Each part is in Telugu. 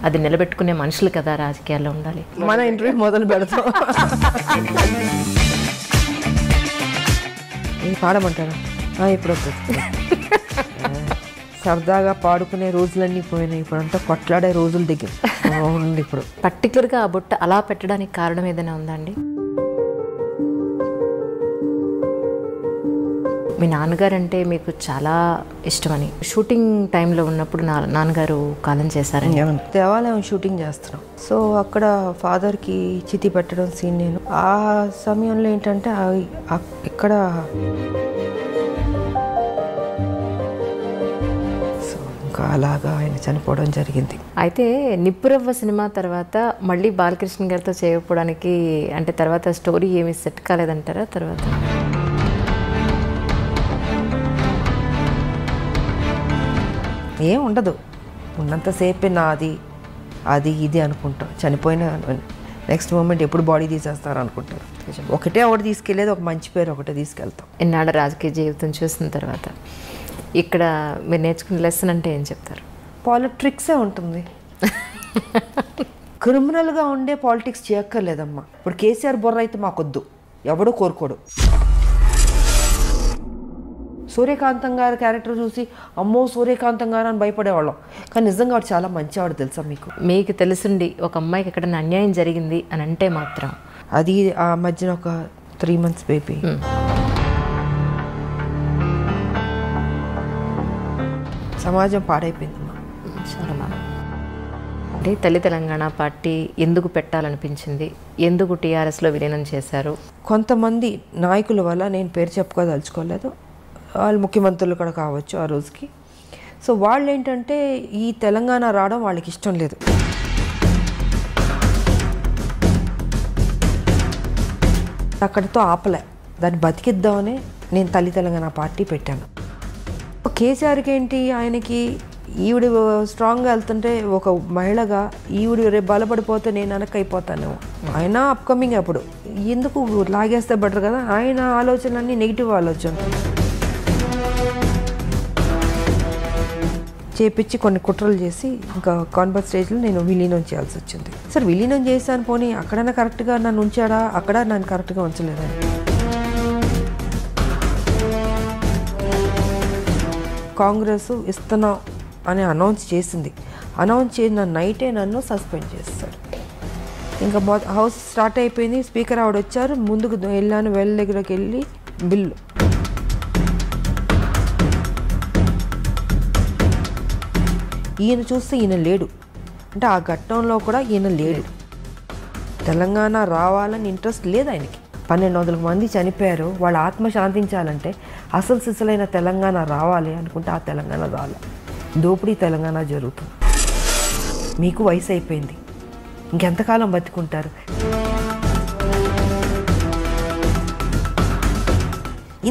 అది నిలబెట్టుకునే మనుషులు కదా రాజకీయాల్లో ఉండాలి. మన ఇంటర్వ్యూ మొదలు పెడతాం. పాడమంటారా? ఇప్పుడు సరదాగా పాడుకునే రోజులన్నీ పోయినాయి. ఇప్పుడంతా కొట్లాడే రోజులు దగ్గర ఉంది. ఇప్పుడు పర్టికులర్గా ఆ బుట్ట అలా పెట్టడానికి కారణం ఏదైనా ఉందా అండి? మీ నాన్నగారు అంటే మీకు చాలా ఇష్టమని షూటింగ్ టైంలో ఉన్నప్పుడు నాన్నగారు కాలం చేశారని. దేవాలయం షూటింగ్ చేస్తున్నాం. సో అక్కడ ఫాదర్కి చితి పెట్టడం సీన్ నేను ఆ సమయంలో ఏంటంటే ఇక్కడ సో ఇంకా అలాగా ఆయన చనిపోవడం జరిగింది. అయితే నిప్పురవ్వ సినిమా తర్వాత మళ్ళీ బాలకృష్ణ గారితో చేయకపోవడానికి అంటే తర్వాత స్టోరీ ఏమి సెట్ కాలేదంటారా? తర్వాత ఏం ఉండదు, ఉన్నంతసేపే నాది అది ఇది అనుకుంటాం. చనిపోయిన నెక్స్ట్ మూమెంట్ ఎప్పుడు బాడీ తీసేస్తారు అనుకుంటారు. ఒకటి తీసుకెళ్ళేది ఒక మంచి పేరు ఒకటే తీసుకెళ్తాం. ఇన్నాళ్ళ రాజకీయ జీవితం చూసిన తర్వాత ఇక్కడ మీరు నేర్చుకున్న లెసన్ అంటే ఏం చెప్తారు? పాలిటిక్సే ఉంటుంది. క్రిమినల్గా ఉండే పాలిటిక్స్ చేయక్కర్లేదమ్మా. ఇప్పుడు కేసీఆర్ బొర్ర అయితే మాకొద్దు, ఎవడో కోరుకోడు. సూర్యకాంతం గారి క్యారెక్టర్ చూసి అమ్మో సూర్యకాంతం గారు అని భయపడేవాళ్ళం. కానీ నిజంగా వాడు చాలా మంచివాడు తెలుసా మీకు? మీకు తెలుసుండి ఒక అమ్మాయికి ఎక్కడైనా అన్యాయం జరిగింది అని అంటే మాత్రం అది ఆ మధ్యన ఒక 3 months బేబీ సమాజం పాడైపోయిందమ్మా చాలా బాగా. అంటే తల్లి తెలంగాణ పార్టీ ఎందుకు పెట్టాలనిపించింది? ఎందుకు టీఆర్ఎస్లో విలీనం చేశారు? కొంతమంది నాయకుల వల్ల, నేను పేరు చెప్పుకోదలుచుకోలేదు, వాళ్ళు ముఖ్యమంత్రులు కూడా కావచ్చు ఆ రోజుకి. సో వాళ్ళు ఏంటంటే ఈ తెలంగాణ రావడం వాళ్ళకి ఇష్టం లేదు. అక్కడితో ఆపలే, దాన్ని బతికిద్దామని నేను తల్లి తెలంగాణ పార్టీ పెట్టాను. కేసీఆర్కి ఏంటి, ఆయనకి ఈవిడ స్ట్రాంగ్గా వెళ్తుంటే ఒక మహిళగా ఈవిడ రేపు బలపడిపోతే నేను వెనక్కి అయిపోతానేమో. ఆయన అప్కమింగ్ అప్పుడు ఎందుకు లాగేస్తే బెటర్ కదా. ఆయన ఆలోచనలన్నీ నెగిటివ్ ఆలోచన చేపించి కొన్ని కుట్రలు చేసి ఇంకా కాన్ఫరెన్స్ స్టేజ్లో నేను విలీనం చేయాల్సి వచ్చింది. సరే విలీనం చేశాను, పోనీ అక్కడైనా కరెక్ట్గా నన్ను ఉంచాడా, అక్కడ నన్ను కరెక్ట్గా ఉంచలేదని. కాంగ్రెస్ ఇస్తున్నాం అని అనౌన్స్ చేసింది. అనౌన్స్ చేసిన నైటే నన్ను సస్పెండ్ చేస్తారు. ఇంకా హౌస్ స్టార్ట్ అయిపోయింది, స్పీకర్ ఆవిడ వచ్చారు, ముందుకు వెళ్ళాను, వెల్ దగ్గరకు వెళ్ళి బిల్లు ఈయన చూస్తే ఈయన లేడు. అంటే ఆ ఘట్టంలో కూడా ఈయన లేడు. తెలంగాణ రావాలని ఇంట్రెస్ట్ లేదు ఆయనకి. 1200 మంది చనిపోయారు, వాళ్ళ ఆత్మ శాంతించాలంటే అసలు సిసలైన తెలంగాణ రావాలి అనుకుంటే ఆ తెలంగాణ రాలే. దోపిడీ తెలంగాణ జరుగుతుంది. మీకు వయసు అయిపోయింది, ఇంకెంతకాలం బతుకుంటారు?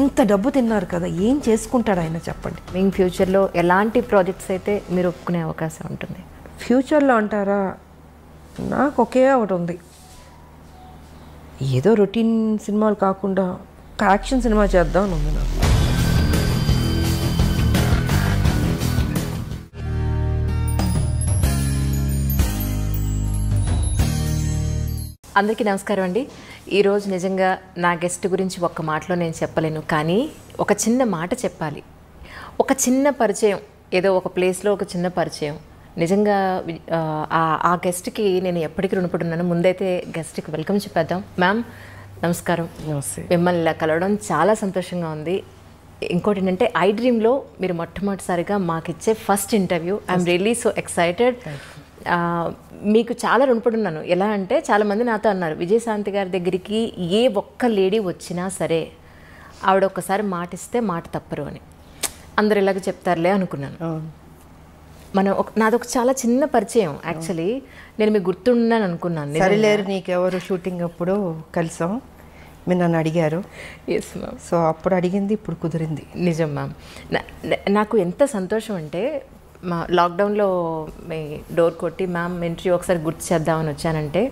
ఇంత డబ్బు తిన్నారు కదా, ఏం చేసుకుంటాడు ఆయన చెప్పండి. మీ ఫ్యూచర్లో ఎలాంటి ప్రాజెక్ట్స్ అయితే మీరు ఒప్పుకునే అవకాశం ఉంటుంది? ఫ్యూచర్లో అంటారా, నాకు ఒకే ఒకటి ఉంది. ఏదో రొటీన్ సినిమాలు కాకుండా ఒక యాక్షన్ సినిమా చేద్దాం అని ఉంది నాకు. అందరికీ నమస్కారం అండి. ఈరోజు నిజంగా నా గెస్ట్ గురించి ఒక్క మాటలో నేను చెప్పలేను, కానీ ఒక చిన్న మాట చెప్పాలి. ఒక చిన్న పరిచయం, ఏదో ఒక ప్లేస్లో ఒక చిన్న పరిచయం. నిజంగా ఆ గెస్ట్కి నేను ఎప్పటికీ రుణపడున్నాను. ముందైతే గెస్ట్కి వెల్కమ్ చెప్పేద్దాం. మ్యామ్ నమస్కారం. నమస్తే. మిమ్మల్ని ఇలా కలవడం చాలా సంతోషంగా ఉంది. ఇంకోటి ఏంటంటే ఐ డ్రీమ్లో మీరు మొట్టమొదటిసారిగా మాకు ఇచ్చే first interview. I'm really so excited. మీకు చాలా రుణపడున్నాను. ఎలా అంటే చాలామంది నాతో అన్నారు, విజయశాంతి గారి దగ్గరికి ఏ ఒక్క లేడీ వచ్చినా సరే ఆవిడ ఒక్కసారి మాట ఇస్తే మాట తప్పరు అని. అందరు ఇలాగ చెప్తారులే అనుకున్నాను. నాది ఒక చాలా చిన్న పరిచయం. యాక్చువల్లీ నేను మీకు గుర్తున్నాను అనుకున్నాను. సరిలేరు నీకెవరు షూటింగ్ అప్పుడు కలిసాం, మీరు నన్ను అడిగారు. Yes ma'am. సో అప్పుడు అడిగింది ఇప్పుడు కుదిరింది. నిజం మ్యామ్. నాకు ఎంత సంతోషం అంటే మా లాక్డౌన్లో మీ డోర్ కొట్టి మ్యామ్ ఇంటర్వ్యూ ఒకసారి గుర్తు చేద్దామని వచ్చానంటే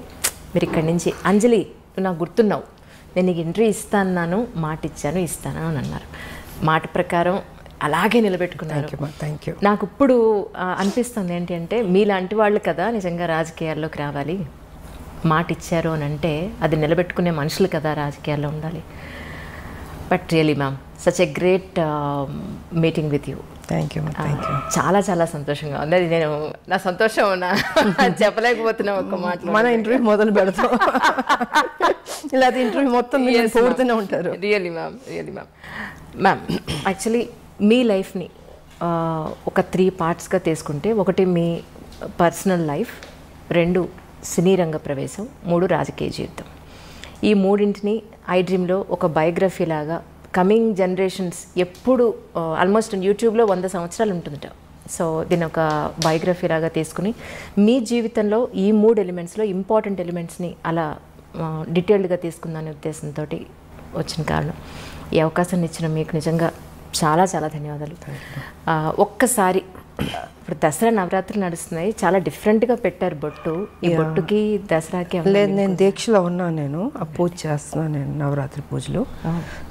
మీరు ఇక్కడి నుంచి అంజలి నువ్వు నాకు గుర్తున్నావు, నేను నీకు ఇంటర్వ్యూ ఇస్తాను, మాట ఇచ్చాను, ఇస్తాను అని అన్నారు. మాట ప్రకారం అలాగే నిలబెట్టుకున్నారు. Thank you. నాకు ఇప్పుడు అనిపిస్తుంది ఏంటి అంటే మీలాంటి వాళ్ళు కదా నిజంగా రాజకీయాల్లోకి రావాలి, మాట ఇచ్చారు అని అంటే అది నిలబెట్టుకునే మనుషులు కదా రాజకీయాల్లో ఉండాలి. But really ma'am such a great meeting with you. Thank you. చాలా చాలా సంతోషంగా ఉంది. అది నేను నా సంతోషం చెప్పలేకపోతున్నా ఒక్క మాట. మన ఇంటర్వ్యూ మొదలు పెడతాం, ఇలా ఇంటర్వ్యూ మొత్తం పూర్తనే ఉంటారు. రియలీ మ్యామ్ మ్యామ్ యాక్చువల్లీ మీ లైఫ్ని ఒక 3 పార్ట్స్గా తీసుకుంటే, ఒకటి మీ పర్సనల్ లైఫ్, 2 సినీ రంగ ప్రవేశం, 3 రాజకీయ జీవితం. ఈ మూడింటిని ఐ డ్రీమ్లో ఒక బయోగ్రఫీ లాగా కమింగ్ జనరేషన్స్ ఎప్పుడు ఆల్మోస్ట్ యూట్యూబ్లో 100 సంవత్సరాలు ఉంటుందట. సో దీని ఒక బయోగ్రఫీ లాగా తీసుకుని మీ జీవితంలో ఈ 3 ఎలిమెంట్స్లో ఇంపార్టెంట్ ఎలిమెంట్స్ని అలా డీటెయిల్డ్గా తీసుకుందనే ఉద్దేశంతో వచ్చిన కారణం. ఈ అవకాశాన్ని ఇచ్చిన మీకు నిజంగా చాలా చాలా ధన్యవాదాలు. ఒక్కసారి ఇప్పుడు దసరా నవరాత్రులు నడుస్తున్నాయి, చాలా డిఫరెంట్గా పెట్టారు బొట్టు. ఈ బొట్టుకి దసరాకి లేదు, నేను దీక్షలో ఉన్నాను, నేను ఆ పూజ చేస్తున్నాను, నేను నవరాత్రి పూజలు.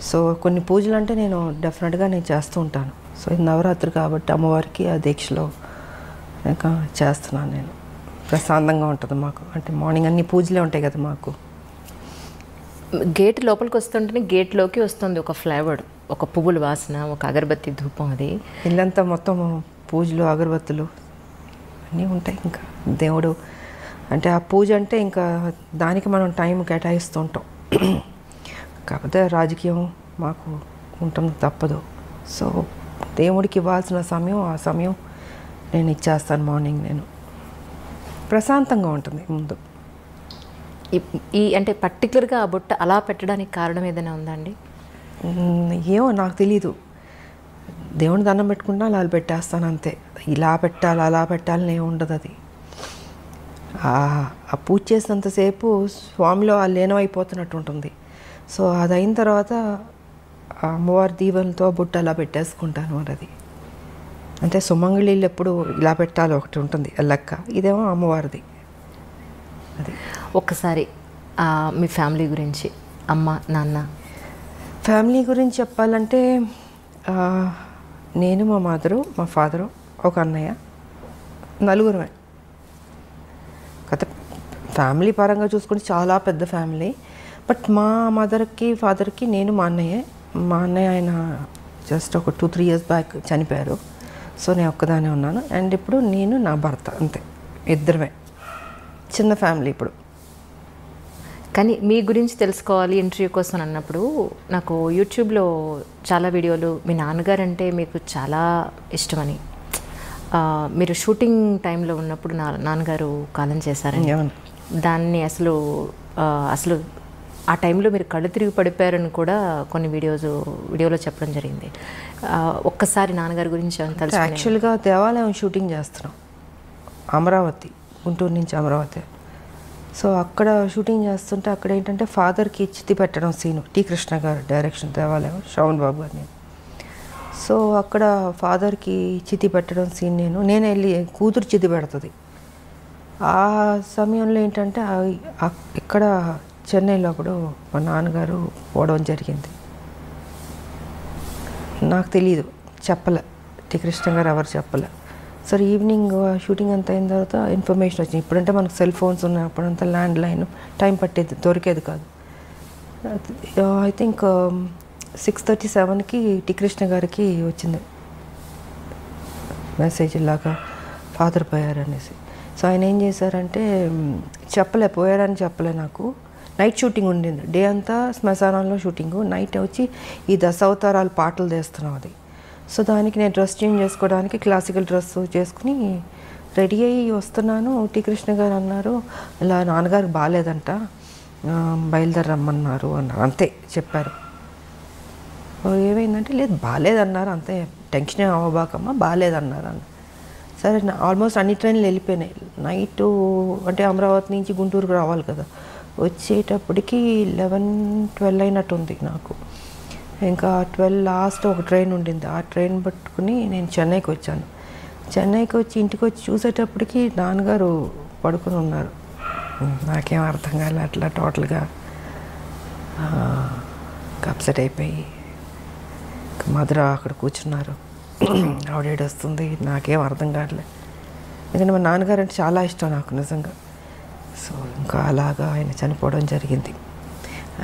సో కొన్ని పూజలు అంటే నేను డెఫినెట్గా నేను చేస్తూ ఉంటాను. సో ఇది నవరాత్రి కాబట్టి అమ్మవారికి ఆ దీక్షలో ఇంకా చేస్తున్నాను నేను. ప్రశాంతంగా ఉంటుంది మాకు, అంటే మార్నింగ్ అన్ని పూజలే ఉంటాయి కదా మాకు. గేట్ లోపలికి వస్తుంటేనే గేట్లోకి వస్తుంది ఒక ఫ్లేవర్, ఒక పువ్వుల వాసన, ఒక అగరబత్తి ధూపం. అది ఇల్లంతా మొత్తం పూజలు అగరబత్తులు అన్నీ ఉంటాయి. ఇంకా దేవుడు అంటే ఆ పూజ అంటే ఇంకా దానికి మనం టైం కేటాయిస్తూ ఉంటాం. కాకపోతే రాజకీయం మాకు ఉంటుంది, తప్పదు. సో దేవుడికి ఇవ్వాల్సిన సమయం ఆ సమయం నేను ఇచ్చేస్తాను. మార్నింగ్ నేను ప్రశాంతంగా ఉంటుంది ముందు. ఈ అంటే పర్టికులర్గా ఆ బుట్ట అలా పెట్టడానికి కారణం ఏదైనా ఉందా అండి? ఏమో నాకు తెలీదు. దేవుని దండం పెట్టుకుంటా అలా పెట్టేస్తాను అంతే. ఇలా పెట్టాలి అలా పెట్టాలని ఏమి ఉండదు. అది ఆ పూజ చేసినంతసేపు స్వామిలో ఆ లీనమైపోతున్నట్టు ఉంటుంది. సో అది అయిన తర్వాత అమ్మవారి దీవెనతో బుట్ట అలా పెట్టేసుకుంటాను. మరి అది అంటే సుమంగళీళ్ళు ఎప్పుడు ఇలా పెట్టాలి ఒకటి ఉంటుంది లెక్క, ఇదేమో అమ్మవారిది. అది ఒక్కసారి మీ ఫ్యామిలీ గురించి, అమ్మ నాన్న. ఫ్యామిలీ గురించి చెప్పాలంటే నేను, మా మదరు, మా ఫాదరు, ఒక అన్నయ్య, 4 కథ. ఫ్యామిలీ పరంగా చూసుకుంటే చాలా పెద్ద ఫ్యామిలీ. బట్ మా మదర్కి ఫాదర్కి నేను మా అన్నయ్య ఆయన జస్ట్ ఒక 2-3 years బ్యాక్ చనిపోయారు. సో నేను ఒక్కదానే ఉన్నాను. అండ్ ఇప్పుడు నేను నా భర్త, అంతే, ఇద్దరమే. చిన్న ఫ్యామిలీ ఇప్పుడు. కానీ మీ గురించి తెలుసుకోవాలి ఇంటర్వ్యూ కోసం అన్నప్పుడు నాకు యూట్యూబ్లో చాలా వీడియోలు మీ నాన్నగారు అంటే మీకు చాలా ఇష్టమని, మీరు షూటింగ్ టైంలో ఉన్నప్పుడు నాన్నగారు కాలం చేశారని, దాన్ని అసలు ఆ టైంలో మీరు కళ్ళు తిరిగి పడిపోయారని కూడా కొన్ని వీడియోలో చెప్పడం జరిగింది. ఒక్కసారి నాన్నగారి గురించి తెలుసు. యాక్చువల్గా దేవాలయం షూటింగ్ చేస్తున్నాం, అమరావతి, గుంటూరు నుంచి అమరావతి. సో అక్కడ షూటింగ్ చేస్తుంటే అక్కడ ఏంటంటే ఫాదర్కి చితి పెట్టడం సీను, టి కృష్ణ గారు డైరెక్షన్, దేవాలయం, శ్రవణ్ బాబు గారిని. సో అక్కడ ఫాదర్కి చితి పెట్టడం సీన్ నేను వెళ్ళి కూతురు చితి పెడుతుంది. ఆ సమయంలో ఏంటంటే ఇక్కడ చెన్నైలో అప్పుడు మా నాన్నగారు పోవడం జరిగింది. నాకు తెలీదు, చెప్పలే, టి కృష్ణ గారు ఎవరు చెప్పలే. సరే ఈవినింగ్ షూటింగ్ అంతా అయిన తర్వాత ఇన్ఫర్మేషన్ వచ్చింది. ఇప్పుడంటే మనకు సెల్ ఫోన్స్ ఉన్నాయి, అప్పుడంతా ల్యాండ్ లైన్, టైం పట్టేది, దొరికేది కాదు. ఐ థింక్ 6:37కి టి కృష్ణ గారికి వచ్చింది మెసేజ్, ఇలాగా ఫాదర్ పోయారనేసి. సో ఆయన ఏం చేశారంటే పోయారని చెప్పలే నాకు. నైట్ షూటింగ్ ఉండింది, డే అంతా శ్మశానంలో షూటింగు, నైట్ వచ్చి ఈ దశావతారాలు పాటలు తీస్తున్నాం. అది సో దానికి నేను డ్రెస్ చేంజ్ చేసుకోవడానికి క్లాసికల్ డ్రెస్ చేసుకుని రెడీ అయ్యి వస్తున్నాను. టి కృష్ణ గారు అన్నారు, ఇలా నాన్నగారికి బాగాలేదంట, బయలుదేరమ్మన్నారు అన్నారు. అంతే చెప్పారు. ఏమైందంటే లేదు బాగాలేదన్నారు, అంతే, టెన్షన్ అవ్వబాకమ్మా, బాగాలేదన్నారు అన్న. సరే ఆల్మోస్ట్ అన్ని ట్రైన్లు వెళ్ళిపోయినాయి. నైటు అంటే అమరావతి నుంచి గుంటూరుకు రావాలి కదా, వచ్చేటప్పటికి 11-12 అయినట్టుంది నాకు. ఇంకా 12 లాస్ట్ ఒక ట్రైన్ ఉండింది, ఆ ట్రైన్ పట్టుకుని నేను చెన్నైకి వచ్చాను. చెన్నైకి వచ్చి ఇంటికి వచ్చి చూసేటప్పటికి నాన్నగారు పడుకుని ఉన్నారు. నాకేం అర్థం కాలే, అట్లా టోటల్గా అప్సెట్ అయిపోయి మదర్ అక్కడ కూర్చున్నారు. ఆవిడ ఏడుస్తుంది, నాకేం అర్థం కావట్లేదు. ఎందుకంటే మా నాన్నగారు అంటే చాలా ఇష్టం నాకు నిజంగా. సో ఇంకా అలాగా ఆయన చనిపోవడం జరిగింది.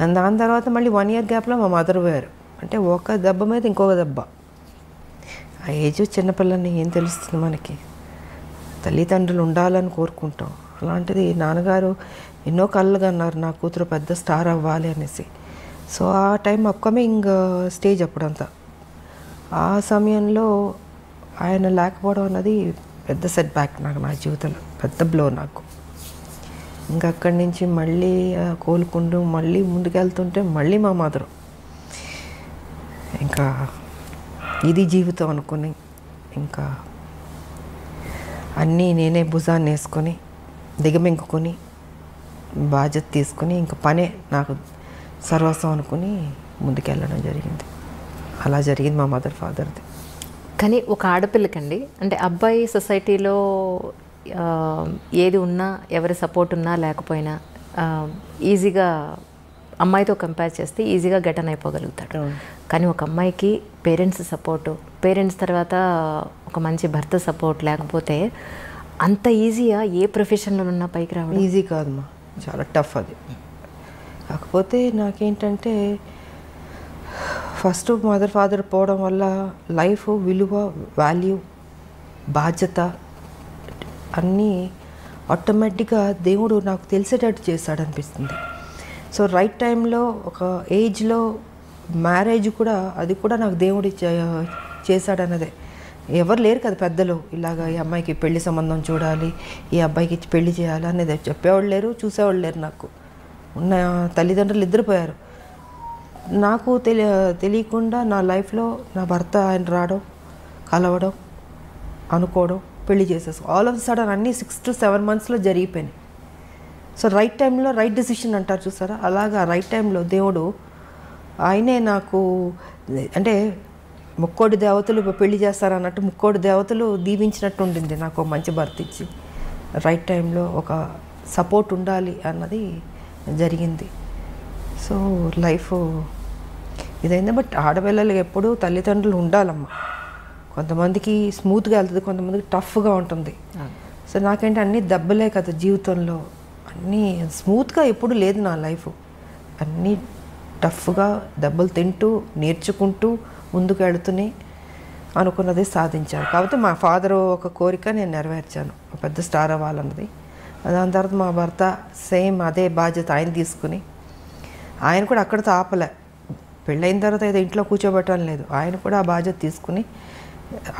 అండ్ దాని తర్వాత మళ్ళీ 1 year గ్యాప్లో మా మదర్ పోయారు. అంటే ఒక దెబ్బ మీద ఇంకొక దెబ్బ. ఆ ఏజ్ చిన్నపిల్లని ఏం తెలుస్తుంది మనకి. తల్లిదండ్రులు ఉండాలని కోరుకుంటాం. అలాంటిది నాన్నగారు ఎన్నో కళ్ళుగా అన్నారు నా కూతురు పెద్ద స్టార్ అవ్వాలి అనేసి. సో ఆ టైం అప్కమింగ్ స్టేజ్ అప్పుడంతా. ఆ సమయంలో ఆయన లేకపోవడం అన్నది పెద్ద సెట్ బ్యాక్ నాకు, నా జీవితంలో పెద్ద బ్లో నాకు. ఇంకా అక్కడి నుంచి మళ్ళీ కోలుకుంటూ మళ్ళీ ముందుకెళ్తుంటే మళ్ళీ మా మదరు. ఇంకా ఇది జీవితం అనుకుని ఇంకా అన్నీ నేనే భుజాన్ని వేసుకొని దిగమింగుకొని బాధ్యత తీసుకొని ఇంకా పనే నాకు సర్వస్వం అనుకుని ముందుకెళ్ళడం జరిగింది. అలా జరిగింది మా మదర్ ఫాదర్ది. కానీ ఒక ఆడపిల్లకండి, అంటే అబ్బాయి సొసైటీలో ఏది ఉన్నా, ఎవరి సపోర్ట్ ఉన్నా లేకపోయినా ఈజీగా అమ్మాయితో కంపేర్ చేస్తే ఈజీగా గెటన్ అయిపోగలుగుతాడు. కానీ ఒక అమ్మాయికి పేరెంట్స్ సపోర్టు, పేరెంట్స్ తర్వాత ఒక మంచి భర్త సపోర్ట్ లేకపోతే అంత ఈజీగా ఏ ప్రొఫెషన్లో ఉన్నా పైకి రావడం ఈజీ కాదమ్మా, చాలా టఫ్ అది. కాకపోతే నాకేంటంటే ఫస్ట్ మదర్ ఫాదర్ పోవడం వల్ల లైఫ్ విలువ, వాల్యూ, బాధ్యత అన్నీ ఆటోమేటిక్గా దేవుడు నాకు తెలిసేటట్టు చేశాడనిపిస్తుంది. సో రైట్ టైంలో ఒక ఏజ్లో మ్యారేజ్ కూడా, అది కూడా నాకు దేవుడు చేశాడన్నదే. ఎవరు లేరు కదా పెద్దలు, ఇలాగ ఈ అమ్మాయికి పెళ్లి సంబంధం చూడాలి, ఈ అబ్బాయికి పెళ్లి చేయాలి అనేది చెప్పేవాళ్ళు లేరు, చూసేవాళ్ళు లేరు. నాకు ఉన్న తల్లిదండ్రులు నిద్రపోయారు. నాకు తెలియకుండా నా లైఫ్లో నా భర్త ఆయన రావడం, కలవడం, అనుకోవడం, పెళ్లి చేసేసి ఆల్ ఆఫ్ సడన్ అన్నీ 6 to 7 monthsలో జరిగిపోయినాయి. సో రైట్ టైంలో రైట్ డెసిషన్ అంటారు చూసారా, అలాగా రైట్ టైంలో దేవుడు ఆయనే నాకు, అంటే ముక్కోడి దేవతలు పెళ్లి చేస్తారన్నట్టు ముక్కోడి దేవతలు దీవించినట్టు ఉండింది నాకు మంచి భర్త ఇచ్చి. రైట్ టైంలో ఒక సపోర్ట్ ఉండాలి అన్నది జరిగింది. సో లైఫ్ ఇదైంది. బట్ ఆడపిల్లలకి ఎప్పుడూ తల్లిదండ్రులు ఉండాలమ్మా. కొంతమందికి స్మూత్గా వెళ్తుంది, కొంతమందికి టఫ్గా ఉంటుంది. సో నాకేంటి అన్నీ దెబ్బలే కదా జీవితంలో, అన్నీ స్మూత్గా ఎప్పుడు లేదు నా లైఫ్. అన్నీ టఫ్గా దెబ్బలు తింటూ నేర్చుకుంటూ ముందుకు వెళుతూనే అనుకున్నది సాధించాను. కాబట్టి మా ఫాదర్ ఒక కోరిక నేను నెరవేర్చాను, పెద్ద స్టార్ అవ్వాలన్నది. దాని తర్వాత మా భర్త సేమ్ అదే బాధ్యత ఆయన తీసుకుని, ఆయన కూడా అక్కడితో ఆపలే. పెళ్ళైన తర్వాత ఏదో ఇంట్లో కూర్చోబెట్టడం లేదు, ఆయన కూడా ఆ బాధ్యత తీసుకుని,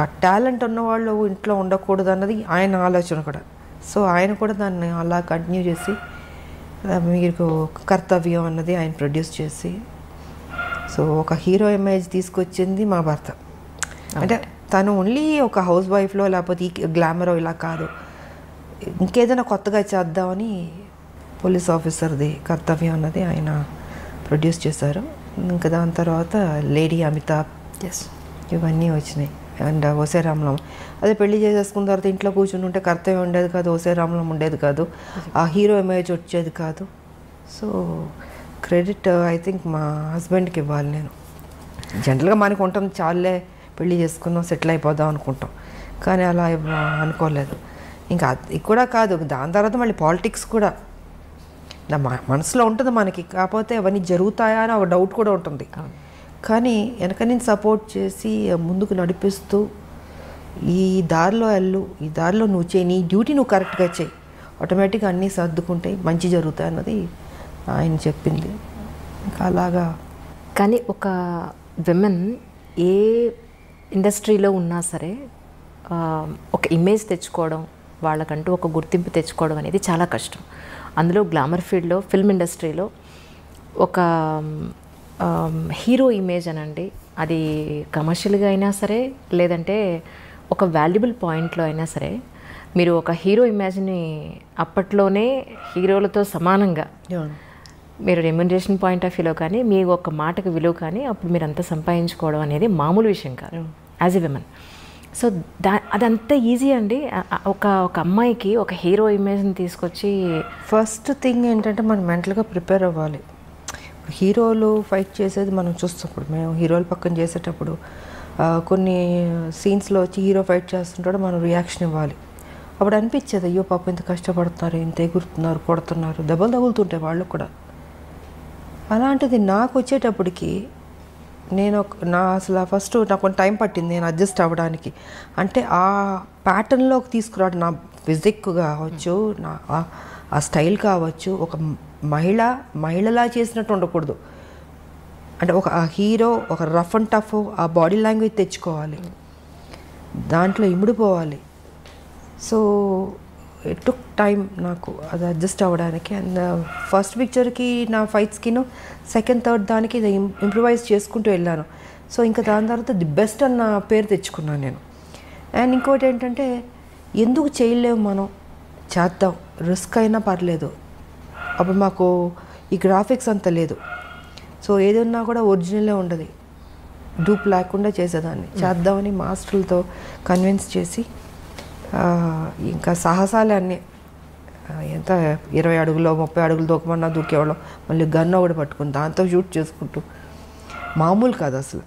ఆ టాలెంట్ ఉన్నవాళ్ళు ఇంట్లో ఉండకూడదు అన్నది ఆయన ఆలోచన కూడా. సో ఆయన కూడా దాన్ని అలా కంటిన్యూ చేసి మీకు కర్తవ్యం అన్నది ఆయన ప్రొడ్యూస్ చేసి, సో ఒక హీరో ఇమేజ్ తీసుకొచ్చింది మా భర్త. అంటే తను ఓన్లీ ఒక హౌస్ వైఫ్లో లేకపోతే ఈ గ్లామరో ఇలా కాదు, ఇంకేదైనా కొత్తగా చేద్దామని పోలీస్ ఆఫీసర్ది కర్తవ్యం అన్నది ఆయన ప్రొడ్యూస్ చేశారు. ఇంకా దాని తర్వాత లేడీ అమితాబ్, ఇవన్నీ వచ్చినాయి. అండ్ ఓసే రామలం అదే పెళ్లి చేసేసుకున్న తర్వాత ఇంట్లో కూర్చుని ఉంటే కర్తవ్యం ఉండేది కాదు, ఓసే రామలం ఉండేది కాదు, ఆ హీరో ఇమేజ్ వచ్చేది కాదు. సో క్రెడిట్ ఐ థింక్ మా హస్బెండ్కి ఇవ్వాలి నేను. జనరల్గా మనకు ఉంటుంది చాలే పెళ్లి చేసుకున్నాం సెటిల్ అయిపోదాం అనుకుంటాం, కానీ అలా అనుకోలేదు. ఇంకా అది కూడా కాదు, దాని తర్వాత మళ్ళీ పాలిటిక్స్ కూడా నా మనసులో ఉంటుంది మనకి. కాకపోతే అవన్నీ జరుగుతాయా అని ఒక డౌట్ కూడా ఉంటుంది. కానీ వెనక నేను సపోర్ట్ చేసి ముందుకు నడిపిస్తూ ఈ దారిలో వెళ్ళు, ఈ దారిలో నువ్వు చేయి, నీ డ్యూటీ నువ్వు కరెక్ట్గా చేయి, ఆటోమేటిక్గా అన్నీ సర్దుకుంటాయి, మంచి జరుగుతాయి అన్నది ఆయన చెప్పింది. ఇంకా అలాగా. కానీ ఒక విమెన్ ఏ ఇండస్ట్రీలో ఉన్నా సరే ఒక ఇమేజ్ తెచ్చుకోవడం, వాళ్ళకంటూ ఒక గుర్తింపు తెచ్చుకోవడం అనేది చాలా కష్టం. అందులో గ్లామర్ ఫీల్డ్లో, ఫిల్మ్ ఇండస్ట్రీలో ఒక హీరో ఇమేజ్ అనండి, అది కమర్షియల్గా అయినా సరే లేదంటే ఒక వాల్యుబుల్ పాయింట్లో అయినా సరే, మీరు ఒక హీరో ఇమేజ్ని అప్పట్లోనే హీరోలతో సమానంగా మీరు రెమ్యునరేషన్ పాయింట్ ఆఫ్ వ్యూలో కానీ మీ ఒక మాటకు విలువ కానీ అప్పుడు మీరు అంతా సంపాదించుకోవడం అనేది మామూలు విషయం కాదు యాజ్ ఎ విమెన్. సో అదంతా ఈజీ అండి. ఒక అమ్మాయికి ఒక హీరో ఇమేజ్ని తీసుకొచ్చి, ఫస్ట్ థింగ్ ఏంటంటే మనం మెంటల్గా ప్రిపేర్ అవ్వాలి. హీరోలు ఫైట్ చేసేది మనం చూస్తాం. ఇప్పుడు మేము హీరోలు పక్కన చేసేటప్పుడు కొన్ని సీన్స్లో వచ్చి హీరో ఫైట్ చేస్తుంటాడు, మనం రియాక్షన్ ఇవ్వాలి. అప్పుడు అనిపించేది అయ్యో పాపం ఇంత కష్టపడుతున్నారు, ఇంత ఎగురుతున్నారు, కొడుతున్నారు, దెబ్బలు తగులుతుంటాయి వాళ్ళు కూడా. అలాంటిది నాకు వచ్చేటప్పటికి అసలు ఫస్ట్ నాకు కొంచెం టైం పట్టింది నేను అడ్జస్ట్ అవ్వడానికి. అంటే ఆ ప్యాటర్న్లోకి తీసుకురావడం, నా ఫిజిక్ కావచ్చు, నా ఆ స్టైల్ కావచ్చు, ఒక మహిళలా చేసినట్టు ఉండకూడదు. అంటే ఒక హీరో ఒక రఫ్ అండ్ టఫ్ ఆ బాడీ లాంగ్వేజ్ తెచ్చుకోవాలి, దాంట్లో ఇమిడిపోవాలి. సో ఇట్ టుక్ టైం నాకు అది అడ్జస్ట్ అవ్వడానికి. అండ్ ఫస్ట్ పిక్చర్కి నా ఫైట్స్కిను సెకండ్ థర్డ్ దానికి ఇంప్రూవైజ్ చేసుకుంటూ వెళ్ళాను. సో ఇంకా దాని తర్వాత ది బెస్ట్ అన్న పేరు తెచ్చుకున్నాను నేను. అండ్ ఇంకోటి ఏంటంటే ఎందుకు చేయలేము, మనం చేద్దాం, రిస్క్ అయినా పర్లేదు. అప్పుడు మాకు ఈ గ్రాఫిక్స్ అంత లేదు. సో ఏదన్నా కూడా ఒరిజినలే ఉండదు, డూప్ లేకుండా చేసేదాన్ని. చేద్దామని మాస్టర్లతో కన్విన్స్ చేసి ఇంకా సాహసాలే అన్నీ. ఎంత 20 అడుగులో 30 అడుగులు దూకమన్నా దూకేవాళ్ళం. మళ్ళీ గన్ ఒకటి పట్టుకుని దాంతో షూట్ చేసుకుంటూ, మామూలు కాదు అసలు.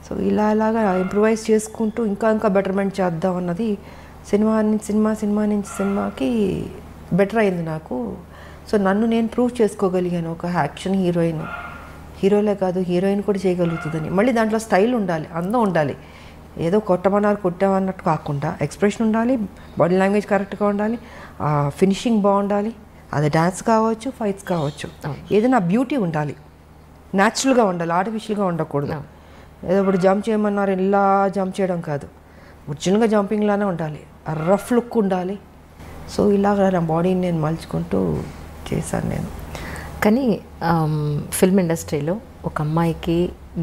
సో ఇలాగా ఇంప్రూవైజ్ చేసుకుంటూ ఇంకా బెటర్మెంట్ చేద్దాం అన్నది సినిమా నుంచి సినిమాకి బెటర్ అయింది నాకు. సో నన్ను నేను ప్రూవ్ చేసుకోగలిగాను. ఒక యాక్షన్ హీరోలే కాదు, హీరోయిన్ కూడా చేయగలుగుతుందని. మళ్ళీ దాంట్లో స్టైల్ ఉండాలి, అందం ఉండాలి. ఏదో కొట్టామన్నట్టు కాకుండా ఎక్స్ప్రెషన్ ఉండాలి, బాడీ లాంగ్వేజ్ కరెక్ట్గా ఉండాలి, ఫినిషింగ్ బాగుండాలి. అది డ్యాన్స్ కావచ్చు, ఫైట్స్ కావచ్చు, ఏదైనా బ్యూటీ ఉండాలి, న్యాచురల్గా ఉండాలి, ఆర్టిఫిషియల్గా ఉండకూడదు. ఏదో ఇప్పుడు జంప్ చేయమన్నారు ఇలా జంప్ చేయడం కాదు, ఒరిజినల్గా జంపింగ్లానే ఉండాలి, రఫ్ లుక్ ఉండాలి. సో ఇలాగ నా బాడీని నేను మలుచుకుంటూ చేశాను నేను. కానీ ఫిల్మ్ ఇండస్ట్రీలో ఒక అమ్మాయికి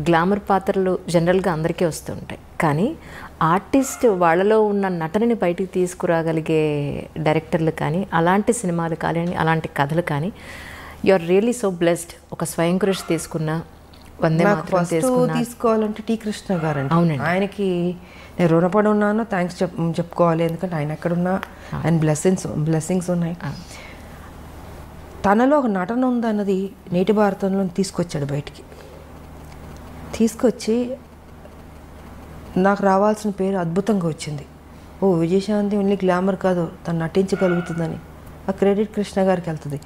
గ్లామర్ పాత్రలు జనరల్గా అందరికీ వస్తుంటాయి, కానీ ఆర్టిస్ట్ వాళ్ళలో ఉన్న నటనని బయటికి తీసుకురాగలిగే డైరెక్టర్లు కానీ, అలాంటి సినిమాలు కానీ, అలాంటి కథలు కానీ, you are really so blessed. ఒక స్వయం కృషి తీసుకున్న, వందే మాతరం తీసుకోవాలంటే టి కృష్ణ గారు అండి. అవునండి, ఆయనకి నేను రుణపడి ఉన్నాను, థ్యాంక్స్ చెప్పుకోవాలి. ఎందుకంటే ఆయన ఎక్కడున్నా ఆయన బ్లెస్సింగ్స్ ఉన్నాయి. తనలో ఒక నటన ఉందన్నది నేటి భారతంలో తీసుకొచ్చాడు బయటికి. తీసుకొచ్చి నాకు రావాల్సిన పేరు అద్భుతంగా వచ్చింది. విజయశాంతి ఓన్లీ గ్లామర్ కాదు, తను నటించగలుగుతుందని ఆ క్రెడిట్ కృష్ణ గారికి వెళ్తుంది.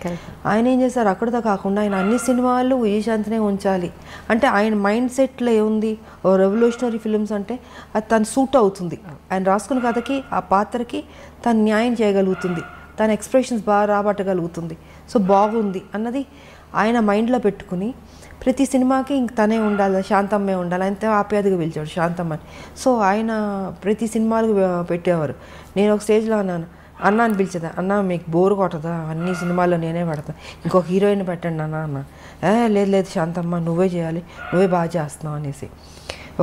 ఆయన ఏం చేశారు, అక్కడితో కాకుండా ఆయన అన్ని సినిమాల్లో విజయశాంతినే ఉంచాలి. అంటే ఆయన మైండ్ సెట్లో ఏముంది, ఓ రెవల్యూషనరీ ఫిలిమ్స్ అంటే అది తను సూట్ అవుతుంది, ఆయన రాసుకున్న కథకి ఆ పాత్రకి తను న్యాయం చేయగలుగుతుంది, తన ఎక్స్ప్రెషన్స్ బాగా రాబట్టగలుగుతుంది, సో బాగుంది అన్నది ఆయన మైండ్లో పెట్టుకుని ప్రతి సినిమాకి ఇంక తనే ఉండాలి, శాంతమ్మే ఉండాలి. ఆయనతో ఆప్యాయతగా పిలిచాడు శాంతమ్మని. సో ఆయన ప్రతి సినిమాలకు పెట్టేవారు. నేను ఒక స్టేజ్లో అన్న అని పిలిచేదా, అన్న మీకు బోర్ కొట్టదా, అన్ని సినిమాల్లో నేనే పెడతాను, ఇంకొక హీరోయిన్ పెట్టండి అన్న. లేదు శాంతమ్మ నువ్వే చేయాలి, నువ్వే బాగా చేస్తున్నావు అనేసి.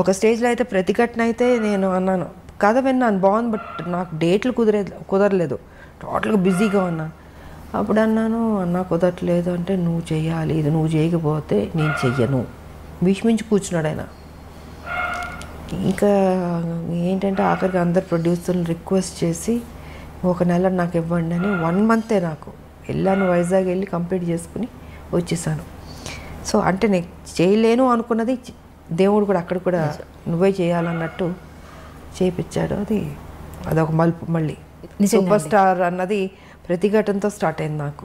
ఒక స్టేజ్లో అయితే ప్రతిఘటన అయితే నేను అన్నాను, కథ విన్నాను బాగుంది, బట్ నాకు డేట్లు కుదరలేదు, టోటల్గా బిజీగా ఉన్నాను. అప్పుడు అన్నాను, అన్న కుదరట్లేదు అంటే, నువ్వు చెయ్యాలి, ఇది నువ్వు చేయకపోతే నేను చెయ్యను, భీష్మించి కూర్చున్నాడు ఆయన. ఇంకా ఏంటంటే ఆఖరికి అందరు ప్రొడ్యూసర్లు రిక్వెస్ట్ చేసి 1 నెల నాకు ఇవ్వండి అని 1 మంతే నాకు వెళ్ళాను. వైజాగ్ వెళ్ళి కంప్లీట్ చేసుకుని వచ్చేసాను. సో అంటే నేను చేయలేను అనుకున్నది దేవుడు కూడా అక్కడ కూడా నువ్వే చేయాలన్నట్టు చేయించాడు. అదొక మలుపు. మళ్ళీ సూపర్ స్టార్ అన్నది ప్రతిఘటనతో స్టార్ట్ అయింది నాకు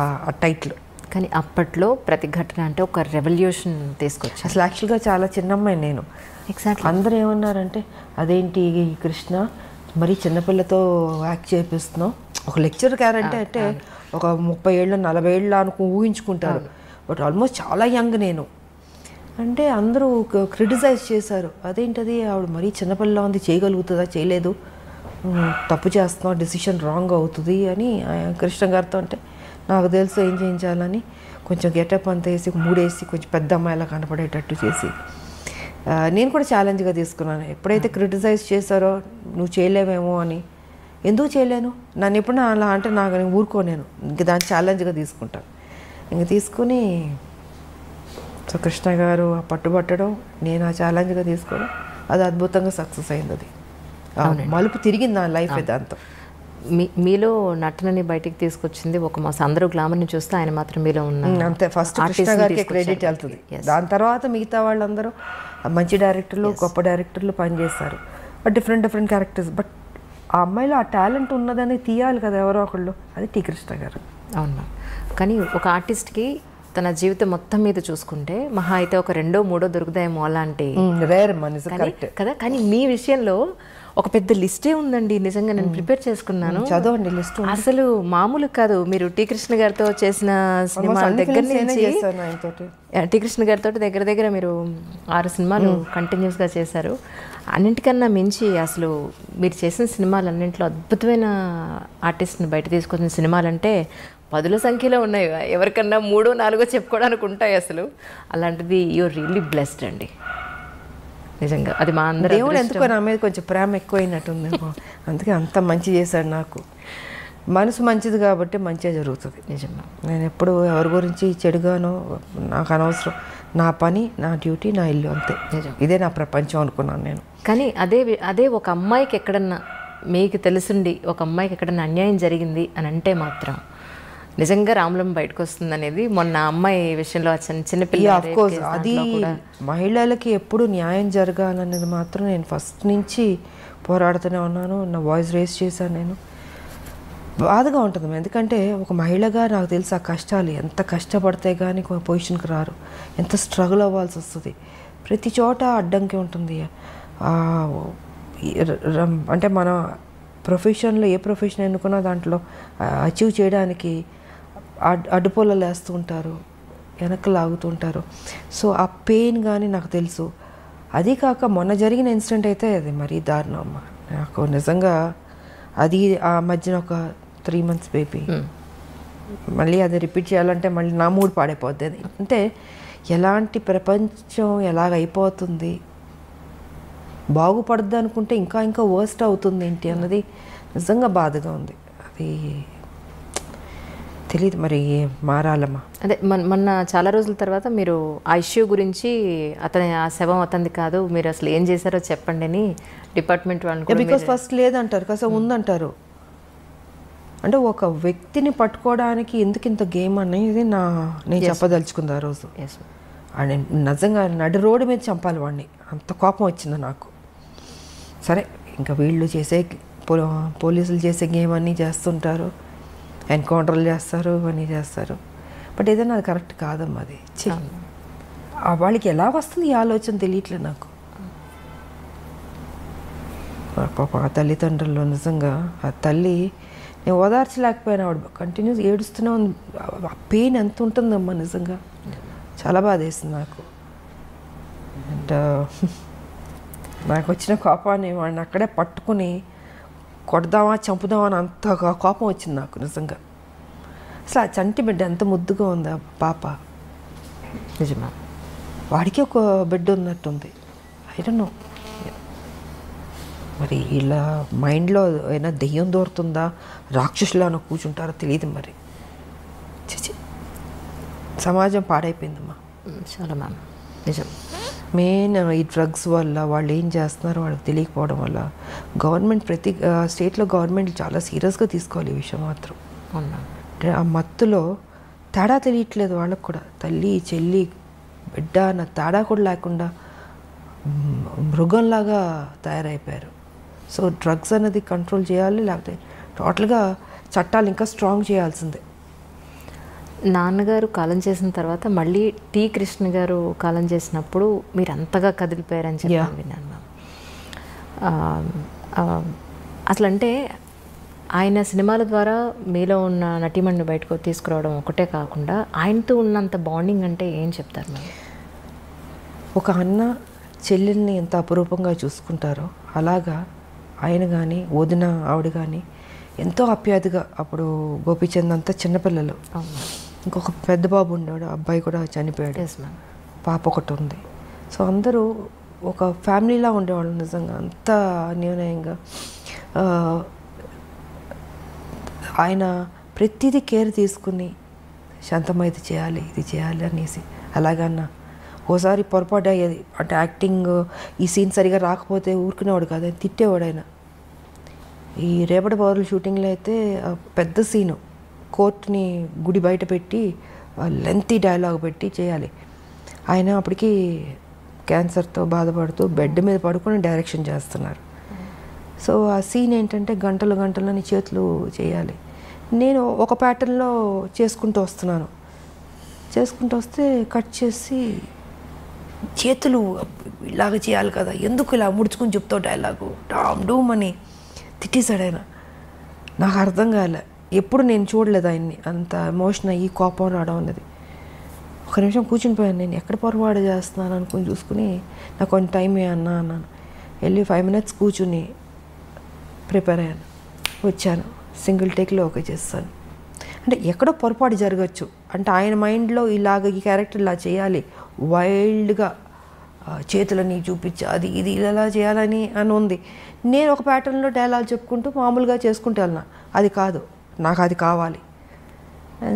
ఆ టైటిల్. కానీ అప్పట్లో ప్రతిఘటన అంటే ఒక రెవల్యూషన్ తీసుకొచ్చి, అసలు యాక్చువల్గా చాలా చిన్నమ్మాయి నేను. ఎగ్జాక్ట్లీ అందరూ అందరూ ఏమన్నారంటే, అదేంటి కృష్ణ మరీ చిన్నపిల్లతో యాక్ట్ చేపిస్తున్నావు, ఒక లెక్చర్ క్యారెక్టర్ అంటే ఒక 30 ఏళ్ళు 40 ఏళ్ళు ఊహించుకుంటారు, బట్ ఆల్మోస్ట్ చాలా యంగ్ నేను అంటే అందరూ క్రిటిసైజ్ చేశారు. అదేంటది ఆవిడ మరీ చిన్నపిల్ల ఉంది, చేయగలుగుతుందా, చేయలేదు, తప్పు చేస్తున్నావు, డెసిషన్ రాంగ్ అవుతుంది అని కృష్ణ గారితో. అంటే నాకు తెలుసు ఏం చేయించాలని కొంచెం గెటప్ అంతా వేసి మూడేసి కొంచెం పెద్ద అమ్మాయిలా కనపడేటట్టు చేసి నేను కూడా ఛాలెంజ్గా తీసుకున్నాను. ఎప్పుడైతే క్రిటిసైజ్ చేశారో నువ్వు చేయలేవేమో అని, ఎందుకు చేయలేను, నన్ను ఎప్పుడైనా అలా అంటే నాకు ఊరుకోనేను, ఇంక దాన్ని ఛాలెంజ్గా తీసుకుంటాను. ఇంక తీసుకుని సో కృష్ణ గారు పట్టుబట్టడం, నేను ఆ ఛాలెంజ్గా తీసుకోవడం, అది అద్భుతంగా సక్సెస్ అయింది. అది మలుపు తిరిగింది నా లైఫ్ దాంతో. మీలో నటనని బయటికి తీసుకొచ్చింది ఒక మాస్. అందరూ గ్లామర్ని చూస్తే ఆయన మాత్రం మీలో ఉన్న అంతే. ఫస్ట్ కృష్ణ గారికి క్రెడిట్ వెళ్తుంది, దాని తర్వాత మిగతా వాళ్ళందరూ మంచి డైరెక్టర్లు గొప్ప డైరెక్టర్లు పనిచేస్తారు, బట్ డిఫరెంట్ క్యారెక్టర్స్. బట్ ఆ అమ్మాయిలో ఆ టాలెంట్ ఉన్నదని తీయాలి కదా ఎవరో ఒకళ్ళు, అది టీ కృష్ణ గారు. అవునా, కానీ ఒక ఆర్టిస్ట్కి తన జీవితం మొత్తం మీద చూసుకుంటే మహా అయితే ఒక 2, 3 దొరుకుతాయేమో అలాంటి రేర్ మనసు కరెక్ట్ కదా. కానీ మీ విషయంలో ఒక పెద్ద లిస్టే ఉందండి. నిజంగా నేను ప్రిపేర్ చేసుకున్నాను, చదవండి లిస్ట్. అసలు మామూలు కాదు. మీరు టీ కృష్ణ గారితో చేసిన సినిమా దగ్గర నుంచి టీ కృష్ణ గారితో దగ్గర మీరు 6 సినిమాలు కంటిన్యూస్గా చేశారు. అన్నింటికన్నా మించి అసలు మీరు చేసిన సినిమాలన్నింటిలో అద్భుతమైన ఆర్టిస్ట్ని బయట తీసుకొచ్చిన సినిమాలంటే 10ల సంఖ్యలో ఉన్నాయి. ఎవరికన్నా 3, 4 చెప్పుకోవడానికి ఉంటాయి అసలు. అలాంటిది యూఆర్ రియల్లీ బ్లెస్డ్ అండి నిజంగా. అది మా అందరూ దేవుడు ఎందుకో నా మీద కొంచెం ప్రేమ ఎక్కువైనట్టుందేమో, అందుకే అంత మంచి చేశాడు నాకు. మనసు మంచిది కాబట్టి మంచిగా జరుగుతుంది. నిజంగా నేను ఎప్పుడు ఎవరి గురించి చెడుగానో నాకు అనవసరం. నా పని, నా డ్యూటీ, నా ఇల్లు, అంతే. ఇదే నా ప్రపంచం అనుకున్నాను నేను. కానీ అదే ఒక అమ్మాయికి ఎక్కడన్నా మీకు తెలుసుండి ఒక అమ్మాయికి ఎక్కడన్నా అన్యాయం జరిగింది అని అంటే మాత్రం నిజంగా రాములం బయటకు వస్తుంది అనేది మొన్న అమ్మాయి విషయంలో చిన్నపిల్ల. అఫ్కోర్స్ అది మహిళలకి ఎప్పుడు న్యాయం జరగాలనేది మాత్రం నేను ఫస్ట్ నుంచి పోరాడుతూనే ఉన్నాను. నా వాయిస్ రేస్ చేశాను నేను. బాధగా ఉంటుంది, ఎందుకంటే ఒక మహిళగా నాకు తెలుసు ఆ కష్టాలు, ఎంత కష్టపడితే కానీ పొజిషన్కి రారు, ఎంత స్ట్రగుల్ అవ్వాల్సి వస్తుంది. ప్రతి చోట అడ్డంకి ఉంటుంది. అంటే మన ప్రొఫెషన్లో ఏ ప్రొఫెషన్ ఎన్నుకున్నా దాంట్లో అచీవ్ చేయడానికి అడ్డుపొలలు వేస్తూ ఉంటారు, వెనక్కి లాగుతుంటారు. సో ఆ పెయిన్ కానీ నాకు తెలుసు. అది కాక మొన్న జరిగిన ఇన్సిడెంట్ అయితే అది మరీ దారుణం అమ్మ. నాకు నిజంగా అది ఆ మధ్యన ఒక 3 months బేబీ, మళ్ళీ అది రిపీట్ చేయాలంటే మళ్ళీ నా మూడ్ పాడైపోద్ది. అది అంటే ఎలాంటి ప్రపంచం ఎలాగైపోతుంది, బాగుపడద్దు అనుకుంటే ఇంకా వర్స్ట్ అవుతుంది ఏంటి అన్నది నిజంగా బాధగా ఉంది. అది తెలియదు మరి మారాలమ్మా. అదే మొన్న చాలా రోజుల తర్వాత మీరు ఆ ఇష్యూ గురించి ఆ శవం అతనిది కాదు, మీరు అసలు ఏం చేశారో చెప్పండి అని డిపార్ట్మెంట్ వాళ్ళు. బికాస్ ఫస్ట్ లేదంటారు, కాస్త ఉందంటారు. అంటే ఒక వ్యక్తిని పట్టుకోవడానికి ఎందుకు ఇంత గేమ్ అనేది నేను చెప్పదలుచుకుంది ఆ రోజు. అండ్ నిజంగా నడి రోడ్డు మీద చంపాలి వాడిని, అంత కోపం వచ్చింది నాకు. సరే ఇంకా వీళ్ళు చేసే పోలీసులు చేసే గేమ్ అన్నీ చేస్తుంటారు, ఎన్కౌంటర్లు చేస్తారు, ఇవన్నీ చేస్తారు. బట్ ఏదైనా అది కరెక్ట్ కాదమ్మా. అది వాళ్ళకి ఎలా వస్తుంది ఈ ఆలోచన తెలియట్లేదు నాకు. పాప ఆ తల్లిదండ్రులు నిజంగా, ఆ తల్లి నేను ఓదార్చలేకపోయినా ఆవిడ కంటిన్యూస్ ఏడుస్తూనే ఉంది. ఆ పెయిన్ ఎంత ఉంటుందమ్మా నిజంగా, చాలా బాధ వేసింది నాకు. అండ్ నాకు వచ్చిన కోపాన్ని వాడిని అక్కడే పట్టుకుని కొడదామా చంపుదామా అని అంత కోపం వచ్చింది నాకు నిజంగా. అసలు ఆ చంటి బిడ్డ ఎంత ముద్దుగా ఉంది ఆ పాప. నిజమా, వాడికి ఒక బిడ్డ ఉన్నట్టుంది. ఐ డోంట్ నో మరి ఇలా మైండ్లో ఏమైనా దెయ్యం దూరుతుందా, రాక్షసులానో కూర్చుంటారో తెలియదు మరి. చిచి, సమాజం పాడైపోయిందమ్మా చాలా మ్యామ్. నిజం. మెయిన్ ఈ డ్రగ్స్ వల్ల వాళ్ళు ఏం చేస్తున్నారో వాళ్ళకి తెలియకపోవడం వల్ల గవర్నమెంట్ ప్రతి స్టేట్లో గవర్నమెంట్ చాలా సీరియస్గా తీసుకోవాలి ఈ విషయం మాత్రం. అంటే ఆ మత్తులో తేడా తెలియట్లేదు వాళ్ళకు కూడా. తల్లి చెల్లి బిడ్డ అన్న తేడా కూడా లేకుండా మృగంలాగా తయారైపోయారు. సో డ్రగ్స్ అనేది కంట్రోల్ చేయాలి, లేకపోతే టోటల్గా చట్టాలు ఇంకా స్ట్రాంగ్ చేయాల్సిందే. నాన్నగారు కాలం చేసిన తర్వాత మళ్ళీ టీ కృష్ణ గారు కాలం చేసినప్పుడు మీరు అంతగా కదిలిపోయారని చెప్పి విన్నాను మ్యామ్. అసలు అంటే ఆయన సినిమాల ద్వారా మీలో ఉన్న నటీమణిని బయటకు తీసుకురావడం ఒకటే కాకుండా ఆయనతో ఉన్నంత బాండింగ్ అంటే ఏం చెప్తారు మ్యామ్? ఒక అన్న చెల్లెల్ని ఎంత అపురూపంగా చూసుకుంటారో అలాగా ఆయన కానీ వదిన ఆవిడ కానీ ఎంతో ఆప్యాయతగా. అప్పుడు గోపీచంద్ అంతా చిన్నపిల్లలు, ఇంకొక పెద్ద బాబు ఉండేవాడు, అబ్బాయి కూడా చనిపోయాడు, పాప ఒకటి ఉంది. సో అందరూ ఒక ఫ్యామిలీలా ఉండేవాళ్ళు నిజంగా, అంత అన్యోన్యంగా. ఆయన ప్రతిదీ కేర్ తీసుకుని శాంతమ్మ ఇది చేయాలి ఇది చేయాలి అనేసి. అలాగన్నా ఓసారి పొరపాటు అయ్యేది, అంటే యాక్టింగ్ ఈ సీన్ సరిగా రాకపోతే ఊరుకునేవాడు కాదు, ఆయన తిట్టేవాడు. ఆయన ఈ రేపటి పౌరుల షూటింగ్లో అయితే పెద్ద సీను, కోర్టుని గుడి బయట పెట్టి లెంతీ డైలాగ్ పెట్టి చేయాలి. ఆయన అప్పటికి క్యాన్సర్తో బాధపడుతూ బెడ్ మీద పడుకొని డైరెక్షన్ చేస్తున్నారు. సో ఆ సీన్ ఏంటంటే గంటలు గంటలని చేతులు చేయాలి. నేను ఒక ప్యాటర్న్లో చేసుకుంటూ వస్తే కట్ చేసి చేతులు ఇలాగ చేయాలి కదా, ఎందుకు ఇలా ముడుచుకుని చెప్తావు డైలాగు డామ్ డూమ్ అని తిట్టేశాడు ఆయన. నాకు అర్థం కాలే, ఎప్పుడు నేను చూడలేదు ఆయన్ని అంత ఎమోషన్ అయ్యి కోపం రావడం అనేది. ఒక నిమిషం కూర్చుని పోయాను, నేను ఎక్కడ పొరపాటు చేస్తున్నాను అనుకుని చూసుకుని నాకు కొంచెం టైం అన్నాను. వెళ్ళి 5 minutes కూర్చుని ప్రిపేర్ అయ్యాను, వచ్చాను, సింగిల్ టేక్లో ఓకే చేస్తాను. అంటే ఎక్కడో పొరపాటు జరగచ్చు, అంటే ఆయన మైండ్లో ఇలాగ ఈ క్యారెక్టర్ ఇలా చేయాలి, వైల్డ్గా చేతులని చూపించి అది ఇది ఇలా చేయాలని అని ఉంది. నేను ఒక ప్యాటర్న్లో డైలాగ్ చెప్పుకుంటూ మామూలుగా చేసుకుంటూ వెళ్ళినా, అది కాదు, నాకు అది కావాలి.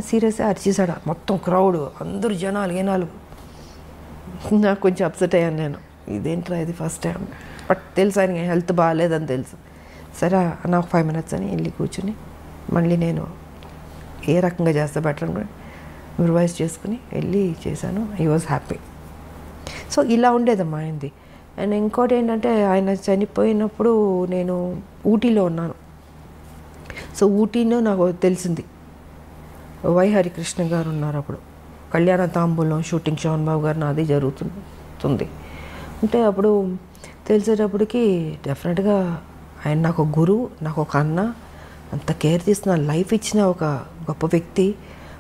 సీరియస్గా అరిచేసాడు మొత్తం క్రౌడ్, అందరూ జనాలు ఏనాలు. నాకు కొంచెం అప్సెట్ అయ్యాను నేను, ఇదేంట్రా ఇది ఫస్ట్ టైం. బట్ తెలుసు ఆయనకి హెల్త్ బాగాలేదని తెలుసు. సరే నాకు 5 minutes అని వెళ్ళి కూర్చుని మళ్ళీ నేను ఏ రకంగా చేస్తే బెటర్ అని రివైజ్ చేసుకుని వెళ్ళి చేశాను. I was happy. సో ఇలా ఉండేదమ్మా ఆయనది. అండ్ ఇంకోటి ఏంటంటే ఆయన చనిపోయినప్పుడు నేను ఊటీలో ఉన్నాను. సో ఊటీలో నాకు తెలిసింది వై హరికృష్ణ గారు ఉన్నారు. అప్పుడు కళ్యాణ తాంబూలం షూటింగ్ శోభన్ బాబు గారు నాది జరుగుతుంది. అంటే అప్పుడు తెలిసేటప్పటికి డెఫినెట్గా ఆయన నాకు ఒక గురువు, నాకు ఒక అన్న, అంత కేర్ తీసుకున్న లైఫ్ ఇచ్చిన ఒక గొప్ప వ్యక్తి.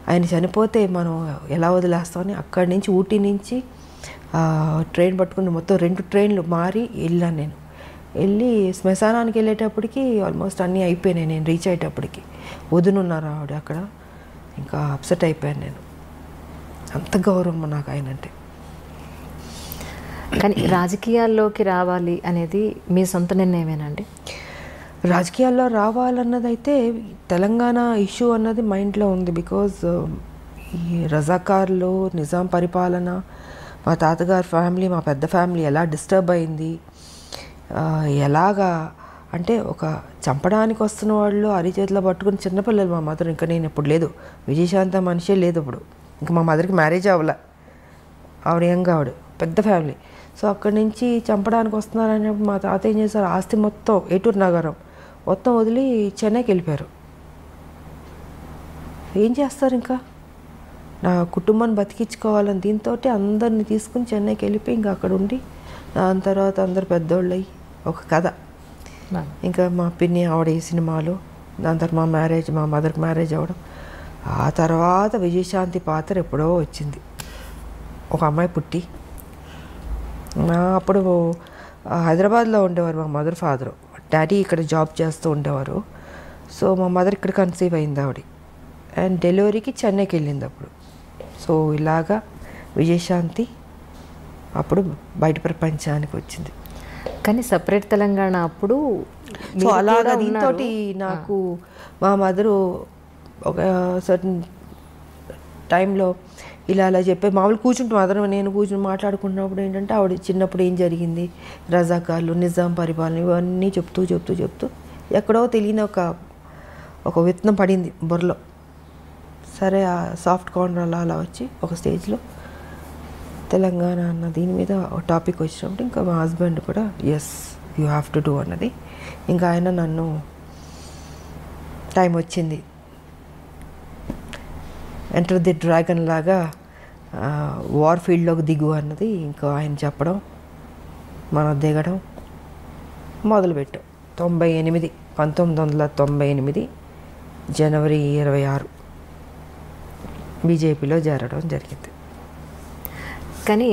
ఆయన చనిపోతే మనం ఎలా వదిలేస్తామని అక్కడి నుంచి ఊటీ నుంచి ట్రైన్ పట్టుకుని మొత్తం 2 ట్రైన్లు మారి వెళ్ళాను. నేను వెళ్ళి శ్మశానానికి వెళ్ళేటప్పటికి ఆల్మోస్ట్ అన్నీ అయిపోయినాయి. నేను రీచ్ అయ్యేటప్పటికి వదునున్నారు ఆవిడ అక్కడ. ఇంకా అప్సెట్ అయిపోయాను నేను, అంత గౌరవం నాకు ఆయన అంటే. కానీ రాజకీయాల్లోకి రావాలి అనేది మీ సొంత నిర్ణయమేనండి? రాజకీయాల్లో రావాలన్నది అయితే తెలంగాణ ఇష్యూ అన్నది మైండ్లో ఉంది. బికాజ్ ఈ రజాకార్లు, నిజాం పరిపాలన, మా తాతగారి ఫ్యామిలీ, మా పెద్ద ఫ్యామిలీ ఎలా డిస్టర్బ్ అయింది, ఎలాగా అంటే ఒక చంపడానికి వస్తున్న వాళ్ళు అరిచేతిలో పట్టుకుని చిన్నపిల్లలు. మా మదర్, ఇంకా నేను ఇప్పుడు లేదు, విజయశాంత మనిషే లేదు ఇప్పుడు, ఇంకా మా మదర్కి మ్యారేజ్ అవ్వలే, ఆవిడ యంగ్, ఆవిడ పెద్ద ఫ్యామిలీ. సో అక్కడి నుంచి చంపడానికి వస్తున్నారనేప్పుడు మా తాత ఏం చేశారు, ఆస్తి మొత్తం ఏటూరు నగరం మొత్తం వదిలి చెన్నైకి వెళ్ళిపోయారు. ఏం చేస్తారు, ఇంకా నా కుటుంబాన్ని బతికించుకోవాలని దీంతో అందరిని తీసుకుని చెన్నైకి వెళ్ళిపోయి ఇంకా అక్కడ ఉండి, దాని తర్వాత అందరు పెద్దోళ్ళు అయ్యి ఒక కథ. ఇంకా మా పిన్ని ఆవిడ ఈ సినిమాలు, దాని తర్వాత మా మ్యారేజ్, మా మదర్కి మ్యారేజ్ అవ్వడం. ఆ తర్వాత విజయశాంతి పాత్ర ఎప్పుడో వచ్చింది, ఒక అమ్మాయి పుట్టి. అప్పుడు హైదరాబాద్లో ఉండేవారు మా మదర్ ఫాదరు, డాడీ ఇక్కడ జాబ్ చేస్తూ ఉండేవారు. సో మా మదర్ ఇక్కడ కన్సీవ్ అయింది ఆవిడ, అండ్ డెలివరీకి చెన్నైకి వెళ్ళింది అప్పుడు. సో ఇలాగా విజయశాంతి అప్పుడు బయట ప్రపంచానికి వచ్చింది. కానీ సపరేట్ తెలంగాణ అప్పుడు సో అలాగా దీంతో నాకు మా మదరు ఒక సర్టన్ టైంలో ఇలా అలా చెప్పే మామూలు కూర్చుంటాం మదర్ నేను కూర్చుని మాట్లాడుకుంటున్నప్పుడు ఏంటంటే ఆవిడ చిన్నప్పుడు ఏం జరిగింది, రజాకార్లు, నిజాం పరిపాలన, ఇవన్నీ చెప్తూ ఎక్కడో తెలియని ఒక విత్తనం పడింది బుర్రలో. సరే ఆ సాఫ్ట్ కార్నర్ అలా వచ్చి ఒక స్టేజ్లో తెలంగాణ అన్న దీని మీద ఒక టాపిక్ వచ్చినప్పుడు ఇంకా మా హస్బెండ్ కూడా yes you have to do అన్నది. ఇంకా ఆయన నన్ను టైం వచ్చింది, ఎంటర్ ది డ్రాగన్ లాగా వార్ ఫీల్డ్లోకి దిగు అన్నది ఇంకా ఆయన చెప్పడం, మనం దిగడం మొదలుపెట్టాం. 1998 జనవరి 26 బీజేపీలో చేరడం జరిగింది. కానీ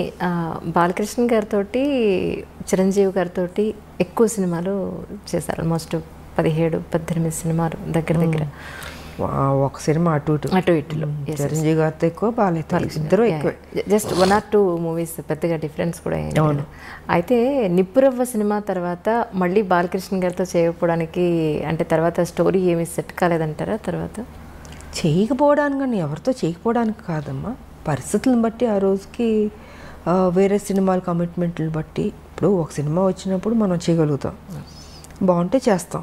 బాలకృష్ణ గారితో, చిరంజీవి గారితో ఎక్కువ సినిమాలు చేశారు. ఆల్మోస్ట్ 17-18 సినిమాలు దగ్గర. ఒక సినిమా అటు ఇటులో. చిరంజీవి గారితో ఎక్కువ, బాలయ్యతో ఇద్దరు ఎక్కువ. జస్ట్ 1 or 2 మూవీస్, పెద్దగా డిఫరెన్స్ కూడా అవును. అయితే నిప్పురవ్వ సినిమా తర్వాత మళ్ళీ బాలకృష్ణ గారితో చేయకపోవడానికి అంటే తర్వాత స్టోరీ ఏమి సెట్ కాలేదంటారా? తర్వాత చేయకపోవడానికి కానీ ఎవరితో చేయకపోవడానికి కాదమ్మా, పరిస్థితులను బట్టి ఆ రోజుకి వేరే సినిమాల కమిట్మెంట్లను బట్టి. ఇప్పుడు ఒక సినిమా వచ్చినప్పుడు మనం చేయగలుగుతాం, బాగుంటే చేస్తాం.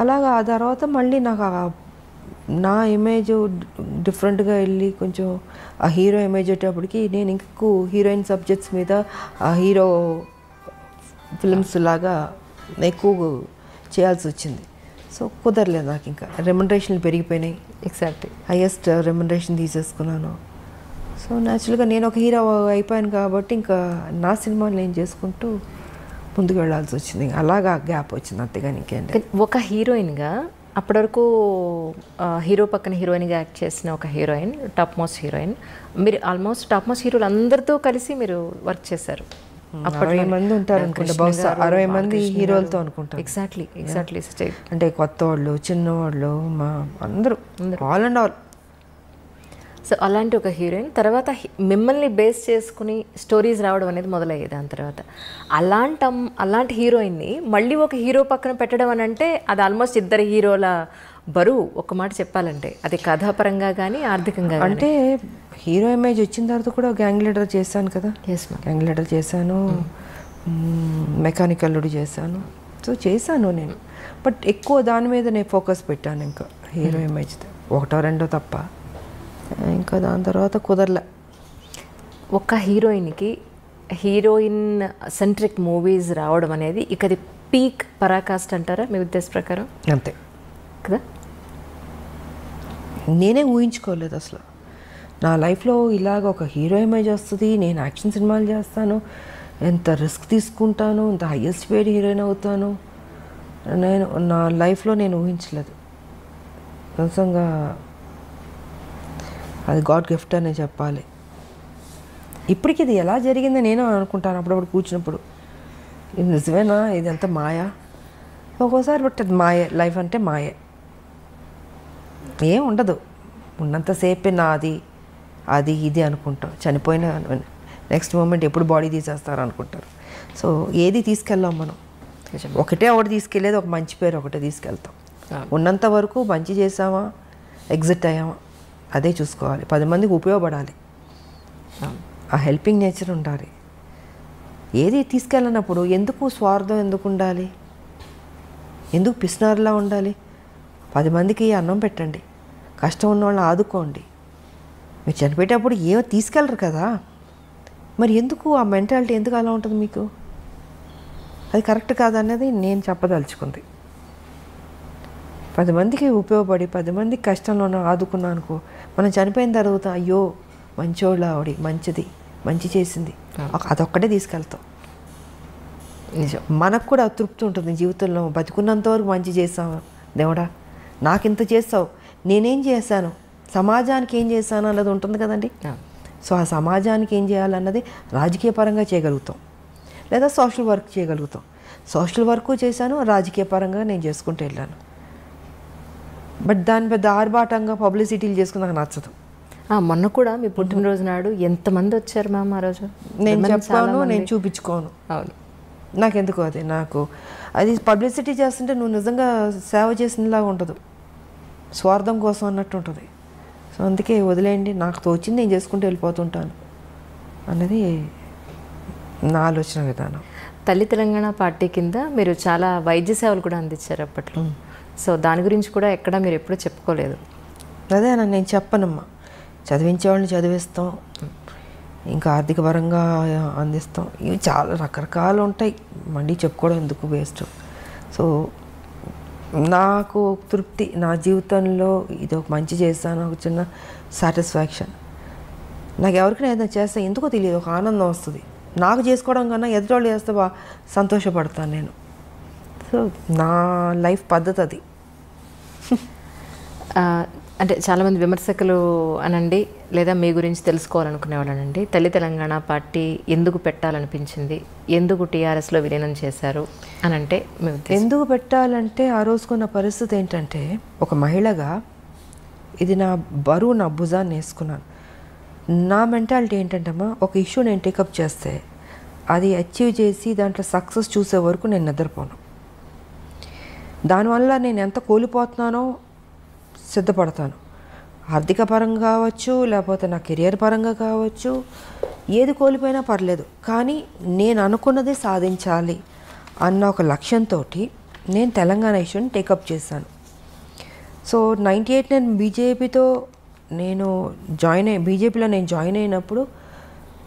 అలాగా ఆ తర్వాత మళ్ళీ నాకు నా ఇమేజ్ డిఫరెంట్గా వెళ్ళి కొంచెం ఆ హీరో ఇమేజ్ వచ్చేటప్పటికి నేను ఇంకెక్కువ హీరోయిన్ సబ్జెక్ట్స్ మీద ఆ హీరో ఫిల్మ్స్ లాగా ఎక్కువ చేయాల్సి వచ్చింది. సో కుదరలేదు నాకు, ఇంకా రెమ్యునరేషన్లు పెరిగిపోయినాయి. ఎగ్జాక్ట్లీ. హైయెస్ట్ రెమ్యునరేషన్ తీసేసుకున్నాను. సో న్యాచురల్గా నేను ఒక హీరో అయిపోయాను కాబట్టి ఇంకా నా సినిమాలు నేను చేసుకుంటూ ముందుకు వెళ్ళాల్సి వచ్చింది. అలాగా గ్యాప్ వచ్చింది, అంతేగాని ఇంకేంటి. ఒక హీరోయిన్గా అప్పటి వరకు హీరో పక్కన హీరోయిన్గా యాక్ట్ చేసిన ఒక హీరోయిన్, టాప్ మోస్ట్ హీరోయిన్. మీరు ఆల్మోస్ట్ టాప్ మోస్ట్ హీరోలు అందరితో కలిసి మీరు వర్క్ చేశారు. 60 మంది ఉంటారు అనుకుంటా, బహుశా 60 మంది హీరోలతో అనుకుంటారు. ఎగ్జాక్ట్లీ. అంటే కొత్త వాళ్ళు, చిన్నవాళ్ళు, మా అందరూ ఆల్ అండ్ ఆల్. సో అలాంటి ఒక హీరోయిన్ తర్వాత మిమ్మల్ని బేస్ చేసుకుని స్టోరీస్ రావడం అనేది మొదలయ్యేది. దాని తర్వాత అలాంటి హీరోయిన్ని మళ్ళీ ఒక హీరో పక్కన పెట్టడం అని అంటే అది ఆల్మోస్ట్ ఇద్దరు హీరోల బరువు, ఒక మాట చెప్పాలంటే. అది కథాపరంగా కానీ ఆర్థికంగా. అంటే హీరో ఇమేజ్ వచ్చిన తర్వాత కూడా గ్యాంగ్ లీడర్ చేశాను కదా. గ్యాంగ్ లీడర్ చేశాను, మెకానికల్ అల్లుడు చేశాను. సో చేశాను నేను, బట్ ఎక్కువ దాని మీద నేను ఫోకస్ పెట్టాను. ఇంకా హీరో ఇమేజ్ ఒకటో రెండో తప్ప, ఇంకా దాని తర్వాత కుదరలే. ఒక హీరోయిన్కి హీరోయిన్ సెంట్రిక్ మూవీస్ రావడం అనేది ఇక అది పీక్ పరాకాష్ట అంటారా మీ ఉద్దేశ ప్రకారం? అంతే కదా. నేనే ఊహించుకోలేదు అసలు నా లైఫ్లో ఇలాగ ఒక హీరో ఇమేజ్ వస్తుంది, నేను యాక్షన్ సినిమాలు చేస్తాను, ఎంత రిస్క్ తీసుకుంటాను, ఎంత హైయెస్ట్ పేడ్ హీరోయిన్ అవుతాను, నేను నా లైఫ్లో నేను ఊహించలేదు. నిజంగా అది గాడ్ గిఫ్ట్ అనే చెప్పాలి. ఇప్పటికి ఇది ఎలా జరిగిందో నేను అనుకుంటాను అప్పుడప్పుడు కూర్చున్నప్పుడు. ఇది నిజమేనా, ఇది ఎంత మాయా ఒక్కోసారి. బట్ అది మాయే, లైఫ్ అంటే మాయే, ఏం ఉండదు. ఉన్నంతసేపే నాది అది ఇది అనుకుంటాం. చనిపోయిన నెక్స్ట్ మూమెంట్ ఎప్పుడు బాడీ తీసేస్తారు అనుకుంటారు. సో ఏది తీసుకెళ్ళాం మనం, ఒకటే తీసుకెళ్ళేది, ఒక మంచి పేరు ఒకటే తీసుకెళ్తాం. ఉన్నంత వరకు మంచి చేసామా, ఎగ్జిట్ అయ్యామా, అదే చూసుకోవాలి. 10 మందికి ఉపయోగపడాలి, ఆ హెల్పింగ్ నేచర్ ఉండాలి. ఏది తీసుకెళ్ళినప్పుడు ఎందుకు స్వార్థం ఎందుకు ఉండాలి, ఎందుకు పిసినారులా ఉండాలి? 10 మందికి అన్నం పెట్టండి, కష్టం ఉన్న వాళ్ళని ఆదుకోండి. మీరు చనిపోయేటప్పుడు ఏమో తీసుకెళ్ళరు కదా, మరి ఎందుకు ఆ మెంటాలిటీ ఎందుకు అలా ఉంటుంది మీకు? అది కరెక్ట్ కాదనేది నేను చెప్పదలుచుకుంది. 10 మందికి ఉపయోగపడి 10 మందికి కష్టంలో ఆదుకున్నా అనుకో, మనం చనిపోయిన తర్వాత అయ్యో మంచోళ్ళ ఆవిడ, మంచిది, మంచి చేసింది, అదొక్కటే తీసుకెళ్తాం. నిజం. మనకు కూడా తృప్తి ఉంటుంది జీవితంలో. బతికున్నంత వరకు మంచి చేసాము, దేవుడా నాకింత చేస్తావు, నేనేం చేశాను, సమాజానికి ఏం చేశాను అన్నది ఉంటుంది కదండి. సో ఆ సమాజానికి ఏం చేయాలన్నది రాజకీయ పరంగా చేయగలుగుతాం, లేదా సోషల్ వర్క్ చేయగలుగుతాం. సోషల్ వర్క్ చేశాను, రాజకీయ పరంగా నేను చేసుకుంటూ వెళ్ళాను. బట్ దాని పెద్ద ఆర్భాటంగా పబ్లిసిటీలు చేసుకుని నాకు నచ్చదు. మొన్న కూడా మీ పుట్టినరోజు నాడు ఎంతమంది వచ్చారు మ్యామ్ ఆ రోజు? నేను చెప్పాను, నేను చూపించుకోను. అవును, నాకెందుకు అది పబ్లిసిటీ చేస్తుంటే నువ్వు నిజంగా సేవ చేసినలాగా ఉండదు, స్వార్థం కోసం అన్నట్టు ఉంటుంది. సో అందుకే వదిలేయండి, నాకు తోచింది నేను చేసుకుంటూ వెళ్ళిపోతుంటాను అన్నది నా ఆలోచన విధానం. తల్లి తెలంగాణ పార్టీ కింద మీరు చాలా వైద్య సేవలు కూడా అందించారు అప్పట్లో. సో దాని గురించి కూడా ఎక్కడ మీరు ఎప్పుడూ చెప్పుకోలేదు. అదే నేను చెప్పనమ్మా, చదివించే వాళ్ళని చదివిస్తాం, ఇంకా ఆర్థిక పరంగా అందిస్తాం, ఇవి చాలా రకరకాలు ఉంటాయి, మళ్ళీ చెప్పుకోవడం ఎందుకు వేస్ట్. సో నాకు తృప్తి, నా జీవితంలో ఇది ఒక మంచి చేస్తాను, ఒక చిన్న సాటిస్ఫాక్షన్. నాకు ఎవరికైనా ఏదైనా చేస్తే ఎందుకో తెలియదు, ఒక ఆనందం వస్తుంది. నాకు చేసుకోవడం కన్నా ఎదుటోళ్ళు చేస్తే సంతోషపడతాను నేను. సో నా లైఫ్ పద్ధతి అది. అంటే చాలామంది విమర్శకులు అనండి, లేదా మీ గురించి తెలుసుకోవాలనుకునే వాళ్ళనండి, తల్లి తెలంగాణ పార్టీ ఎందుకు పెట్టాలనిపించింది, ఎందుకు టీఆర్ఎస్లో విలీనం చేశారు అని అంటే ఎందుకు పెట్టాలంటే ఆ రోజుకున్న పరిస్థితి ఏంటంటే, ఒక మహిళగా ఇది నా బరువు నా భుజాన్ని వేసుకున్నాను. నా మెంటాలిటీ ఏంటంటమ్మా, ఒక ఇష్యూ నేను టేకప్ చేస్తే అది అచీవ్ చేసి దాంట్లో సక్సెస్ చూసే వరకు నేను నిద్రపోను. దానివల్ల నేను ఎంత కోల్పోతున్నానో సిద్ధపడతాను. ఆర్థిక పరంగా కావచ్చు, లేకపోతే నా కెరియర్ పరంగా కావచ్చు, ఏది కోల్పోయినా పర్లేదు, కానీ నేను అనుకున్నది సాధించాలి అన్న ఒక లక్ష్యంతో నేను తెలంగాణ ఇష్యూని టేకప్ చేశాను. సో 98 నేను బీజేపీలో నేను జాయిన్ అయినప్పుడు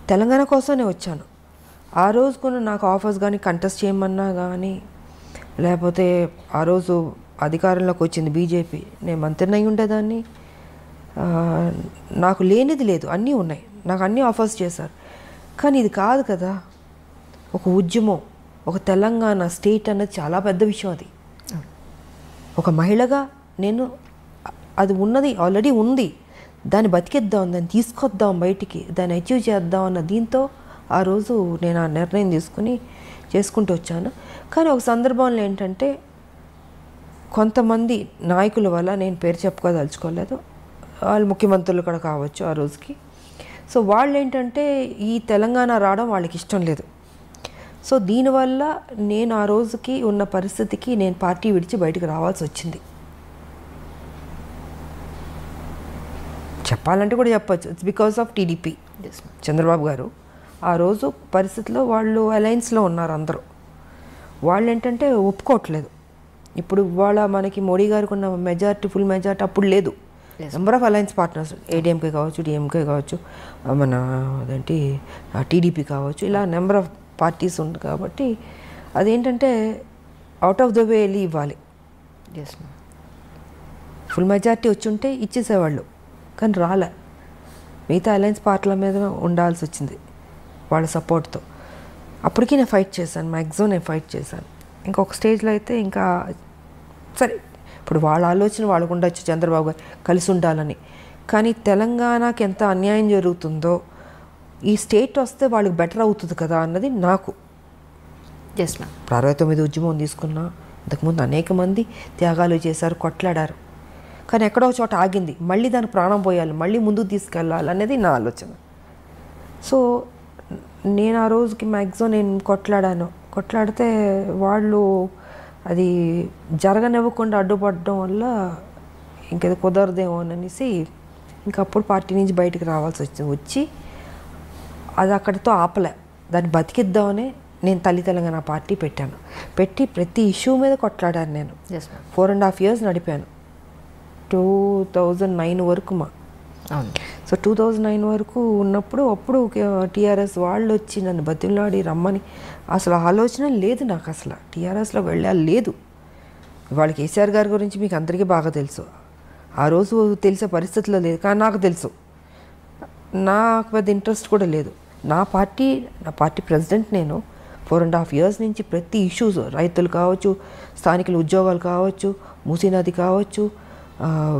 తెలంగాణ కోసమే వచ్చాను. ఆ రోజు కూడా నాకు ఆఫర్స్ కానీ కంటెస్ట్ చేయమన్నా కానీ, లేకపోతే ఆ రోజు అధికారంలోకి వచ్చింది బీజేపీ, నేను మంత్రిని అయి ఉండేదాన్ని. నాకు లేనిది లేదు, అన్నీ ఉన్నాయి, నాకు అన్నీ ఆఫర్స్ చేశారు. కానీ ఇది కాదు కదా, ఒక ఉద్యమం, ఒక తెలంగాణ స్టేట్ అన్నది చాలా పెద్ద విషయం. అది ఒక మహిళగా నేను అది ఉన్నది ఆల్రెడీ ఉంది, దాన్ని బతికిద్దాం, దాన్ని తీసుకొద్దాం బయటికి, దాన్ని అచీవ్ చేద్దాం అన్న దీంతో ఆ రోజు నేను ఆ నిర్ణయం చేసుకుంటూ వచ్చాను. కానీ ఒక సందర్భంలో ఏంటంటే కొంతమంది నాయకుల వల్ల, నేను పేరు చెప్పుకోదలుచుకోలేదు, వాళ్ళు ముఖ్యమంత్రులు కూడా కావచ్చు ఆ రోజుకి. సో వాళ్ళు ఏంటంటే ఈ తెలంగాణ రావడం వాళ్ళకి ఇష్టం లేదు. సో దీనివల్ల నేను ఆ రోజుకి ఉన్న పరిస్థితికి నేను పార్టీ విడిచి బయటకు రావాల్సి వచ్చింది. చెప్పాలంటే కూడా చెప్పచ్చు, it's because of TDP. Chandrababu గారు ఆ రోజు పరిస్థితిలో వాళ్ళు అలయన్స్లో ఉన్నారు అందరూ. వాళ్ళు ఏంటంటే ఒప్పుకోవట్లేదు. ఇప్పుడు ఇవాళ మనకి మోడీ గారికి ఉన్న మెజారిటీ, ఫుల్ మెజారిటీ అప్పుడు లేదు. Number of alliance partners, ADMK కావచ్చు, డిఎంకే కావచ్చు, మన అదేంటి టీడీపీ కావచ్చు, ఇలా నెంబర్ ఆఫ్ పార్టీస్ ఉంది. కాబట్టి అదేంటంటే అవుట్ ఆఫ్ ద వే వెళ్ళి ఇవ్వాలి. ఫుల్ మెజారిటీ వచ్చి ఉంటే ఇచ్చేసేవాళ్ళు, కానీ రాలే. మిగతా అలయన్స్ పార్టీల మీద ఉండాల్సి వచ్చింది వాళ్ళ సపోర్ట్తో. అప్పటికీ నేను ఫైట్ చేశాను, మ్యాక్సిమం నేను ఫైట్ చేశాను. ఇంకొక స్టేజ్లో అయితే ఇంకా సరే, ఇప్పుడు వాళ్ళ ఆలోచన వాళ్ళకు ఉండొచ్చు, చంద్రబాబు గారు కలిసి ఉండాలని. కానీ తెలంగాణకి ఎంత అన్యాయం జరుగుతుందో ఈ స్టేట్ వస్తే వాళ్ళకి బెటర్ అవుతుంది కదా అన్నది నాకు. Yes ma'am. 69 ఉద్యమం తీసుకున్నా, ఇంతకుముందు అనేక మంది త్యాగాలు చేశారు, కొట్లాడారు. కానీ ఎక్కడో చోట ఆగింది, మళ్ళీ దానికి ప్రాణం పోయాలి, మళ్ళీ ముందుకు తీసుకెళ్ళాలి అనేది నా ఆలోచన. సో నేను ఆ రోజుకి మ్యాక్సిమం నేను కొట్లాడితే వాళ్ళు అది జరగనివ్వకుండా అడ్డుపడడం వల్ల ఇంకేదో కుదరదేమో అనేసి ఇంకప్పుడు పార్టీ నుంచి బయటకు రావాల్సి వచ్చి అది అక్కడితో ఆపలే, దాన్ని బతికిద్దామని నేను తెలంగాణ పార్టీ పెట్టి ప్రతి ఇష్యూ మీద కొట్లాడాను. నేను 4.5 years నడిపాను, 2009 వరకు. సో 2009 వరకు ఉన్నప్పుడు అప్పుడు టీఆర్ఎస్ వాళ్ళు వచ్చి నన్ను బతిమలాడి రమ్మని, అసలు ఆలోచన లేదు నాకు, అసలు టీఆర్ఎస్లో వెళ్ళాలి లేదు. వాళ్ళ కేసీఆర్ గారి గురించి మీకు అందరికీ బాగా తెలుసు, ఆ రోజు తెలిసే పరిస్థితిలో లేదు. కానీ నాకు తెలుసు, నాకు పెద్ద ఇంట్రెస్ట్ కూడా లేదు. నా పార్టీ ప్రెసిడెంట్ నేను. 4.5 years నుంచి ప్రతి ఇష్యూస్, రైతులు కావచ్చు, స్థానికుల ఉద్యోగాలు కావచ్చు, మూసీ నది కావచ్చు,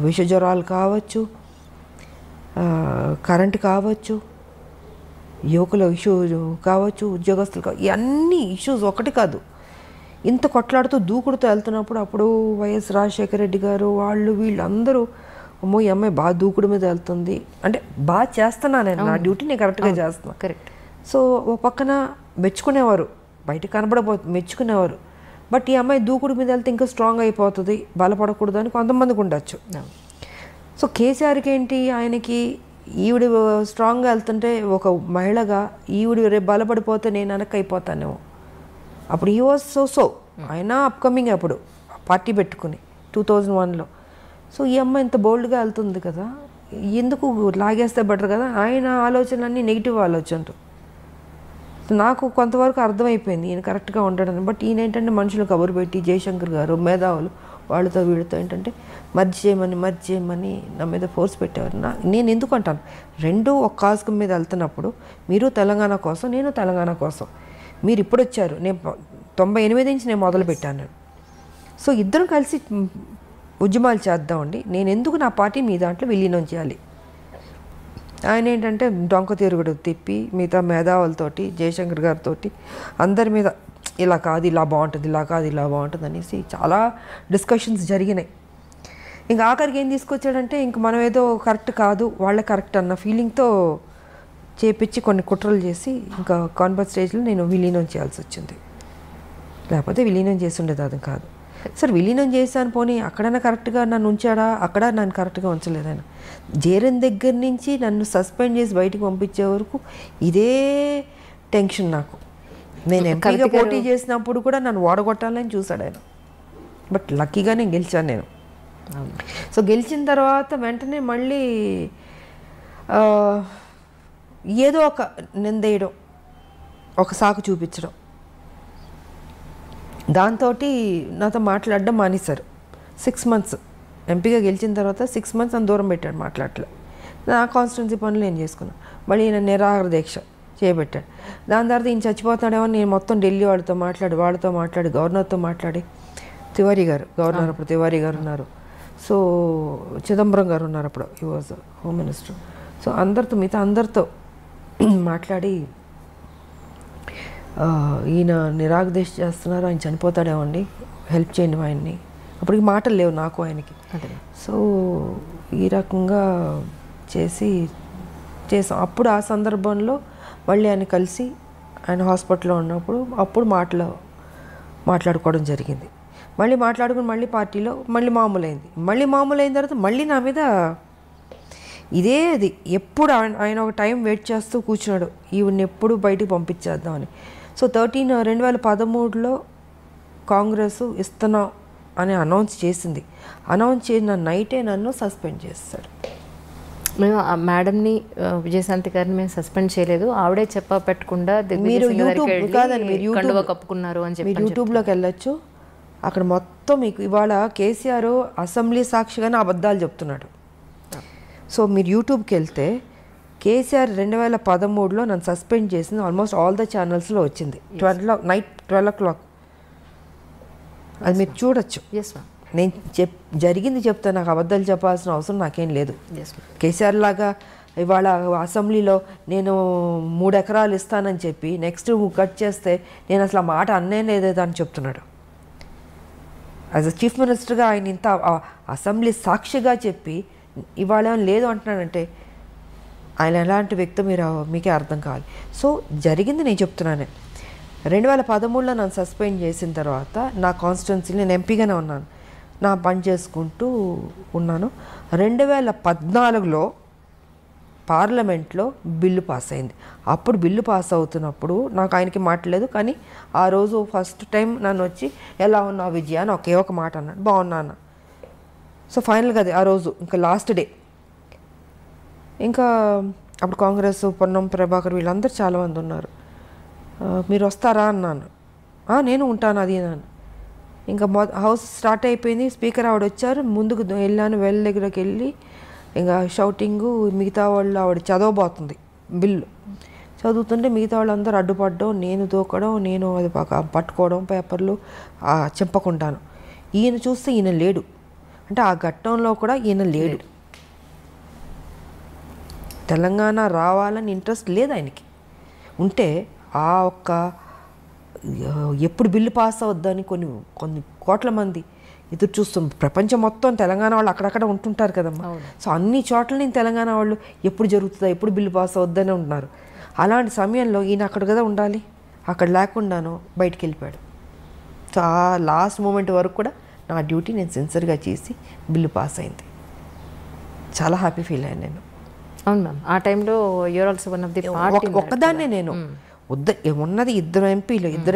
విష జ్వరాలు కావచ్చు, కరెంటు కావచ్చు, యువకుల ఇష్యూ కావచ్చు, ఉద్యోగస్తులు కావచ్చు, ఇవన్నీ ఇష్యూస్ ఒకటి కాదు. ఇంత కొట్లాడుతూ దూకుడుతూ వెళ్తున్నప్పుడు అప్పుడు వైఎస్ రాజశేఖర రెడ్డి గారు వీళ్ళందరూ అమ్మో ఈ అమ్మాయి బాగా దూకుడు మీద వెళ్తుంది అంటే బాగా చేస్తున్నాను నేను, నా డ్యూటీ నేను కరెక్ట్గా చేస్తున్నాను. కరెక్ట్. సో ఒక పక్కన మెచ్చుకునేవారు, బయట కనబడబోతుంది మెచ్చుకునేవారు. బట్ ఈ అమ్మాయి దూకుడు మీద వెళ్తే ఇంకా స్ట్రాంగ్ అయిపోతుంది, బలపడకూడదు అని కొంతమందికి ఉండొచ్చు. సో కేసీఆర్కి ఏంటి, ఆయనకి ఈవిడ స్ట్రాంగ్గా వెళ్తుంటే ఒక మహిళగా ఈవిడ రేపు బలపడిపోతే నేను వెనక్కి అయిపోతానేమో. అప్పుడు ఈ వాజ్ సో ఆయన అప్కమింగ్ అప్పుడు పార్టీ పెట్టుకుని 2001లో. సో ఈ అమ్మాయి ఇంత బోల్డ్గా వెళ్తుంది కదా, ఎందుకు లాగేస్తే బెటర్ కదా, ఆయన ఆలోచనలన్నీ నెగిటివ్ ఆలోచనలు. నాకు కొంతవరకు అర్థమైపోయింది ఈయన కరెక్ట్గా ఉండడం. బట్ ఈయన ఏంటంటే మనుషులు కబురు పెట్టి, జయశంకర్ గారు మేధావులు వాళ్ళతో వీళ్ళతో ఏంటంటే మర్జ్ చేయమని నా మీద ఫోర్స్ పెట్టేవారు. నేను ఎందుకు అంటాను, రెండు ఒక కాజ్ మీద వెళ్తున్నప్పుడు మీరు తెలంగాణ కోసం, నేను తెలంగాణ కోసం. మీరు ఇప్పుడు వచ్చారు, నేను 98 నుంచి నేను మొదలు పెట్టాను. సో ఇద్దరం కలిసి ఉద్యమాలు చేద్దామండి, నేను ఎందుకు నా పార్టీ మీ దాంట్లో విలీనం చేయాలి. ఆయన ఏంటంటే డొంక తిరుగుడు తిప్పి మిగతా మేధావులతోటి, జయశంకర్ గారితో అందరి మీద ఇలా కాదు ఇలా బాగుంటుంది, ఇలా కాదు ఇలా బాగుంటుంది అనేసి చాలా డిస్కషన్స్ జరిగినాయి. ఇంకా ఆఖరికి ఏం తీసుకొచ్చాడంటే ఇంక మనం ఏదో కరెక్ట్ కాదు, వాళ్ళే కరెక్ట్ అన్న ఫీలింగ్తో చేపించి కొన్ని కుట్రలు చేసి ఇంకా కాన్ఫరెన్స్ స్టేజ్లో నేను విలీనం చేయాల్సి వచ్చింది. లేకపోతే విలీనం చేసి ఉండేది అది కాదు. సార్ విలీనం చేశాను పోనీ, అక్కడైనా కరెక్ట్గా నన్ను ఉంచాడా, అక్కడ నన్ను కరెక్ట్గా ఉంచలేదు. ఆయన జేరన్ దగ్గర నుంచి నన్ను సస్పెండ్ చేసి బయటకు పంపించే వరకు ఇదే టెన్షన్ నాకు. నేను ఎంపీగా పోటీ చేసినప్పుడు కూడా నన్ను ఓడగొట్టాలని చూశాడు ఆయన. బట్ లక్కీగా నేను గెలిచాను. నేను సో గెలిచిన తర్వాత వెంటనే మళ్ళీ ఏదో ఒక నిందేయడం, ఒక సాకు చూపించడం, దాంతో నాతో మాట్లాడడం మానేశారు. 6 months ఎంపీగా గెలిచిన తర్వాత 6 months నన్ను దూరం పెట్టాడు, మాట్లాడలే. నా కాన్స్టిట్యున్సీ పనులు నేను చేసుకున్నాను. మళ్ళీ ఈయన నిరాహార దీక్ష చేయబెట్టాడు. దాని తర్వాత ఈయన చచ్చిపోతాడేమో నేను మొత్తం ఢిల్లీ వాళ్ళతో మాట్లాడి గవర్నర్తో మాట్లాడి, తివారీ గారు గవర్నర్ అప్పుడు తివారీ గారు ఉన్నారు, సో చిదంబరం గారు ఉన్నారు అప్పుడు, he was home minister. So అందరితో మిగతా అందరితో మాట్లాడి ఈయన నిరాగదీక్ష చేస్తున్నారు, ఆయన చనిపోతాడేమో అండి, హెల్ప్ చేయండి ఆయన్ని. అప్పటికి మాటలు లేవు నాకు ఆయనకి. సో ఈ రకంగా చేసాం. అప్పుడు ఆ సందర్భంలో మళ్ళీ ఆయన కలిసి ఆయన హాస్పిటల్లో ఉన్నప్పుడు అప్పుడు మాట్లాడుకోవడం జరిగింది. మళ్ళీ మాట్లాడుకుని మళ్ళీ పార్టీలో మళ్ళీ మామూలైంది. మళ్ళీ మామూలైన తర్వాత మళ్ళీ నా మీద ఇదే అది ఎప్పుడు ఆయన ఒక టైం వెయిట్ చేస్తూ కూర్చున్నాడు, ఈవిని ఎప్పుడు బయటికి పంపించేద్దామని. సో 2013లో కాంగ్రెస్ ఇస్తున్నాం అని అనౌన్స్ చేసింది. అనౌన్స్ చేసిన నైటే నన్ను సస్పెండ్ చేస్తాడు. మేము ఆ మేడంని, విజయశాంతి గారిని మేము సస్పెండ్ చేయలేదు, ఆవిడే పెట్టకుండా మీరు యూట్యూబ్ కాదండి, మీరు కప్పుకున్నారు అని చెప్పి మీరు యూట్యూబ్లోకి వెళ్ళొచ్చు. అక్కడ మొత్తం మీకు ఇవాళ కేసీఆర్ అసెంబ్లీ సాక్షిగానే అబద్ధాలు చెప్తున్నాడు. సో మీరు యూట్యూబ్కి వెళ్తే కేసీఆర్ 2013లో నన్ను సస్పెండ్ చేసింది ఆల్మోస్ట్ ఆల్ ద ఛానల్స్లో వచ్చింది. నైట్ 12 o'clock అది మీరు చూడొచ్చు. నేను జరిగింది చెప్తా, నాకు అబద్ధాలు చెప్పాల్సిన అవసరం నాకేం లేదు. కేసీఆర్ లాగా ఇవాళ అసెంబ్లీలో నేను 3 ఎకరాలు ఇస్తానని చెప్పి నెక్స్ట్ కట్ చేస్తే నేను అసలు ఆ మాట అన్నే లేదేదో అని చెప్తున్నాడు. యాజ్ అ చీఫ్ మినిస్టర్గా ఆయన ఇంత అసెంబ్లీ సాక్షిగా చెప్పి ఇవాళ లేదు అంటున్నాడంటే ఆయన ఎలాంటి వ్యక్తి మీకే అర్థం కావాలి. సో జరిగింది నేను చెప్తున్నానే. 2013లో నన్ను సస్పెండ్ చేసిన తర్వాత నా కాన్స్టిట్యున్సీలో నేను ఎంపీగానే ఉన్నాను, నా పని చేసుకుంటూ ఉన్నాను. 2014లో పార్లమెంట్లో బిల్లు పాస్ అయింది. అప్పుడు బిల్లు పాస్ అవుతున్నప్పుడు నాకు ఆయనకి మాట్లాడలేదు, కానీ ఆ రోజు ఫస్ట్ టైం నన్ను వచ్చి ఎలా ఉన్నావు విజయ అని ఒకే ఒక మాట అన్నాడు, బాగున్నా అన్న. సో ఫైనల్గా అది ఆ రోజు ఇంకా లాస్ట్ డే. ఇంకా అప్పుడు కాంగ్రెస్ పొన్నం ప్రభాకర్ వీళ్ళందరూ చాలామంది ఉన్నారు. మీరు వస్తారా అన్నాను. నేను ఉంటాను అది అన్నాను. ఇంకా హౌస్ స్టార్ట్ అయిపోయింది, స్పీకర్ ఆవిడ వచ్చారు, ముందుకు వెళ్ళాను, వెల్ దగ్గరకు వెళ్ళి ఇంకా షౌటింగు, మిగతా వాళ్ళు ఆవిడ చదవబోతుంది బిల్లు చదువుతుంటే మిగతా వాళ్ళందరూ అడ్డుపడడం, నేను దూకడం, నేను అది పట్టుకోవడం పేపర్లు చెప్పకుండాను. ఈయన చూస్తే ఈయన లేడు, అంటే ఆ ఘట్టంలో కూడా ఈయన లేడు. తెలంగాణ రావాలని ఇంట్రెస్ట్ లేదు ఆయనకి. ఉంటే ఆ ఒక్క ఎప్పుడు బిల్లు పాస్ అవుద్దని కొన్ని కోట్ల మంది ఎదురు చూస్తాం. ప్రపంచం మొత్తం తెలంగాణ వాళ్ళు అక్కడక్కడ ఉంటుంటారు కదమ్మా. సో అన్ని చోట్ల నేను తెలంగాణ వాళ్ళు ఎప్పుడు జరుగుతుందా, ఎప్పుడు బిల్లు పాస్ అవుద్దని ఉంటున్నారు. అలాంటి సమయంలో ఈయన అక్కడ కదా ఉండాలి, అక్కడ లేకుండాను బయటికి వెళ్ళిపోయాడు. సో ఆ లాస్ట్ మూమెంట్ వరకు కూడా నా డ్యూటీ నేను సిన్సియర్గా చేసి బిల్లు పాస్ అయింది. చాలా హ్యాపీ ఫీల్ అయ్యాను నేను. అవును మ్యామ్, ఆ టైంలో you are also one of the party. ఒక్కదాన్నే నేను ఉన్నది ఇద్దరు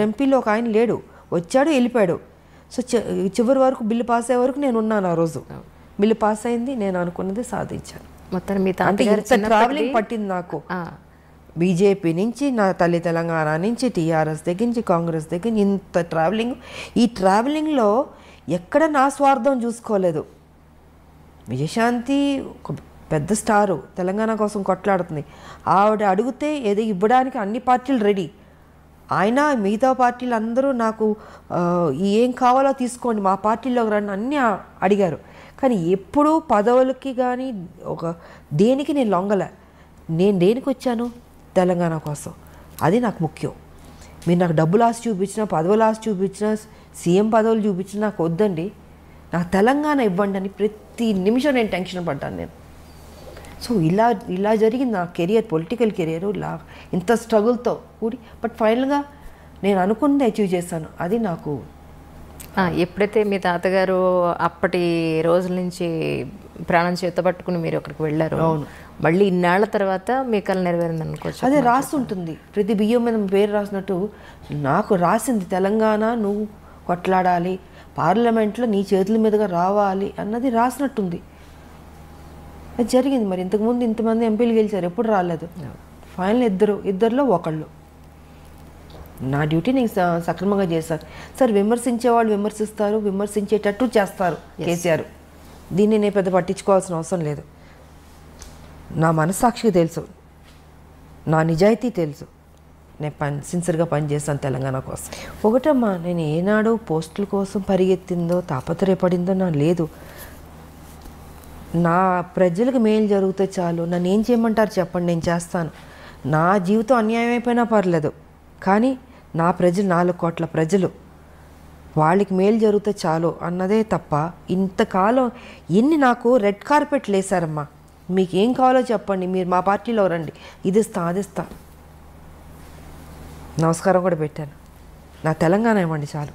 ఎంపీలు ఒక ఆయన లేడు, వచ్చాడు వెళ్ళిపోయాడు. సో చివరి వరకు బిల్లు పాస్ అయ్యే వరకు నేను ఉన్నాను. ఆ రోజు బిల్లు పాస్ అయింది, నేను అనుకున్నది సాధించాను. అంటే ఇంత ట్రావెలింగ్ పట్టింది నాకు. బీజేపీ నుంచి, నా తల్లి తెలంగాణ నుంచి, టీఆర్ఎస్ దగ్గర నుంచి, కాంగ్రెస్ దగ్గర ఇంత ట్రావెలింగ్. ఈ ట్రావెలింగ్లో ఎక్కడ నా స్వార్థం చూసుకోలేదు. విజయశాంతి ఒక పెద్ద స్టారు, తెలంగాణ కోసం కొట్లాడుతుంది. ఆవిడ అడిగితే ఏదో ఇవ్వడానికి అన్ని పార్టీలు రెడీ. ఆయన మిగతా పార్టీలు అందరూ నాకు ఏం కావాలో తీసుకోండి, మా పార్టీలోకి రండి అన్నీ అడిగారు. కానీ ఎప్పుడూ పదవులకి కానీ దేనికి నేను లొంగలే. నేను దేనికి వచ్చాను? తెలంగాణ కోసం. అది నాకు ముఖ్యం. మీరు నాకు డబ్బులు ఆశ చూపించినా, పదవులు ఆశ చూపించినా, సీఎం పదవులు చూపించినా నాకు వద్దండి, నాకు తెలంగాణ ఇవ్వండి అని ప్రతి నిమిషం నేను టెన్షన్ పడ్డాను నేను. సో ఇలా జరిగింది నా కెరియర్, పొలిటికల్ కెరియర్ ఇలా ఇంత స్ట్రగుల్తో కూడి. బట్ ఫైనల్గా నేను అనుకున్నది అచీవ్ చేశాను. అది నాకు ఎప్పుడైతే మీ తాతగారు అప్పటి రోజుల నుంచి ప్రాణం చేతపట్టుకుని మీరు అక్కడికి వెళ్ళారు, మళ్ళీ ఇన్నాళ్ల తర్వాత మీ కళ నెరవేరింది అనుకోవచ్చు. అదే రాసి ఉంటుంది, ప్రతి బియ్యం మీద పేరు రాసినట్టు నాకు రాసింది తెలంగాణ నువ్వు కొట్లాడాలి, పార్లమెంట్లో నీ చేతుల మీదుగా రావాలి అన్నది రాసినట్టుంది. అది జరిగింది. మరి ఇంతకుముందు ఇంతమంది ఎంపీలు గెలిచారు, ఎప్పుడు రాలేదు. ఫైనల్ ఇద్దరిలో ఒకళ్ళు. నా డ్యూటీ నేను సక్రమంగా చేశాను సార్. విమర్శించే వాళ్ళు విమర్శిస్తారు, విమర్శించేటట్టు చేస్తారు కేసీఆర్. దీన్ని నేను పెద్ద పట్టించుకోవాల్సిన అవసరం లేదు. నా మనస్సాక్షికి తెలుసు, నా నిజాయితీ తెలుసు. నేను సిన్సియర్గా పనిచేస్తాను తెలంగాణ కోసం. ఒకటమ్మా, నేను ఏనాడు పోస్టుల కోసం పరిగెత్తిందో తాపత్రయపడిందో నా లేదు. నా ప్రజలకు మేలు జరిగితే చాలు. నన్ను ఏం చేయమంటారు చెప్పండి, నేను చేస్తాను. నా జీవితం అన్యాయం అయిపోయినా పర్లేదు, కానీ నా ప్రజలు 4 కోట్ల ప్రజలు, వాళ్ళకి మేలు జరిగితే చాలు అన్నదే తప్ప ఇంతకాలం ఎన్ని నాకు రెడ్ కార్పెట్లు వేశారమ్మా. మీకు ఏం కావాలో చెప్పండి, మీరు మా పార్టీలో రండి, ఇది ఇస్తా అది ఇస్తా. నమస్కారం కూడా పెట్టాను. నా తెలంగాణ ఇవ్వండి చాలు,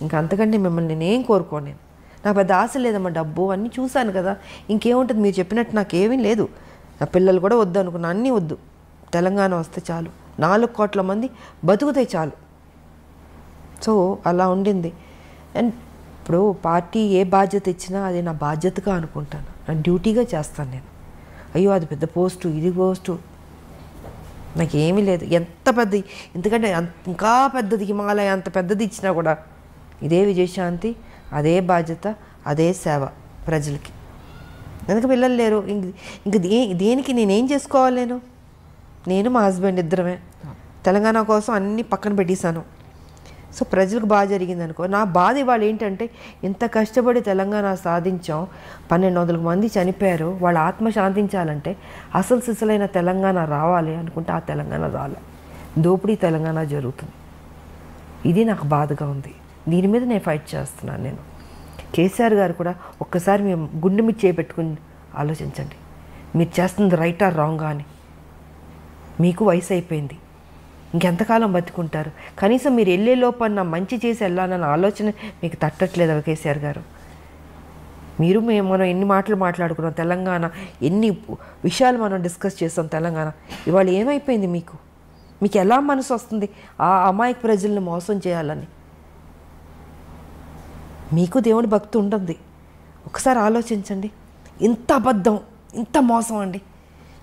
ఇంకా అంతకంటే మిమ్మల్ని నేనేం కోరుకోను. నేను నాకు పెద్ద ఆశ లేదమ్మా. డబ్బు అన్నీ చూశాను కదా, ఇంకేముంటుంది. మీరు చెప్పినట్టు నాకేమీ లేదు. నా పిల్లలు కూడా వద్దు అనుకున్నా, అన్నీ వద్దు. తెలంగాణ వస్తే చాలు, 4 కోట్ల మంది బతుకుతాయి చాలు. సో అలా ఉండింది. అండ్ ఇప్పుడు పార్టీ ఏ బాధ్యత ఇచ్చినా అది నా బాధ్యతగా అనుకుంటాను, నా డ్యూటీగా చేస్తాను నేను. అయ్యో అది పెద్ద పోస్టు, ఇది పోస్టు, నాకేమీ లేదు. ఎంత పెద్దది, ఎందుకంటే ఇంకా పెద్దది హిమాలయ అంత పెద్దది ఇచ్చినా కూడా ఇదే విజయశాంతి, అదే బాధ్యత, అదే సేవ ప్రజలకి. ఎందుకు పిల్లలు లేరు, ఇంక దేనికి నేనేం చేసుకోవాలి? నేను మా హస్బెండ్ ఇద్దరమే తెలంగాణ కోసం అన్నీ పక్కన పెట్టేశాను. సో ప్రజలకు బాగా జరిగింది అనుకో. నా బాధ ఇవాళ ఏంటంటే, ఇంత కష్టపడి తెలంగాణ సాధించాం, 1200 మంది చనిపోయారు, వాళ్ళ ఆత్మ శాంతించాలంటే అసలు సిసలైన తెలంగాణ రావాలి అనుకుంటే ఆ తెలంగాణ రాలే. దోపిడీ తెలంగాణ జరుగుతుంది. ఇది నాకు బాధగా ఉంది. దీని మీద నేను ఫైట్ చేస్తున్నాను. నేను కేసీఆర్ గారు కూడా ఒక్కసారి మేము గుండె మీద చేపెట్టుకుని ఆలోచించండి, మీరు చేస్తుంది రైటా రాంగా అని. మీకు వయసు అయిపోయింది, ఇంకెంతకాలం బతుకుంటారు? కనీసం మీరు వెళ్ళే లోపల మంచి చేసి వెళ్ళాలన్న ఆలోచన మీకు తట్టట్లేదు కేసీఆర్ గారు. మనం ఎన్ని మాటలు మాట్లాడుకున్నాం తెలంగాణ, ఎన్ని విషయాలు మనం డిస్కస్ చేస్తాం తెలంగాణ. ఇవాళ ఏమైపోయింది? మీకు ఎలా మనసు వస్తుంది ఆ అమాయక ప్రజల్ని మోసం చేయాలని? మీకు దేవుని భక్తి ఉంటుంది. ఒకసారి ఆలోచించండి. ఇంత అబద్ధం, ఇంత మోసం అండి.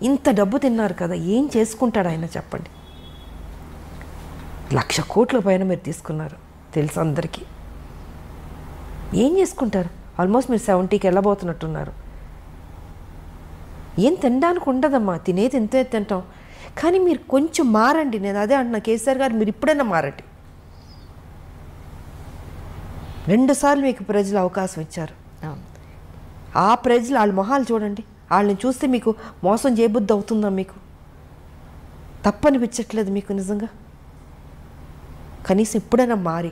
ఇంత డబ్బు తిన్నారు కదా, ఏం చేసుకుంటాడు ఆయన చెప్పండి? 1,00,000 కోట్ల పైన మీరు తీసుకున్నారు, తెలుసు అందరికీ. ఏం చేసుకుంటారు? ఆల్మోస్ట్ మీరు 70కి వెళ్ళబోతున్నట్టున్నారు. ఏం తినడానికి ఉండదమ్మా, తినేది ఎంతో తింటాం. కానీ మీరు కొంచెం మారండి. నేను అదే అంటున్నా, కేసీఆర్ గారు మీరు ఇప్పుడైనా మారండి. 2 సార్లు మీకు ప్రజలు అవకాశం ఇచ్చారు. ఆ ప్రజలు వాళ్ళ మొహాలు చూడండి. వాళ్ళని చూస్తే మీకు మోసం చేయబుద్ధి అవుతుందా? మీకు తప్పనిపించట్లేదు మీకు నిజంగా? కనీసం ఎప్పుడైనా మారి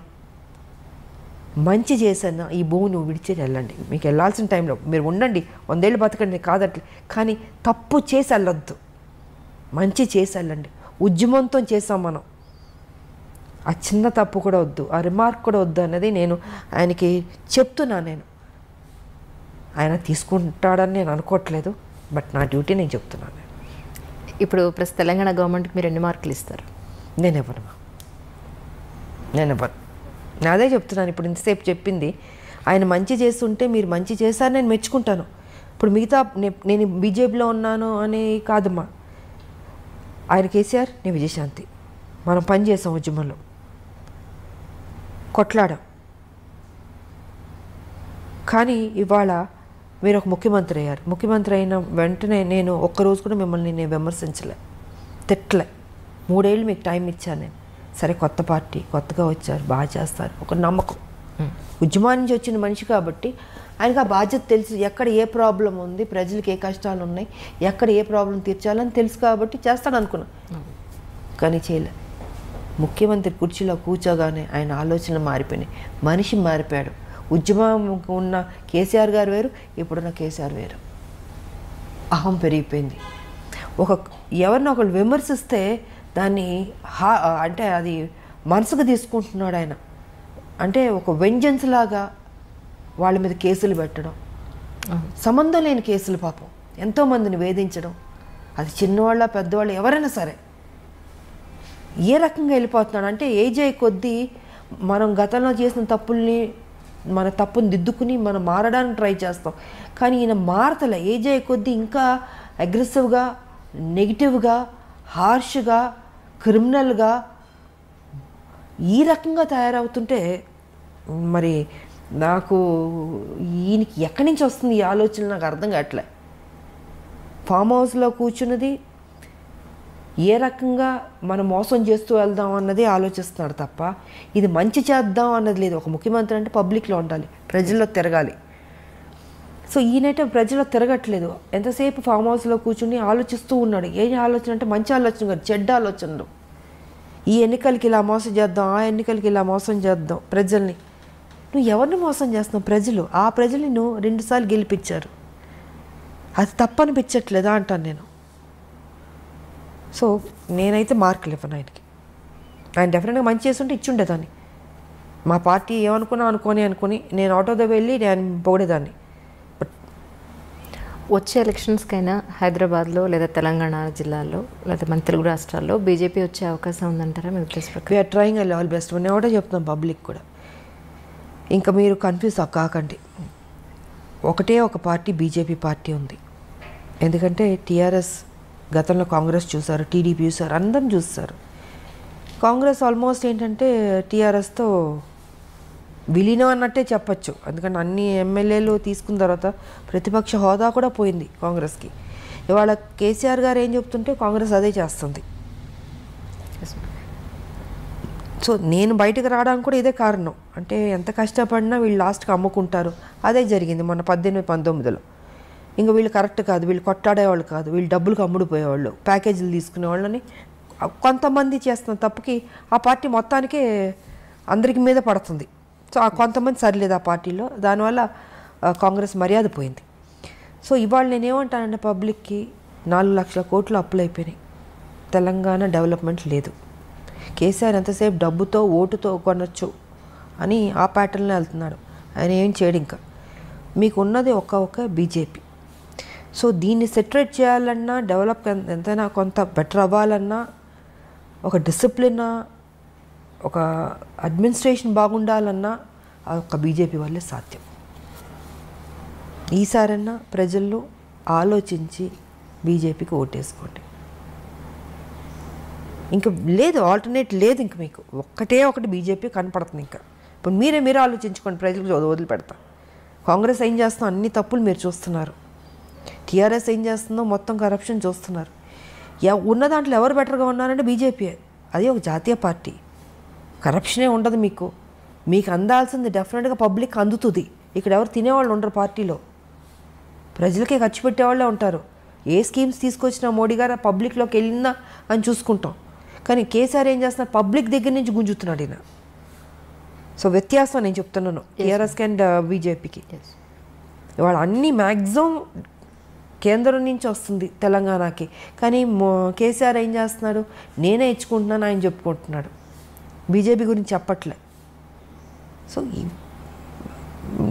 మంచి చేసన్నా ఈ భూమిని విడిచేది వెళ్ళండి. మీకు వెళ్ళాల్సిన టైంలో మీరు ఉండండి, 100 ఏళ్ళు బతకండి కాదట్లే, కానీ తప్పు చేసి వెళ్ళొద్దు, మంచి చేసి వెళ్ళండి. ఉద్యమంతో చేసాం మనం, ఆ చిన్న తప్పు కూడా వద్దు, ఆ రిమార్క్ కూడా వద్దు అన్నది నేను ఆయనకి చెప్తున్నా. నేను ఆయన తీసుకుంటాడని నేను అనుకోవట్లేదు, బట్ నా డ్యూటీ నేను చెప్తున్నాను. ఇప్పుడు ప్లస్ తెలంగాణ గవర్నమెంట్కి మీరు ఎన్ని మార్కులు ఇస్తారు? నేను ఇవ్వను. నేను అదే చెప్తున్నాను. ఇప్పుడు ఇంతసేపు చెప్పింది ఆయన మంచి చేస్తుంటే మీరు మంచి చేశారు, నేను మెచ్చుకుంటాను. ఇప్పుడు మిగతా నేను బీజేపీలో ఉన్నాను అని కాదమ్మా. ఆయన కేసీఆర్, నేను విజయశాంతి, మనం పని చేసాం, ఉద్యమంలో కొట్లాడాం. కానీ ఇవాళ మీరు ఒక ముఖ్యమంత్రి అయ్యారు. ముఖ్యమంత్రి అయిన వెంటనే నేను ఒక్కరోజు కూడా మిమ్మల్ని నేను విమర్శించలే, తిట్టలే. 3 ఏళ్ళు మీకు టైం ఇచ్చాను నేను. సరే, కొత్త పార్టీ, కొత్తగా వచ్చారు, బాగా చేస్తారు, ఒక నమ్మకం. ఉద్యమాన్ని నుంచి వచ్చిన మనిషి కాబట్టి ఆయనకు ఆ బాధ్యత తెలుసు. ఎక్కడ ఏ ప్రాబ్లం ఉంది, ప్రజలకు ఏ కష్టాలు ఉన్నాయి, ఎక్కడ ఏ ప్రాబ్లం తీర్చాలని తెలుసు కాబట్టి చేస్తాడు అనుకున్నా. కానీ చేయలే. ముఖ్యమంత్రి కుర్చీలో కూర్చోగానే ఆయన ఆలోచనలు మారిపోయినాయి, మనిషి మారిపోయాడు. ఉద్యమం ఉన్న కేసీఆర్ గారు వేరు, ఇప్పుడున్న కేసీఆర్ వేరు. అహం పెరిగిపోయింది. ఎవరిని ఒకళ్ళు విమర్శిస్తే దాన్ని అంటే అది మనసుకు తీసుకుంటున్నాడు ఆయన. అంటే ఒక వెంజెన్స్ లాగా వాళ్ళ మీద కేసులు పెట్టడం, సంబంధం లేని కేసులు, పాపం ఎంతోమందిని వేధించడం. అది చిన్నవాళ్ళ పెద్దవాళ్ళు ఎవరైనా సరే ఏ రకంగా వెళ్ళిపోతున్నాడు అంటే, ఏజ్ అయ్యే కొద్దీ మనం గతంలో చేసిన తప్పుల్ని మన తప్పును దిద్దుకుని మనం మారడానికి ట్రై చేస్తాం. కానీ ఈయన మారతలే, ఏజ్ అయ్యే కొద్దీ ఇంకా అగ్రెసివ్గా, నెగిటివ్గా, హార్ష్గా, క్రిమినల్గా ఈ రకంగా తయారవుతుంటే మరి నాకు ఈయనకి ఎక్కడి నుంచి వస్తుంది ఈ ఆలోచన నాకు అర్థం కావట్లే. ఫామ్ హౌస్లో కూర్చున్నది ఏ రకంగా మనం మోసం చేస్తూ వెళ్దాం అన్నది ఆలోచిస్తున్నాడు తప్ప ఇది మంచి చేద్దాం అన్నది లేదు. ఒక ముఖ్యమంత్రి అంటే పబ్లిక్లో ఉండాలి, ప్రజల్లో తిరగాలి. సో ఈయనైతే ప్రజల్లో తిరగట్లేదు, ఎంతసేపు ఫామ్ హౌస్లో కూర్చుని ఆలోచిస్తూ ఉన్నాడు. ఏ ఆలోచన అంటే మంచి ఆలోచన కాదు, చెడ్డ ఆలోచనలు. ఈ ఎన్నికలకి ఇలా మోసం చేద్దాం, ఆ ఎన్నికలకి ఇలా మోసం చేద్దాం ప్రజల్ని. నువ్వు ఎవరిని మోసం చేస్తున్నావు? ప్రజలు. ఆ ప్రజల్ని నువ్వు 2 సార్లు గెలిపించారు, అది తప్పనిపించట్లేదా అంటాను నేను. సో నేనైతే మార్కులు ఇవ్వను ఆయనకి. ఆయన డెఫినెట్గా మంచి చేస్తుంటే ఇచ్చుండేదాన్ని. మా పార్టీ ఏమనుకున్నా అనుకొని నేను ఆటోతో వెళ్ళి నేను పొగిడేదాన్ని. బట్ వచ్చే ఎలక్షన్స్కైనా హైదరాబాద్లో లేదా తెలంగాణ జిల్లాల్లో లేదా మన తెలుగు రాష్ట్రాల్లో బీజేపీ వచ్చే అవకాశం ఉందంటారా మీ ఉద్దేశ ప్రకారం? We are trying and all best. నేను ఒకటే చెప్తున్నాను పబ్లిక్ కూడా, ఇంకా మీరు కన్ఫ్యూజ్ కాకండి. ఒకటే ఒక పార్టీ బీజేపీ పార్టీ ఉంది. ఎందుకంటే టీఆర్ఎస్ గతంలో కాంగ్రెస్ చూశారు, టీడీపీ చూశారు, అందరం చూస్తారు. కాంగ్రెస్ ఆల్మోస్ట్ ఏంటంటే టీఆర్ఎస్తో విలీనం అన్నట్టే చెప్పచ్చు. ఎందుకంటే అన్ని ఎమ్మెల్యేలు తీసుకున్న తర్వాత ప్రతిపక్ష హోదా కూడా పోయింది కాంగ్రెస్కి. ఇవాళ కేసీఆర్ గారు ఏం చెప్తుంటే కాంగ్రెస్ అదే చేస్తుంది. సో నేను బయటకు రావడానికి కూడా ఇదే కారణం. అంటే ఎంత కష్టపడినా వీళ్ళు లాస్ట్కి అమ్ముకుంటారు. అదే జరిగింది మొన్న 18-19లో. ఇంకా వీళ్ళు కరెక్ట్ కాదు, వీళ్ళు కొట్టాడేవాళ్ళు కాదు, వీళ్ళు డబ్బులకు అమ్ముడుపోయేవాళ్ళు, ప్యాకేజీలు తీసుకునేవాళ్ళని కొంతమంది చేస్తున్న తప్పుకి ఆ పార్టీ మొత్తానికే అందరికి మీద పడుతుంది. సో ఆ కొంతమంది సరిలేదు ఆ పార్టీలో, దానివల్ల కాంగ్రెస్ మర్యాద పోయింది. సో ఇవాళ నేనేమంటానంటే పబ్లిక్కి 4 లక్షల కోట్లు అప్పులు అయిపోయినాయి, తెలంగాణ డెవలప్మెంట్ లేదు. కేసీఆర్ ఎంతసేపు డబ్బుతో ఓటుతో కొనొచ్చు అని ఆ ప్యాటర్న్లో వెళ్తున్నాడు. ఆయన ఏం చేయడు. ఇంకా మీకు ఉన్నది ఒక బీజేపీ. సో దీన్ని సెటరేట్ చేయాలన్నా, డెవలప్ ఎంతైనా కొంత బెటర్ అవ్వాలన్నా, ఒక డిసిప్లిన్, ఒక అడ్మినిస్ట్రేషన్ బాగుండాలన్నా ఒక బీజేపీ వల్లే సాధ్యం. ఈసారన్నా ప్రజల్లో ఆలోచించి బీజేపీకి ఓటేసుకోండి. ఇంకా లేదు, ఆల్టర్నేట్ లేదు. ఇంక మీకు ఒకటి బీజేపీ కనపడుతుంది. ఇంకా ఇప్పుడు మీరే ఆలోచించుకోండి, ప్రజలకు వదిలిపెడతా. కాంగ్రెస్ ఏం చేస్తుందో అన్ని తప్పులు మీరు చూస్తున్నారు, టీఆర్ఎస్ ఏం చేస్తుందో మొత్తం కరప్షన్ చూస్తున్నారు. ఉన్న దాంట్లో ఎవరు బెటర్గా ఉన్నారంటే బీజేపీ. అది ఒక జాతీయ పార్టీ, కరప్షనే ఉండదు. మీకు అందాల్సింది డెఫినెట్గా పబ్లిక్ అందుతుంది. ఇక్కడ ఎవరు తినేవాళ్ళు ఉండరు పార్టీలో, ప్రజలకే ఖర్చు పెట్టేవాళ్ళే ఉంటారు. ఏ స్కీమ్స్ తీసుకొచ్చినా మోడీ గారు పబ్లిక్లోకి వెళ్ళిందా అని చూసుకుంటాం. కానీ కేసీఆర్ ఏం చేస్తున్నారు, పబ్లిక్ దగ్గర నుంచి గుంజుతున్నాడు ఈయన. సో వ్యత్యాసం నేను చెప్తున్నాను టీఆర్ఎస్కి అండ్ బీజేపీకి. ఇవాళ అన్నీ మ్యాక్సిమం కేంద్రం నుంచి వస్తుంది తెలంగాణకి. కానీ కేసీఆర్ ఏం చేస్తున్నాడు, నేనే ఇచ్చుకుంటున్నాను ఆయన చెప్పుకుంటున్నాడు, బీజేపీ గురించి చెప్పట్లే. సో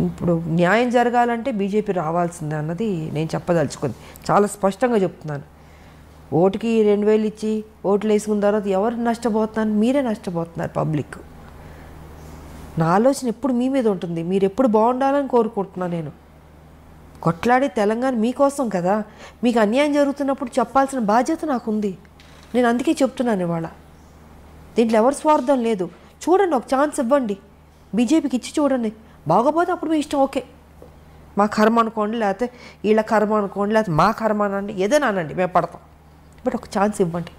ఇప్పుడు న్యాయం జరగాలంటే బీజేపీ రావాల్సిందే అన్నది నేను చెప్పదలుచుకుంది. చాలా స్పష్టంగా చెప్తున్నాను. ఓటుకి 2000 ఇచ్చి ఓట్లు వేసుకున్న తర్వాత ఎవరు నష్టపోతున్నారు? మీరే నష్టపోతున్నారు, పబ్లిక్. నా ఆలోచన ఎప్పుడు మీ మీద ఉంటుంది. మీరు ఎప్పుడు బాగుండాలని కోరుకుంటున్నాను నేను. కొట్లాడి తెలంగాణ మీకోసం కదా. మీకు అన్యాయం జరుగుతున్నప్పుడు చెప్పాల్సిన బాధ్యత నాకుంది. నేను అందుకే చెప్తున్నాను ఇవాళ. దీంట్లో ఎవరి స్వార్థం లేదు. చూడండి, ఒక ఛాన్స్ ఇవ్వండి, బీజేపీకి ఇచ్చి చూడండి. బాగోపోతే అప్పుడు మీ ఇష్టం, ఓకే, మా కర్మ అనుకోండి, లేకపోతే వీళ్ళ కర్మ అనుకోండి, లేకపోతే మా కర్మ అనండి, ఏదైనా అనండి, మేము పడతాం. బట్ ఒక ఛాన్స్ ఇవ్వండి,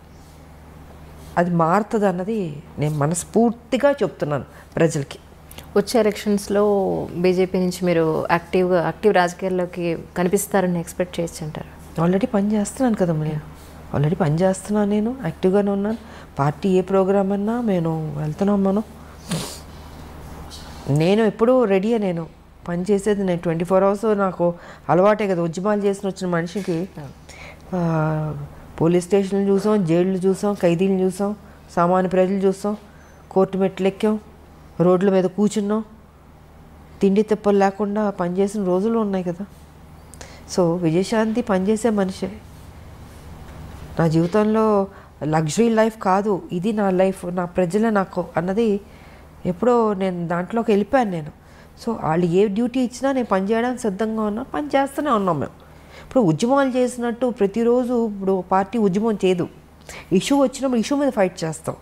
అది మారుతుంది అన్నది నేను మనస్ఫూర్తిగా చెప్తున్నాను ప్రజలకి. వచ్చే ఎలక్షన్స్లో బీజేపీ నుంచి మీరు యాక్టివ్ రాజకీయాల్లోకి కనిపిస్తారని ఎక్స్పెక్ట్ చేయొచ్చు అంటారు? ఆల్రెడీ పని చేస్తున్నాను కదా నేను, నేను యాక్టివ్గానే ఉన్నాను. పార్టీ ఏ ప్రోగ్రామ్ అన్నా నేను వెళ్తున్నాం. నేను ఎప్పుడూ రెడీయే. నేను పని చేసేది నేను 24 hours నాకు అలవాటే కదా. ఉద్యమాలు చేసిన వచ్చిన మనిషికి పోలీస్ స్టేషన్లు చూసాం, జైళ్ళు చూసాం, ఖైదీలు చూసాం, సామాన్య ప్రజలు చూసాం, కోర్టు మెట్లు ఎక్కాం, రోడ్ల మీద కూర్చున్నాం, తిండి తిప్పలు లేకుండా పనిచేసిన రోజులు ఉన్నాయి కదా. సో విజయశాంతి పనిచేసే మనిషే. నా జీవితంలో లగ్జరీ లైఫ్ కాదు ఇది, నా లైఫ్, నా ప్రజలే నాకు అన్నది ఎప్పుడో నేను దాంట్లోకి వెళ్ళిపోయాను నేను. సో వాళ్ళు ఏ డ్యూటీ ఇచ్చినా నేను పని చేయడానికి సిద్ధంగా ఉన్నా, పని చేస్తూనే ఉన్నాం మేము. ఇప్పుడు ఉద్యమాలు చేసినట్టు ప్రతిరోజు ఇప్పుడు పార్టీ ఉద్యమం చేయదు. ఇష్యూ వచ్చినప్పుడు ఇష్యూ మీద ఫైట్ చేస్తాం.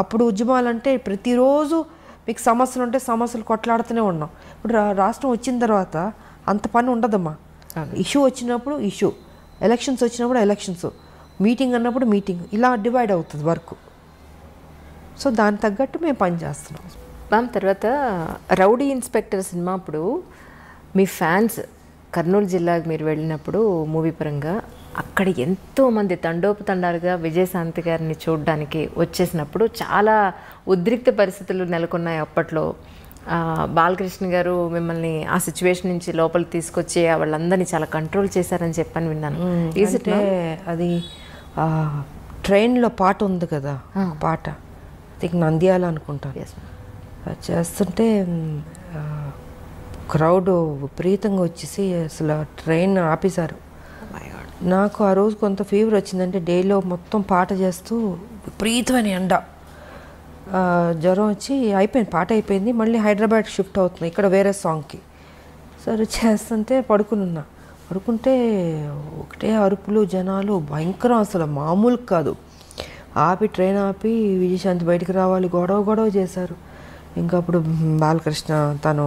అప్పుడు ఉద్యమాలు అంటే ప్రతిరోజు మీకు సమస్యలు ఉంటే సమస్యలు కొట్లాడుతూనే ఉన్నాం. ఇప్పుడు రాష్ట్రం వచ్చిన తర్వాత అంత పని ఉండదమ్మా. ఇష్యూ వచ్చినప్పుడు ఇష్యూ, ఎలక్షన్స్ వచ్చినప్పుడు ఎలక్షన్స్, మీటింగ్ అన్నప్పుడు మీటింగ్, ఇలా డివైడ్ అవుతుంది వర్క్. సో దానికి తగ్గట్టు మేము పని చేస్తున్నాం. మ్యామ్, తర్వాత రౌడీ ఇన్స్పెక్టర్ సినిమా అప్పుడు మీ ఫ్యాన్స్ కర్నూలు జిల్లాకు మీరు వెళ్ళినప్పుడు మూవీ పరంగా అక్కడ ఎంతోమంది తండోపతండాలుగా విజయశాంతి గారిని చూడడానికి వచ్చేసినప్పుడు చాలా ఉద్రిక్త పరిస్థితులు నెలకొన్నాయి అప్పట్లో. బాలకృష్ణ గారు మిమ్మల్ని ఆ సిచ్యువేషన్ నుంచి లోపలికి తీసుకొచ్చి వాళ్ళందరినీ చాలా కంట్రోల్ చేశారని చెప్పని విన్నాను. అంటే అది ట్రైన్లో పాట ఉంది కదా, పాట ఇది నంద్యాల అనుకుంటాను. అది చేస్తుంటే క్రౌడ్ విపరీతంగా వచ్చేసి అసలు ట్రైన్ ఆపేశారు. నాకు ఆ రోజు కొంత ఫీవర్ వచ్చిందంటే డేలో మొత్తం పాట చేస్తూ విపరీతమైన ఎండ, జ్వరం వచ్చి అయిపోయింది, పాట అయిపోయింది. మళ్ళీ హైదరాబాద్ షిఫ్ట్ అవుతుంది ఇక్కడ వేరే సాంగ్కి. సరే చేస్తుంటే పడుకుంటే ఒకటే అరుపులు, జనాలు భయంకరం, అసలు మామూలు కాదు. ఆపి ట్రైన్ ఆపి విజయశాంతి బయటికి రావాలి, గొడవ చేశారు. ఇంకా అప్పుడు బాలకృష్ణ తను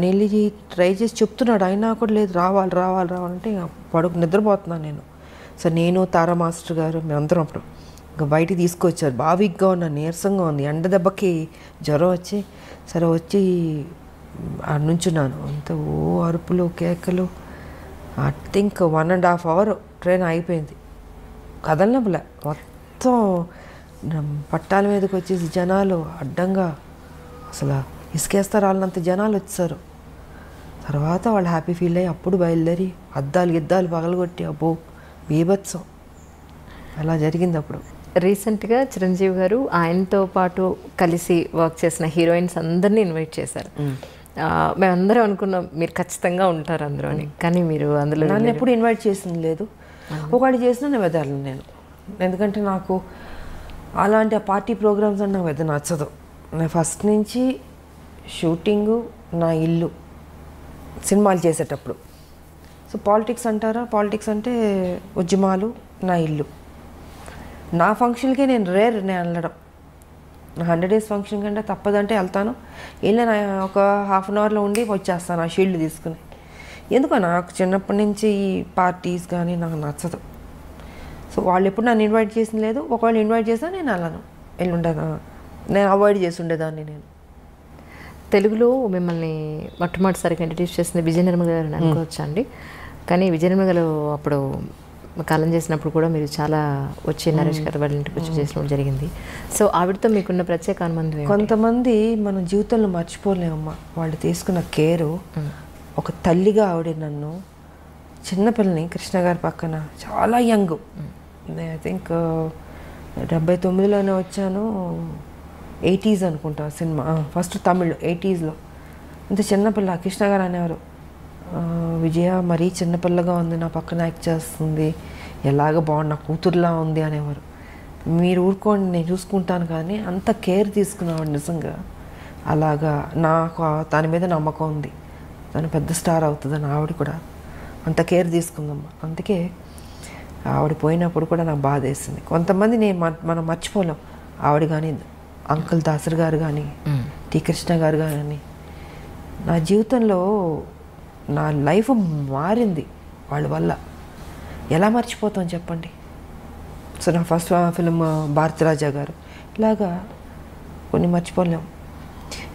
వెళ్ళి ట్రై చేసి చెప్తున్నాడు, అయినా కూడా లేదు, రావాలంటే నిద్రపోతున్నాను నేను. సో నేను, తారా మాస్టర్ గారు మేమందరం అప్పుడు ఇంకా బయటికి తీసుకొచ్చారు. బాగా వీక్గా ఉన్నాను, నీరసంగా ఉంది, ఎండ దెబ్బకి జ్వరం వచ్చి సరే వచ్చి నుంచున్నాను. అంత అరుపులు కేకలు. ఐ థింక్ 1.5 hour ట్రైన్ అయిపోయింది, కదలనప్పులే. మొత్తం పట్టాల మీదకి వచ్చేసి జనాలు అడ్డంగా అసలు ఇసుకేస్తారు వాళ్ళంత జనాలు వచ్చారు. తర్వాత వాళ్ళు హ్యాపీ ఫీల్ అయ్యి అప్పుడు బయలుదేరి గిద్దాలు పగలగొట్టి అబ్బో బీభత్సం అలా జరిగింది. అప్పుడు రీసెంట్గా చిరంజీవి గారు ఆయనతో పాటు కలిసి వర్క్ చేసిన హీరోయిన్స్ అందరినీ ఇన్వైట్ చేశారు. మేమందరం అనుకున్నాం మీరు ఖచ్చితంగా ఉంటారు అందులో అని, కానీ మీరు అందులో నన్ను ఎప్పుడు ఇన్వైట్ చేసింది లేదు. ఒకటి చేసినా నేను వెదర్లను నేను, ఎందుకంటే నాకు అలాంటి ఆ పార్టీ ప్రోగ్రామ్స్ అని నాకు పెద్ద నచ్చదు. నేను ఫస్ట్ నుంచి షూటింగు నా ఇల్లు సినిమాలు చేసేటప్పుడు. సో పాలిటిక్స్ అంటారా, పాలిటిక్స్ అంటే ఉద్యమాలు నా ఇల్లు. నా ఫంక్షన్కే నేను వెళ్ళడం. నా 100 days ఫంక్షన్ కంటే తప్పదంటే వెళ్తాను. వెళ్ళి ఒక 1/2 hourలో ఉండి వచ్చేస్తాను ఆ షీల్డ్ తీసుకుని. ఎందుకో నాకు చిన్నప్పటి నుంచి ఈ పార్టీస్ కానీ నాకు నచ్చదు. సో వాళ్ళు ఎప్పుడు నన్ను ఇన్వైట్ చేసింది లేదు. ఒకవేళ ఇన్వైట్ చేసినా నేను వెళ్ళను, నేను అవాయిడ్ చేసి ఉండేదాన్ని. నేను తెలుగులో మిమ్మల్ని మొట్టమొదటిసారిగా ఇంట్రడ్యూస్ చేసింది విజయ నిర్మల గారు అని అనుకోవచ్చా అండి? కానీ విజయ నిర్మల గారు అప్పుడు కాలం చేసినప్పుడు కూడా మీరు చాలా వచ్చి నరేష్ గారు వాళ్ళ ఇంటికి వచ్చి చేసినప్పుడు జరిగింది. సో ఆవిడతో మీకున్న ప్రత్యేక అనుబంధం? కొంతమంది మన జీవితంలో మర్చిపోలేమమ్మా వాళ్ళు తీసుకున్న కేరు. ఒక తల్లిగా ఆవిడ నన్ను చిన్నపిల్లని కృష్ణ గారి పక్కన చాలా యంగ్, ఐ థింక్ 79లోనే వచ్చాను, 80s అనుకుంటా సినిమా ఫస్ట్ తమిళ్ 80sలో. ఇంత చిన్నపిల్ల కృష్ణ గారు అనేవారు, విజయ మరీ చిన్నపిల్లగా ఉంది, నా పక్కన యాక్ట్ చేస్తుంది, ఎలాగ బాగుంది, నా కూతురులా ఉంది అనేవారు. మీరు ఊరుకోండి నేను చూసుకుంటాను, కానీ అంత కేర్ తీసుకునేవాడు నిజంగా. అలాగా నాకు దాని మీద నమ్మకం ఉంది, తను పెద్ద స్టార్ అవుతుందని. ఆవిడ కూడా అంత కేర్ తీసుకుందమ్మా. అందుకే ఆవిడ పోయినప్పుడు కూడా నాకు బాధ వేసింది. కొంతమంది మనం మర్చిపోలేం. ఆవిడ కానీ, అంకుల్ దాసరి గారు కానీ, టి కృష్ణ గారు కానీ. నా జీవితంలో నా లైఫ్ మారింది వాళ్ళ వల్ల. ఎలా మర్చిపోతాం చెప్పండి. సో నా ఫస్ట్ ఫిలిం భారతిరాజా గారు, ఇలాగా కొన్ని మర్చిపోలేం.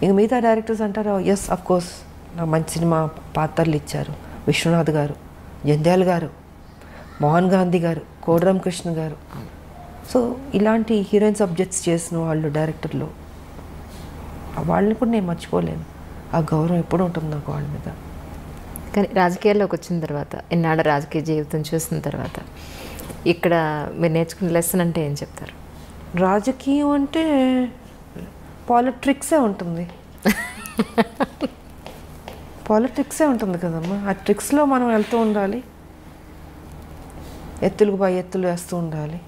ఇంక మిగతా డైరెక్టర్స్ అంటారు, ఎస్ అఫ్ కోర్స్ నాకు మంచి సినిమా పాత్రలు ఇచ్చారు. విశ్వనాథ్ గారు, జంధ్యాల గారు, మోహన్ గాంధీ గారు, కోడిరామ్ కృష్ణ గారు. సో ఇలాంటి హీరోయిన్ సబ్జెక్ట్స్ చేసిన వాళ్ళు డైరెక్టర్లు, వాళ్ళని కూడా నేను మర్చిపోలేను. ఆ గౌరవం ఎప్పుడు ఉంటుంది నాకు వాళ్ళ మీద. కానీ రాజకీయాల్లోకి వచ్చిన తర్వాత, ఇన్నాళ్ళ రాజకీయ జీవితం చూసిన తర్వాత ఇక్కడ మీరు నేర్చుకున్న లెసన్ అంటే ఏం చెప్తారు? రాజకీయం అంటే పాలిటిక్సే ఉంటుంది. పాలిటిక్సే ఉంటుంది కదమ్మా. ఆ ట్రిక్స్లో మనం వెళ్తూ ఉండాలి, ఎత్తులకు పై ఎత్తులు వేస్తూ ఉండాలి.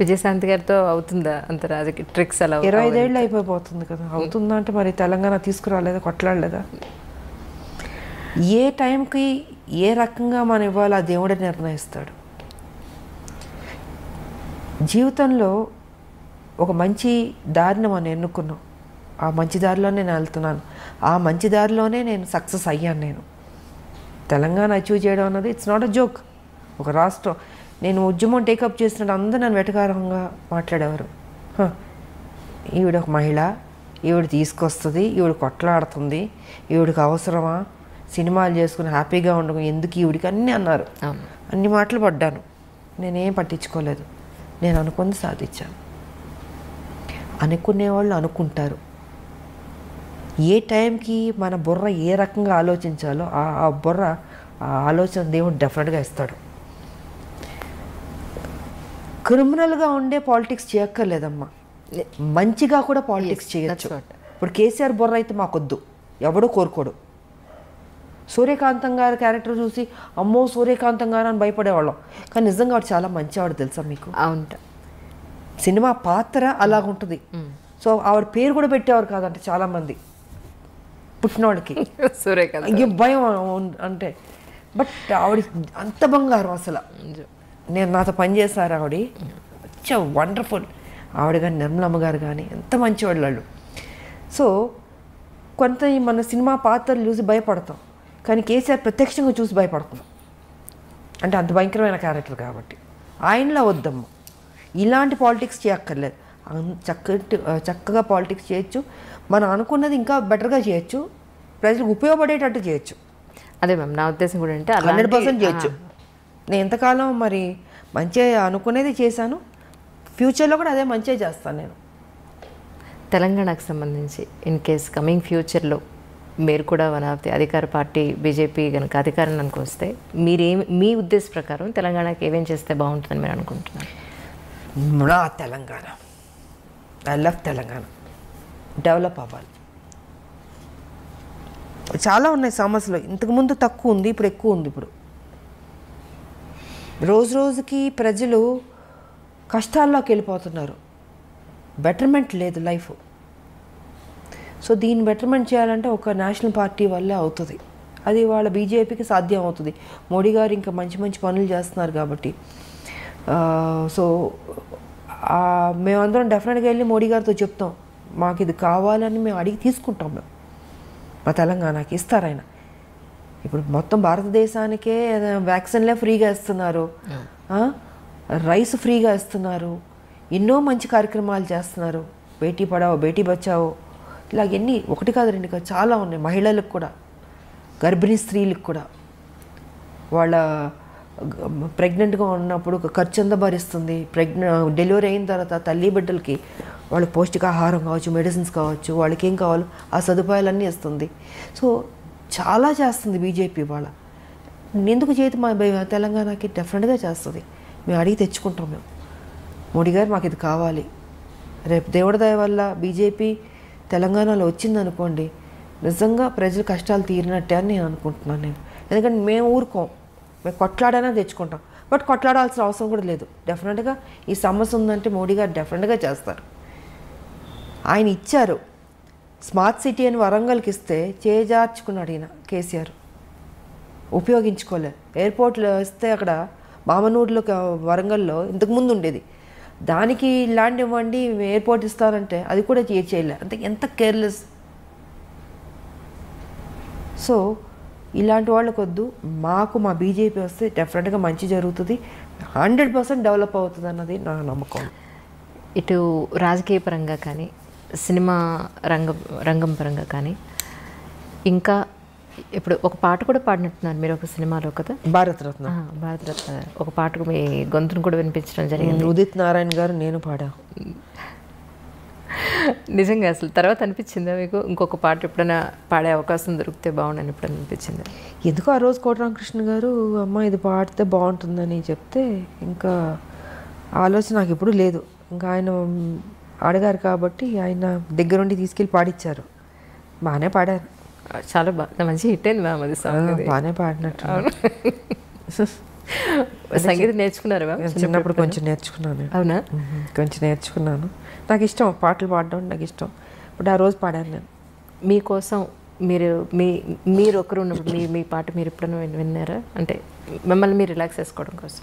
విజయశాంతి గారితో అవుతుందా అంత రాజకీయ ట్రిక్స్ అలా? 25 ఏళ్ళు అయిపోతుంది కదా. అవుతుందా అంటే మరి తెలంగాణ తీసుకురాలేదా, కొట్లాడలేదా? ఏ టైంకి ఏ రకంగా మనం ఇవ్వాలో ఆ దేవుడే నిర్ణయిస్తాడు. జీవితంలో ఒక మంచి దారిని మనం ఎన్నుకున్నాం, ఆ మంచి దారిలోనే నేను వెళ్తున్నాను, ఆ మంచి దారిలోనే నేను సక్సెస్ అయ్యాను. నేను తెలంగాణ అచీవ్ చేయడం అన్నది ఇట్స్ నాట్ అ జోక్. ఒక రాష్ట్రం, నేను ఉద్యమం టేకప్ చేసినట్టు అందరూ నన్ను వెటకారంగా మాట్లాడేవారు. ఈవిడ ఒక మహిళ, ఈవిడ తీసుకొస్తుంది, ఈవిడ కొట్లాడుతుంది, ఈవిడికి అవసరమా, సినిమాలు చేసుకుని హ్యాపీగా ఉండడం ఎందుకు ఈవిడికి, అన్నీ అన్నారు. అన్ని మాటలు పడ్డాను, నేనేం పట్టించుకోలేదు. నేను అనుకుంది సాధించాను. అనుకునేవాళ్ళు అనుకుంటారు. ఏ టైంకి మన బుర్ర ఏ రకంగా ఆలోచించాలో ఆ బుర్ర ఆ ఆలోచన దేవుడు డెఫినెట్గా ఇస్తాడు. క్రిమినల్గా ఉండే పాలిటిక్స్ చేయక్కర్లేదమ్మా, మంచిగా కూడా పాలిటిక్స్ చేయొచ్చు. ఇప్పుడు కేసీఆర్ బుర్ర అయితే మాకొద్దు, ఎవడో కోరుకోడు. సూర్యకాంతం గారి క్యారెక్టర్ చూసి అమ్మో సూర్యకాంతం గారు అని భయపడేవాళ్ళం, కానీ నిజంగా వాడు చాలా మంచివాడు తెలుసా మీకు. అవును, సినిమా పాత్ర అలాగుంటుంది. సో ఆవిడ పేరు కూడా పెట్టేవారు కాదంటే చాలామంది పుట్టినవాడికి సూర్యకాంత్ ఇంకేం భయం అంటే. బట్ ఆవిడ అంత బంగారం అసలు. నేను నాతో పనిచేశారు ఆవిడ, మంచి వండర్ఫుల్. ఆవిడ కానీ నిర్మలమ్మ గారు కానీ ఎంత మంచివాళ్ళు వాళ్ళు. సో కొంత మన సినిమా పాత్రలు చూసి భయపడతాం, కానీ కేసీఆర్ ప్రత్యక్షంగా చూసి భయపడుతున్నాం. అంటే అంత భయంకరమైన క్యారెక్టర్ కాబట్టి ఆయనలా వద్దమ్మ, ఇలాంటి పాలిటిక్స్ చేయక్కర్లేదు. చక్కగా పాలిటిక్స్ చేయొచ్చు, మనం అనుకున్నది ఇంకా బెటర్గా చేయొచ్చు, ప్రజలకు ఉపయోగపడేటట్టు చేయొచ్చు. అదే మ్యామ్ నా ఉద్దేశం కూడా అంటే 100% చేయొచ్చు. నేను ఎంతకాలం మరి మంచిగా అనుకునేది చేశాను, ఫ్యూచర్లో కూడా అదే మంచిగా చేస్తాను నేను. తెలంగాణకు సంబంధించి ఇన్ కేస్ కమింగ్ ఫ్యూచర్లో మీరు కూడా వన్ ఆఫ్ ది అధికార పార్టీ బీజేపీ కనుక అధికారంలోకి వస్తే మీ ఉద్దేశ ప్రకారం తెలంగాణకి ఏమేం చేస్తే బాగుంటుందని మీరు అనుకుంటున్నారు? నా Telangana, I love Telangana, develop అవ్వాలి. చాలా ఉన్నాయి సమస్యలు, ఇంతకుముందు తక్కువ ఉంది, ఇప్పుడు ఎక్కువ ఉంది. ఇప్పుడు రోజు రోజుకి ప్రజలు కష్టాల్లోకి వెళ్ళిపోతున్నారు, బెటర్మెంట్ లేదు లైఫ్. సో దీన్ని బెటర్మెంట్ చేయాలంటే ఒక నేషనల్ పార్టీ వల్లే అవుతుంది. అది వాళ్ళ బీజేపీకి సాధ్యం అవుతుంది. మోడీ గారు ఇంకా మంచి మంచి పనులు చేస్తున్నారు కాబట్టి. సో మేమందరం డెఫినెట్గా వెళ్ళి మోడీ గారితో చెప్తాం, మాకు ఇది కావాలని మేము అడిగి తీసుకుంటాం. మేము మా తెలంగాణకి ఇస్తారు ఆయన. ఇప్పుడు మొత్తం భారతదేశానికే వ్యాక్సిన్లే ఫ్రీగా ఇస్తున్నారు, రైస్ ఫ్రీగా ఇస్తున్నారు, ఎన్నో మంచి కార్యక్రమాలు చేస్తున్నారు. బేటీ పడావో బేటీ బచావో ఇలాగ ఎన్ని, ఒకటి కాదు రెండు కాదు, చాలా ఉన్నాయి. మహిళలకు కూడా, గర్భిణీ స్త్రీలకు కూడా వాళ్ళ ప్రెగ్నెంట్గా ఉన్నప్పుడు ఖర్చు అంతా భరిస్తుంది. డెలివరీ అయిన తర్వాత తల్లి బిడ్డలకి వాళ్ళకి పౌష్టికాహారం కావచ్చు, మెడిసిన్స్ కావచ్చు, వాళ్ళకి ఏం కావాలో ఆ సదుపాయాలన్నీ ఇస్తుంది. సో చాలా చేస్తుంది బీజేపీ. వాళ్ళ ఎందుకు చేతి మా తెలంగాణకి డెఫినెట్గా చేస్తుంది. మేము అడిగి తెచ్చుకుంటాం. మేము మోడీ గారు మాకు ఇది కావాలి. రేపు దేవుడి దయ వల్ల బీజేపీ తెలంగాణలో వచ్చిందనుకోండి, నిజంగా ప్రజల కష్టాలు తీరినట్టే అని నేను అనుకుంటున్నాను. ఎందుకంటే మేము ఊరుకోం, మేము కొట్లాడైనా తెచ్చుకుంటాం. బట్ కొట్లాడాల్సిన అవసరం కూడా లేదు. డెఫినెట్గా ఈ సమస్య ఉందంటే మోడీ గారు డెఫినెట్గా చేస్తారు. ఆయన ఇచ్చారు స్మార్ట్ సిటీ అని వరంగల్కి ఇస్తే చేజార్చుకున్నాడు ఈయన కేసీఆర్, ఉపయోగించుకోలేదు. ఎయిర్పోర్ట్లో ఇస్తే అక్కడ మామనూరులో వరంగల్లో ఇంతకుముందు ఉండేది, దానికి ల్యాండ్ ఇవ్వండి ఎయిర్పోర్ట్ ఇస్తారంటే అది కూడా చేయలే. అంటే ఎంత కేర్లెస్. సో ఇలాంటి వాళ్ళకు వద్దు, మాకు మా బీజేపీ వస్తే డెఫినెట్గా మంచి జరుగుతుంది, 100% డెవలప్ అవుతుంది అన్నది నా నమ్మకం. ఇటు రాజకీయ పరంగా కానీ సినిమా రంగం పరంగా కానీ, ఇంకా ఇప్పుడు ఒక పాట కూడా పాడినట్టున్నారు మీరు ఒక సినిమాలో కదా, భారతరత్న. భారతరత్న ఒక పాటకు మీ గొంతును కూడా వినిపించడం జరిగింది. ఉదిత్ నారాయణ గారు నేను పాడా. నిజంగా అసలు తర్వాత అనిపించిందా మీకు ఇంకొక పాట ఎప్పుడైనా పాడే అవకాశం దొరికితే బాగుండని ఎప్పుడైనా అనిపించింది? ఎందుకో ఆ రోజు కోటరామకృష్ణ గారు అమ్మ ఇది పాడితే బాగుంటుందని చెప్తే ఇంకా ఆలోచన నాకు ఎప్పుడు లేదు. ఇంకా ఆయన అడిగారు కాబట్టి ఆయన దగ్గరుండి తీసుకెళ్ళి పాడిచ్చారు. బాగానే పాడారు, చాలా బాగా మంచి హిట్ అయింది మ్యామ్ అది సాంగ్. బాగానే పాడినట్టు. సంగీతం నేర్చుకున్నారా మ్యామ్? చిన్నప్పుడు కొంచెం నేర్చుకున్నాను. అవునా? కొంచెం నేర్చుకున్నాను. నాకు ఇష్టం పాటలు పాడడం, నాకు ఇష్టం. బట్ ఆ రోజు పాడాను నేను. మీకోసం మీరు ఒకరు ఉన్నప్పుడు మీ పాట మీరు ఎప్పుడైనా విన్నారా? అంటే మిమ్మల్ని మీరు రిలాక్స్ చేసుకోవడం కోసం.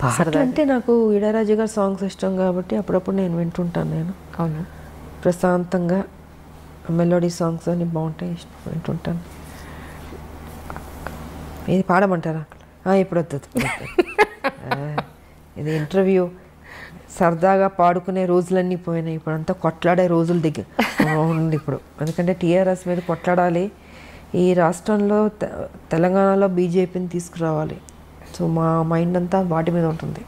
పాటలు అంటే నాకు ఇళయరాజా గారి సాంగ్స్ ఇష్టం కాబట్టి అప్పుడప్పుడు నేను వింటుంటాను. నేను అవునా? ప్రశాంతంగా మెలోడీ సాంగ్స్ అన్ని బాగుంటాయి, ఇష్టం వింటుంటాను. ఇది పాడమంటారా? ఇప్పుడు వద్దు. ఇది ఇంటర్వ్యూ. సరదాగా పాడుకునే రోజులన్నీ పోయినాయి. ఇప్పుడు అంతా కొట్లాడే రోజుల దగ్గర ఉంది ఇప్పుడు. ఎందుకంటే టీఆర్ఎస్ మీద కొట్లాడాలి. ఈ రాష్ట్రంలో తెలంగాణలో బీజేపీని తీసుకురావాలి. సో మా మైండ్ అంతా వాటి మీద ఉంటుంది.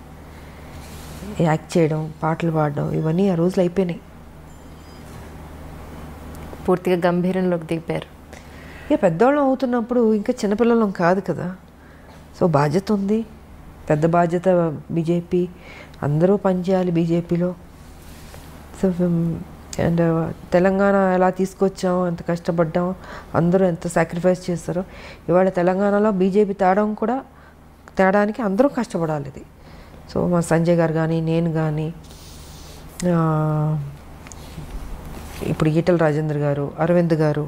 యాక్ట్ చేయడం, పాటలు పాడడం, ఇవన్నీ ఆ రోజులు అయిపోయినాయి. పూర్తిగా గంభీరంలోకి దిగిపోయారు. ఇక పెద్దవాళ్ళం అవుతున్నప్పుడు ఇంకా చిన్నపిల్లలం కాదు కదా. సో బాధ్యత ఉంది, పెద్ద బాధ్యత. బీజేపీ అందరూ పనిచేయాలి బీజేపీలో. సో అండ్ తెలంగాణ ఎలా తీసుకొచ్చామో, ఎంత కష్టపడ్డామో, అందరూ ఎంత సాక్రిఫైస్ చేస్తారో. ఇవాళ తెలంగాణలో బీజేపీ తేడానికి అందరూ కష్టపడాలి. ఇది సో మా సంజయ్ గారు కానీ, నేను కానీ, ఇప్పుడు ఈటల రాజేందర్ గారు, అరవింద్ గారు,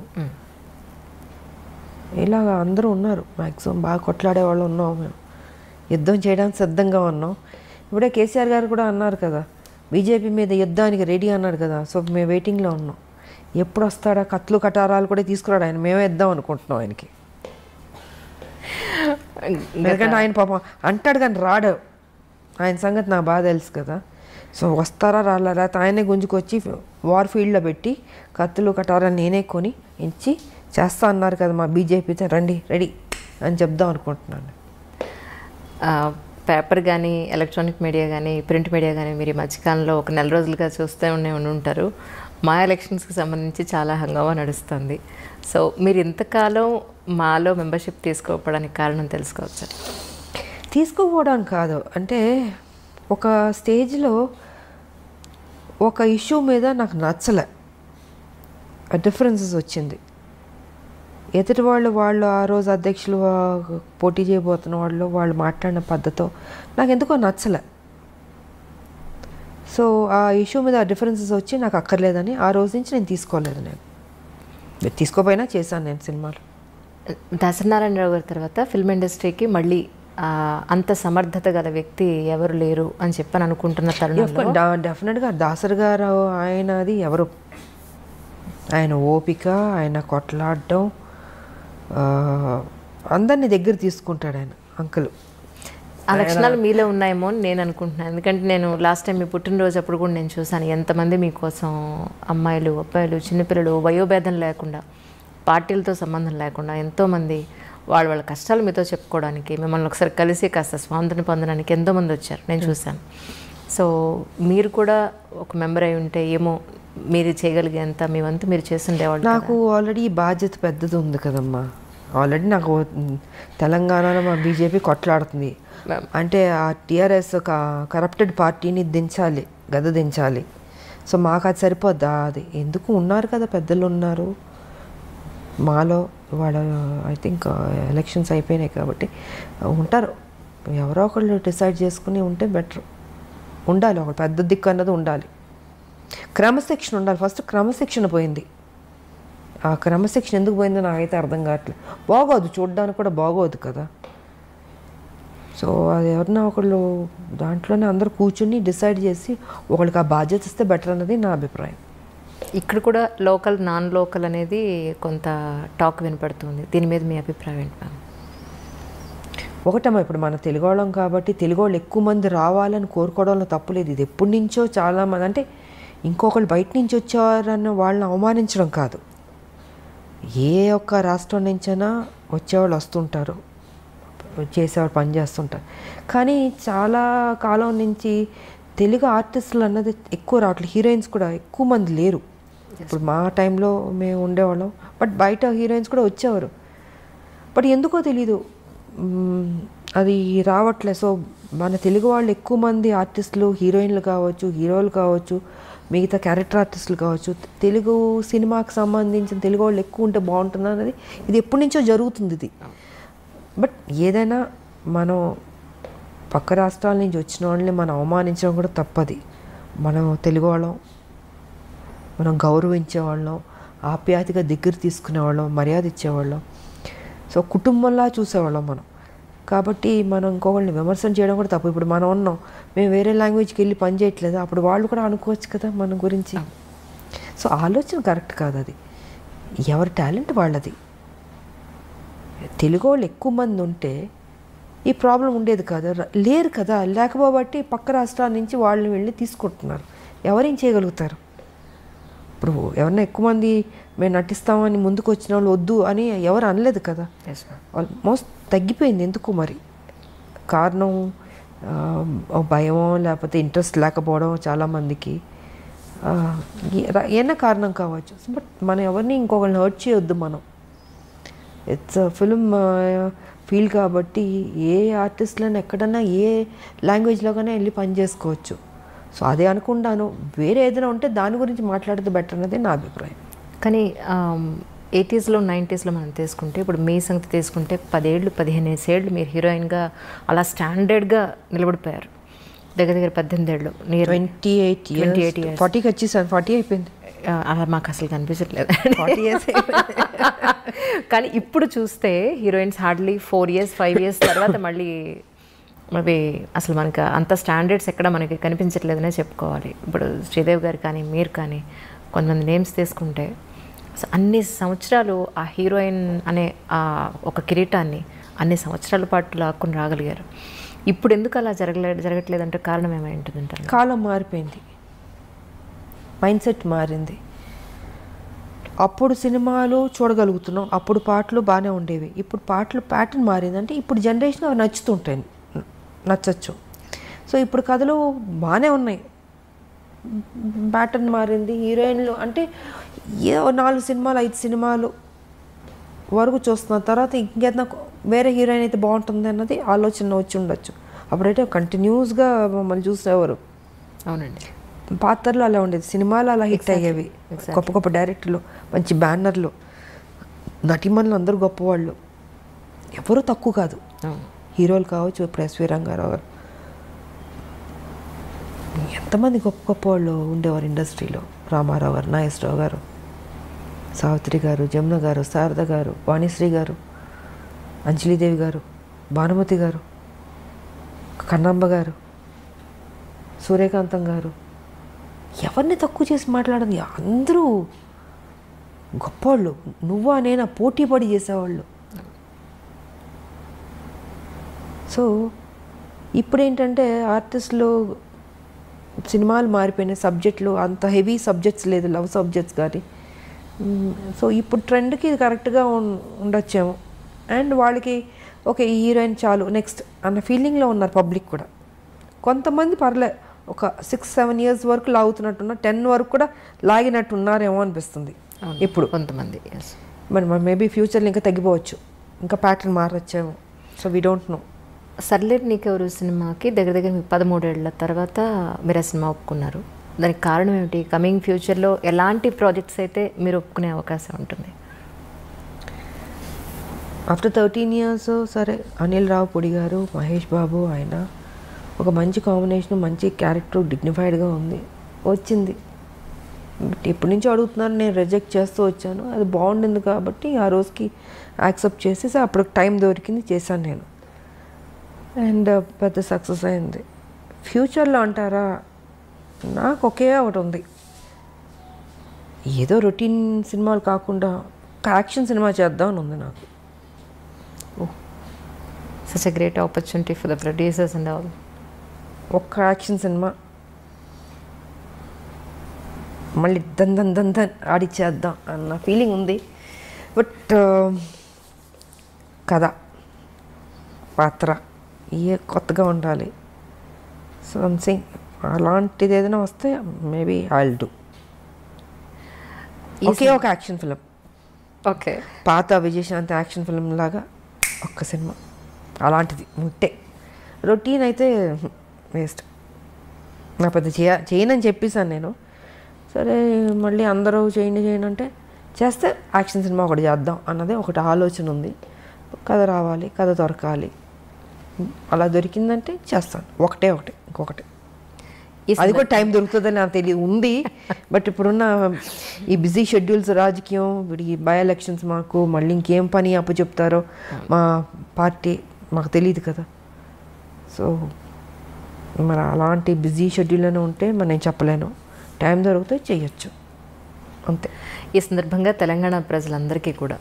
ఇలాగ అందరూ ఉన్నారు. మ్యాక్సిమం బాగా కొట్లాడే వాళ్ళు ఉన్నాం. మేము యుద్ధం చేయడానికి సిద్ధంగా ఉన్నాం. ఇప్పుడే కేసీఆర్ గారు కూడా అన్నారు కదా, బీజేపీ మీద యుద్ధానికి రెడీ అన్నాడు కదా. సో మేము వెయిటింగ్లో ఉన్నాం. ఎప్పుడు వస్తాడా? కత్తులు కటారాలు కూడా తీసుకురాడు ఆయన. మేమే ఇద్దాం అనుకుంటున్నాం ఆయనకి. ఎందుకంటే ఆయన పాపం అంటాడు కానీ రాడు. ఆయన సంగతి నాకు బాగా తెలుసు కదా. సో వస్తారా రాలా, లేకపోతే ఆయనే గుంజుకొచ్చి వార్ ఫీల్డ్లో పెట్టి కత్తులు కటారాలు నేనే కొని ఇచ్చి చేస్తా అన్నారు కదా మా బీజేపీతో, రండి రెడీ అని చెప్దాం అనుకుంటున్నాను. పేపర్ కానీ, ఎలక్ట్రానిక్ మీడియా కానీ, ప్రింట్ మీడియా కానీ మీరు ఈ మధ్యకాలంలో ఒక నెల రోజులుగా చూస్తూ ఉంటారు. మా ఎలక్షన్స్కి సంబంధించి చాలా హంగామా నడుస్తుంది. సో మీరు ఇంతకాలం మాలో మెంబర్షిప్ తీసుకోకపోవడానికి కారణం తెలుసుకోవచ్చు? తీసుకోపోవడం కాదు, అంటే ఒక స్టేజ్లో ఒక ఇష్యూ మీద నాకు నచ్చలే, డిఫరెన్సెస్ వచ్చింది. ఎదుటి వాళ్ళు ఆ రోజు అధ్యక్షులు పోటీ చేయబోతున్న వాళ్ళు మాట్లాడిన పద్ధతితో నాకు ఎందుకో నచ్చలే. సో ఆ ఇష్యూ మీద డిఫరెన్సెస్ వచ్చి నాకు అక్కర్లేదని ఆ రోజు నుంచి నేను తీసుకోలేదు. నేను తీసుకోపోయినా చేశాను నేను సినిమాలు. దాసనారాయణరావు గారి తర్వాత ఫిల్మ్ ఇండస్ట్రీకి మళ్ళీ అంత సమర్థత గల వ్యక్తి ఎవరు లేరు అని చెప్పని అనుకుంటున్న తరుణంలో డెఫినెట్గా దాసరి గారు ఆయనది ఎవరు, ఆయన ఓపిక, ఆయన కొట్లాడడం, అందరినీ దగ్గర తీసుకుంటాడు ఆయన అంకుల్. ఆ లక్షణాలు మీలో ఉన్నాయేమో అని నేను అనుకుంటున్నాను. ఎందుకంటే నేను లాస్ట్ టైం మీ పుట్టినరోజు అప్పుడు కూడా నేను చూశాను ఎంతమంది మీకోసం, అమ్మాయిలు, అబ్బాయిలు, చిన్నపిల్లలు, వయోభేదం లేకుండా, పార్టీలతో సంబంధం లేకుండా ఎంతోమంది వాళ్ళ కష్టాలు మీతో చెప్పుకోవడానికి, మిమ్మల్ని ఒకసారి కలిసి కాస్త స్వాతంత్రం పొందడానికి ఎంతోమంది వచ్చారు, నేను చూశాను. సో మీరు కూడా ఒక మెంబర్ అయి ఉంటే ఏమో మీరు చేయగలిగేంత మీ వంతు మీరు చేస్తుండేవాళ్ళు. నాకు ఆల్రెడీ బాధ్యత పెద్దది ఉంది కదమ్మా. ఆల్రెడీ నాకు తెలంగాణలో మా బీజేపీ కొట్లాడుతుంది అంటే ఆ టీఆర్ఎస్ కరప్టెడ్ పార్టీని దించాలి, గద దించాలి. సో మాకు అది సరిపోద్దా? అది ఎందుకు ఉన్నారు కదా, పెద్దలు ఉన్నారు మాలో. వాళ్ళ ఐ థింక్ ఎలక్షన్స్ అయిపోయినాయి కాబట్టి ఉంటారు, ఎవరో ఒకళ్ళు డిసైడ్ చేసుకుని ఉంటే బెటర్. ఉండాలి ఒక పెద్ద దిక్కు అన్నది ఉండాలి, క్రమశిక్షణ ఉండాలి. ఫస్ట్ క్రమశిక్షణ పోయింది. ఆ క్రమశిక్షణ ఎందుకు పోయిందో నాకైతే అర్థం కావట్లేదు. బాగోదు, చూడడానికి కూడా బాగోదు కదా. సో అది ఎవరన్నా ఒకళ్ళు దాంట్లోనే అందరూ కూర్చుని డిసైడ్ చేసి ఒకళ్ళకి ఆ బాధ్యత ఇస్తే బెటర్ అన్నది నా అభిప్రాయం. ఇక్కడ కూడా లోకల్, నాన్ లోకల్ అనేది కొంత టాక్ వినపడుతుంది. దీని మీద మీ అభిప్రాయం ఏంటి? ఒకటమ్మా, ఇప్పుడు మన తెలుగు వాళ్ళం కాబట్టి తెలుగు వాళ్ళు ఎక్కువ మంది రావాలని కోరుకోవడంలో తప్పులేదు. ఇది ఎప్పటి నుంచో చాలామంది, అంటే ఇంకొకళ్ళు బయట నుంచి వచ్చేవారన్న వాళ్ళని అవమానించడం కాదు. ఏ ఒక్క రాష్ట్రం నుంచైనా వచ్చేవాళ్ళు వస్తుంటారు, చేసేవాళ్ళు పని చేస్తుంటారు. కానీ చాలా కాలం నుంచి తెలుగు ఆర్టిస్టులు అన్నది ఎక్కువ రావట్లేదు. హీరోయిన్స్ కూడా ఎక్కువ మంది లేరు. ఇప్పుడు మా టైంలో మేము ఉండేవాళ్ళం, బట్ బయట హీరోయిన్స్ కూడా వచ్చేవారు. బట్ ఎందుకో తెలీదు అది రావట్లేదు. సో మన తెలుగు వాళ్ళు ఎక్కువ మంది ఆర్టిస్టులు, హీరోయిన్లు కావచ్చు, హీరోలు కావచ్చు, మిగతా క్యారెక్టర్ ఆర్టిస్టులు కావచ్చు, తెలుగు సినిమాకి సంబంధించిన తెలుగు వాళ్ళు ఎక్కువ ఉంటే బాగుంటుంది అన్నది ఇది ఎప్పటి నుంచో జరుగుతుంది ఇది. బట్ ఏదైనా మనం పక్క రాష్ట్రాల నుంచి వచ్చిన వాళ్ళని మనం అవమానించడం కూడా తప్పది. మనం తెలుగు వాళ్ళం, మనం గౌరవించేవాళ్ళం, ఆప్యాయతగా దగ్గర తీసుకునేవాళ్ళం, మర్యాద ఇచ్చేవాళ్ళం. సో కుటుంబంలా చూసేవాళ్ళం మనం. కాబట్టి మనం ఇంకొకళ్ళని విమర్శన చేయడం కూడా తప్పు. ఇప్పుడు మనం ఉన్నాం, మేము వేరే లాంగ్వేజ్కి వెళ్ళి పని చేయట్లేదు, అప్పుడు వాళ్ళు కూడా అనుకోవచ్చు కదా మన గురించి. సో ఆలోచన కరెక్ట్ కాదు. అది ఎవరి టాలెంట్ వాళ్ళది. తెలుగు వాళ్ళు ఎక్కువ మంది ఉంటే ఈ ప్రాబ్లం ఉండేది కాదు. లేరు కదా, లేకపోబట్టి పక్క రాష్ట్రాల నుంచి వాళ్ళని వెళ్ళి తీసుకుంటున్నారు. ఎవరేం చేయగలుగుతారు? ఇప్పుడు ఎవరైనా ఎక్కువ మంది మేము నటిస్తామని ముందుకు వచ్చిన వాళ్ళు వద్దు అని ఎవరు అనలేదు కదా. ఆల్మోస్ట్ తగ్గిపోయింది. ఎందుకు మరి? కారణం భయమో లేకపోతే ఇంట్రెస్ట్ లేకపోవడం చాలామందికి, ఏమైనా కారణం కావచ్చు. బట్ మనం ఎవరిని ఇంకొకరిని హర్ట్ చేయొద్దు. మనం ఇట్స్ ఫిల్మ్ ఫీల్డ్ కాబట్టి ఏ ఆర్టిస్ట్లను ఎక్కడన్నా ఏ లాంగ్వేజ్లోగానే వెళ్ళి పని చేసుకోవచ్చు. సో అదే అనుకుంటాను. వేరే ఏదైనా ఉంటే దాని గురించి మాట్లాడితే బెటర్ అనేది నా అభిప్రాయం. కానీ 80s, 90s మనం తీసుకుంటే, ఇప్పుడు మీ సంగతి తీసుకుంటే 10 ఏళ్ళు 15 ఏళ్ళు మీరు హీరోయిన్గా అలా స్టాండర్డ్గా నిలబడిపోయారు. దగ్గర 18 ఏళ్ళు, 28 years 40కి వచ్చేసాను. 40 అయిపోయింది. అలా మాకు అసలు కనిపించట్లేదు. 40 years కానీ ఇప్పుడు చూస్తే హీరోయిన్స్ హార్డ్లీ 4 years 5 years తర్వాత మళ్ళీ అసలు మనకి అంత స్టాండర్డ్స్ ఎక్కడ మనకి కనిపించట్లేదనే చెప్పుకోవాలి. ఇప్పుడు శ్రీదేవి గారు కానీ మీరు కానీ కొంతమంది నేమ్స్ తీసుకుంటే అన్ని సంవత్సరాలు ఆ హీరోయిన్ అనే ఒక కిరీటాన్ని అన్ని సంవత్సరాల పాటు లాక్కుని రాగలిగారు. ఇప్పుడు ఎందుకు అలా జరగట్లేదంటే కారణం ఏమై ఉంటుందంటారు? కాలం మారిపోయింది, మైండ్ సెట్ మారింది. అప్పుడు సినిమాలు చూడగలుగుతున్నాం, అప్పుడు పాటలు బాగానే ఉండేవి. ఇప్పుడు పాటలు ప్యాటర్న్ మారిందంటే ఇప్పుడు జనరేషన్ అవి నచ్చుతుంటాయి, నచ్చచ్చు. సో ఇప్పుడు కథలు బాగానే ఉన్నాయి, ప్యాటర్న్ మారింది. హీరోయిన్లు అంటే 4 సినిమాలు 5 సినిమాలు వరకు చూస్తున్న తర్వాత ఇంకేదైనా వేరే హీరోయిన్ అయితే బాగుంటుంది అన్నది ఆలోచన వచ్చి ఉండొచ్చు. అప్పుడైతే కంటిన్యూస్గా మమ్మల్ని చూసేవారు. అవునండి. పాత్రలు అలా ఉండేది, సినిమాలు అలా హిట్ అయ్యేవి. గొప్ప గొప్ప డైరెక్టర్లు, మంచి బ్యానర్లు, నటిమణులు అందరూ గొప్పవాళ్ళు, ఎవరు తక్కువ కాదు. హీరోలు కావచ్చు, ఇప్పుడు ఎస్వి రంగారావు గారు, ఎంతమంది గొప్ప గొప్ప వాళ్ళు ఉండేవారు ఇండస్ట్రీలో. రామారావు గారు, నాగేశ్వరరావు గారు, సావిత్రి గారు, జమున గారు, శారద గారు, వాణిశ్రీ గారు, అంజలీదేవి గారు, భానుమతి గారు, కన్నాంబ గారు, సూర్యకాంతం గారు, ఎవరిని తక్కువ చేసి మాట్లాడదు. అందరూ గొప్పవాళ్ళు. నువ్వా నేనా పోటీ పడి చేసేవాళ్ళు. సో ఇప్పుడు ఏంటంటే ఆర్టిస్టులు, సినిమాలు మారిపోయినాయి, సబ్జెక్టులు అంత హెవీ సబ్జెక్ట్స్ లేదు, లవ్ సబ్జెక్ట్స్ కానీ. సో ఇప్పుడు ట్రెండ్కి ఇది కరెక్ట్గా ఉండొచ్చేమో. అండ్ వాళ్ళకి ఓకే ఈ హీరోయిన్ చాలు నెక్స్ట్ అన్న ఫీలింగ్లో ఉన్నారు పబ్లిక్ కూడా. కొంతమంది పర్లే ఒక 6-7 years వరకు లాగుతున్నట్టున్నారు, 10 వరకు కూడా లాగినట్టు ఉన్నారేమో అనిపిస్తుంది ఇప్పుడు కొంతమంది. మరి మేబీ ఫ్యూచర్లో ఇంకా తగ్గిపోవచ్చు, ఇంకా ప్యాటర్న్ మారొచ్చేమో. So we don't know. Sarileru Neekevvaru సినిమాకి దగ్గర మీకు 13 ఏళ్ల తర్వాత మీరు ఆ సినిమా ఒప్పుకున్నారు. దానికి కారణం ఏమిటి? కమింగ్ ఫ్యూచర్లో ఎలాంటి ప్రాజెక్ట్స్ అయితే మీరు ఒప్పుకునే అవకాశం ఉంటుంది? ఆఫ్టర్ 13 years సరే, అనిల్ రావుపూడి గారు, మహేష్ బాబు, ఆయన ఒక మంచి కాంబినేషన్, మంచి క్యారెక్టర్, డిగ్నిఫైడ్గా ఉంది, వచ్చింది. బట్ ఎప్పటి నుంచో అడుగుతున్నారు, నేను రిజెక్ట్ చేస్తూ వచ్చాను. అది బాగుండింది కాబట్టి ఆ రోజుకి యాక్సెప్ట్ చేసేసి అప్పుడు టైం దొరికింది, చేశాను నేను. అండ్ పెద్ద సక్సెస్ అయింది. ఫ్యూచర్లో అంటారా, నాకు ఒకే ఒకటి ఉంది, ఏదో రొటీన్ సినిమాలు కాకుండా ఒక యాక్షన్ సినిమా చేద్దామని ఉంది నాకు. Such a great opportunity for the producers and all. ఒక్క యాక్షన్ సినిమా మళ్ళీ దన్ ఆడిచ్చేద్దాం అన్న ఫీలింగ్ ఉంది. బట్ కథ, పాత్ర కొత్తగా ఉండాలి. సంథింగ్ అలాంటిది ఏదైనా వస్తే మేబీ ఐ విల్ డూ. ఒకే ఒక యాక్షన్ ఫిలిం, ఓకే, పాత విజయశాంతి యాక్షన్ ఫిలిం లాగా ఒక్క సినిమా అలాంటిది ఉంటే. రొటీన్ అయితే వేస్ట్. నా పెద్ద చేయనని చెప్పేసాను నేను. సరే మళ్ళీ అందరూ చేయండి అంటే చేస్తే యాక్షన్ సినిమా ఒకటి చేద్దాం అన్నదే ఒకటి ఆలోచన ఉంది. కథ రావాలి, కథ దొరకాలి, అలా దొరికిందంటే చేస్తాను. ఒకటే ఇంకొకటి. ఈ అది కూడా టైం దొరుకుతుందని నాకు తెలియదు, ఉంది. బట్ ఇప్పుడున్న ఈ బిజీ షెడ్యూల్స్, రాజకీయం, ఈ బై ఎలక్షన్స్, మాకు మళ్ళీ ఇంకేం పని అప్పచెప్తారో మా పార్టీ మాకు తెలియదు కదా. సో మరి అలాంటి బిజీ షెడ్యూల్లోనే ఉంటే మరి నేను చెప్పలేను. టైం దొరికితే చేయొచ్చు, అంతే. ఈ సందర్భంగా తెలంగాణ ప్రజలందరికీ కూడా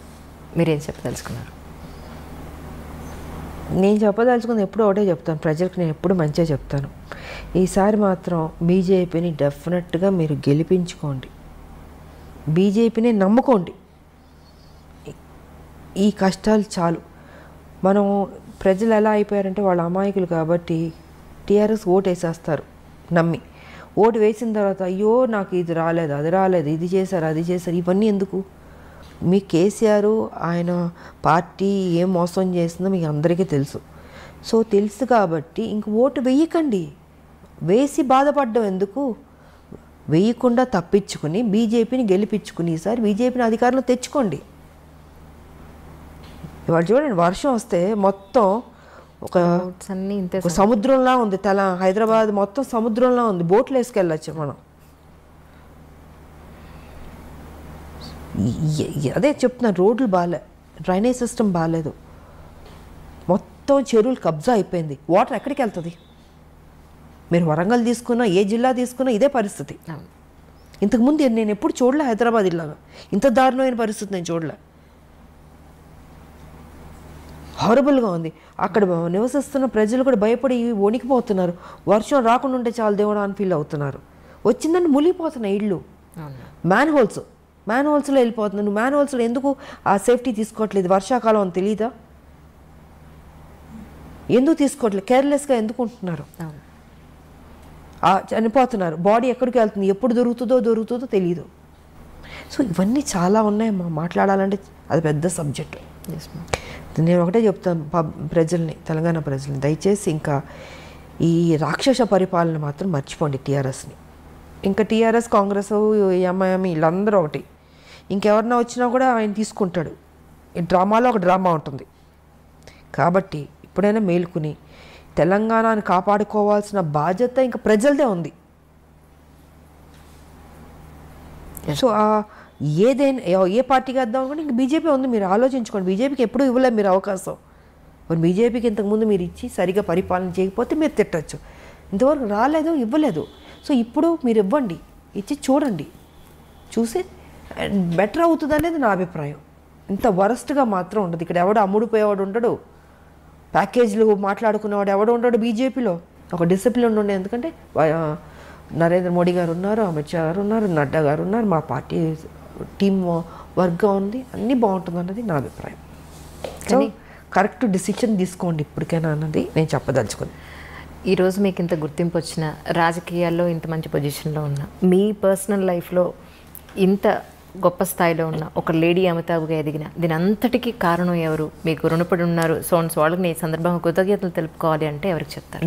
మీరేం చెప్పదలుచుకున్నారు? నేను చెప్పదలుచుకుంది ఎప్పుడు ఒకటే చెప్తాను, ప్రజలకు నేను ఎప్పుడు మంచిగా చెప్తాను. ఈసారి మాత్రం బీజేపీని డెఫినెట్గా మీరు గెలిపించుకోండి, బీజేపీని నమ్ముకోండి. ఈ కష్టాలు చాలు. మనం ప్రజలు ఎలా అయిపోయారంటే వాళ్ళ అమాయకులు కాబట్టి టీఆర్ఎస్ ఓటు వేసేస్తారు నమ్మి. ఓటు వేసిన తర్వాత అయ్యో నాకు ఇది రాలేదు, అది రాలేదు, ఇది చేశారు, అది చేశారు, ఇవన్నీ ఎందుకు? మీ కేసీఆర్ ఆయన పార్టీ ఏం మోసం చేసిందో మీకు అందరికీ తెలుసు. సో తెలుసు కాబట్టి ఇంక ఓటు వేయకండి. వేసి బాధపడ్డం ఎందుకు? వేయకుండా తప్పించుకుని బీజేపీని గెలిపించుకుని ఈసారి బీజేపీని అధికారంలో తెచ్చుకోండి. ఇవాళ చూడండి, వర్షం వస్తే మొత్తం ఒక సముద్రంలా ఉంది. హైదరాబాద్ మొత్తం సముద్రంలా ఉంది. బోట్లు వేసుకెళ్ళచ్చు మనం. అదే చెప్తున్నాను, రోడ్లు బాగాలే, డ్రైనేజ్ సిస్టమ్ బాగాలేదు, మొత్తం చెరువులు కబ్జా అయిపోయింది. వాటర్ ఎక్కడికి వెళ్తుంది? మీరు వరంగల్ తీసుకున్నా, ఏ జిల్లా తీసుకున్నా ఇదే పరిస్థితి. ఇంతకుముందు నేను ఎప్పుడు చూడలే హైదరాబాద్ ఇలాగా, ఇంత దారుణమైన పరిస్థితి నేను చూడలే. హారబుల్గా ఉంది. అక్కడ నివసిస్తున్న ప్రజలు కూడా భయపడి వణికిపోతున్నారు. వర్షం రాకుండా ఉంటే చాలు దేవుడా అని ఫీల్ అవుతున్నారు. వచ్చిందని మునిగిపోతున్నాయి ఇళ్ళు. మ్యాన్ హోల్స్లో వెళ్ళిపోతున్నాను. మ్యాన్ హోల్స్లో ఎందుకు ఆ సేఫ్టీ తీసుకోవట్లేదు? వర్షాకాలం అని తెలీదా? ఎందుకు తీసుకోవట్లేదు? కేర్లెస్గా ఎందుకు ఉంటున్నారు? చనిపోతున్నారు. బాడీ ఎక్కడికి వెళ్తుంది, ఎప్పుడు దొరుకుతుందో తెలియదు. సో ఇవన్నీ చాలా ఉన్నాయమ్మా, మాట్లాడాలంటే అది పెద్ద సబ్జెక్టు. నేను ఒకటే చెప్తాను ప్రజల్ని, తెలంగాణ ప్రజల్ని, దయచేసి ఇంకా ఈ రాక్షస పరిపాలన మాత్రం మర్చిపోండి టీఆర్ఎస్ని. ఇంకా టీఆర్ఎస్, కాంగ్రెస్, ఎంఐఎం వీళ్ళందరూ ఒకటి. ఇంకెవరన్నా వచ్చినా కూడా ఆయన తీసుకుంటాడు. ఈ డ్రామాలో ఒక డ్రామా ఉంటుంది. కాబట్టి ఇప్పుడైనా మేలుకుని తెలంగాణని కాపాడుకోవాల్సిన బాధ్యత ఇంకా ప్రజలదే ఉంది. సో ఏదైనా ఏ పార్టీకి వేద్దాం అనుకుంటే ఇంక బీజేపీ ఉంది. మీరు ఆలోచించుకోండి. బీజేపీకి ఎప్పుడూ ఇవ్వలేదు మీరు అవకాశం. మరి బీజేపీకి ఇంతకుముందు మీరు ఇచ్చి సరిగా పరిపాలన చేయకపోతే మీరు తిట్టచ్చు. ఇంతవరకు రాలేదు, ఇవ్వలేదు. సో ఇప్పుడు మీరు ఇవ్వండి, ఇచ్చి చూడండి, చూసి బెటర్ అవుతుంది అనేది నా అభిప్రాయం. ఇంత వరస్ట్గా మాత్రం ఉండదు. ఇక్కడ ఎవడో అమ్ముడిపోయేవాడు ఉండడు, ప్యాకేజీలు మాట్లాడుకునేవాడు ఎవడో ఉండడు. బీజేపీలో ఒక డిసిప్లిన్ ఉండే. ఎందుకంటే నరేంద్ర మోడీ గారు ఉన్నారు, అమిత్ షా గారు ఉన్నారు, నడ్డా గారు ఉన్నారు, మా పార్టీ టీం వర్క్గా ఉంది, అన్నీ బాగుంటుంది అన్నది నా అభిప్రాయం. కానీ కరెక్ట్ డిసిషన్ తీసుకోండి ఇప్పటికైనా అన్నది నేను చెప్పదలుచుకుంది. ఈరోజు మీకు ఇంత గుర్తింపు వచ్చిన, రాజకీయాల్లో ఇంత మంచి పొజిషన్లో ఉన్న, మీ పర్సనల్ లైఫ్లో ఇంత గొప్ప స్థాయిలో ఉన్న ఒక లేడీ అమితాబ్గా ఎదిగిన, దీని అంతటికీ కారణం ఎవరు? మీకు రుణపడి ఉన్నారు సోన్స్ వాళ్ళకి నేను ఈ సందర్భంగా కృతజ్ఞతలు తెలుపుకోవాలి అంటే ఎవరికి చెప్తారు?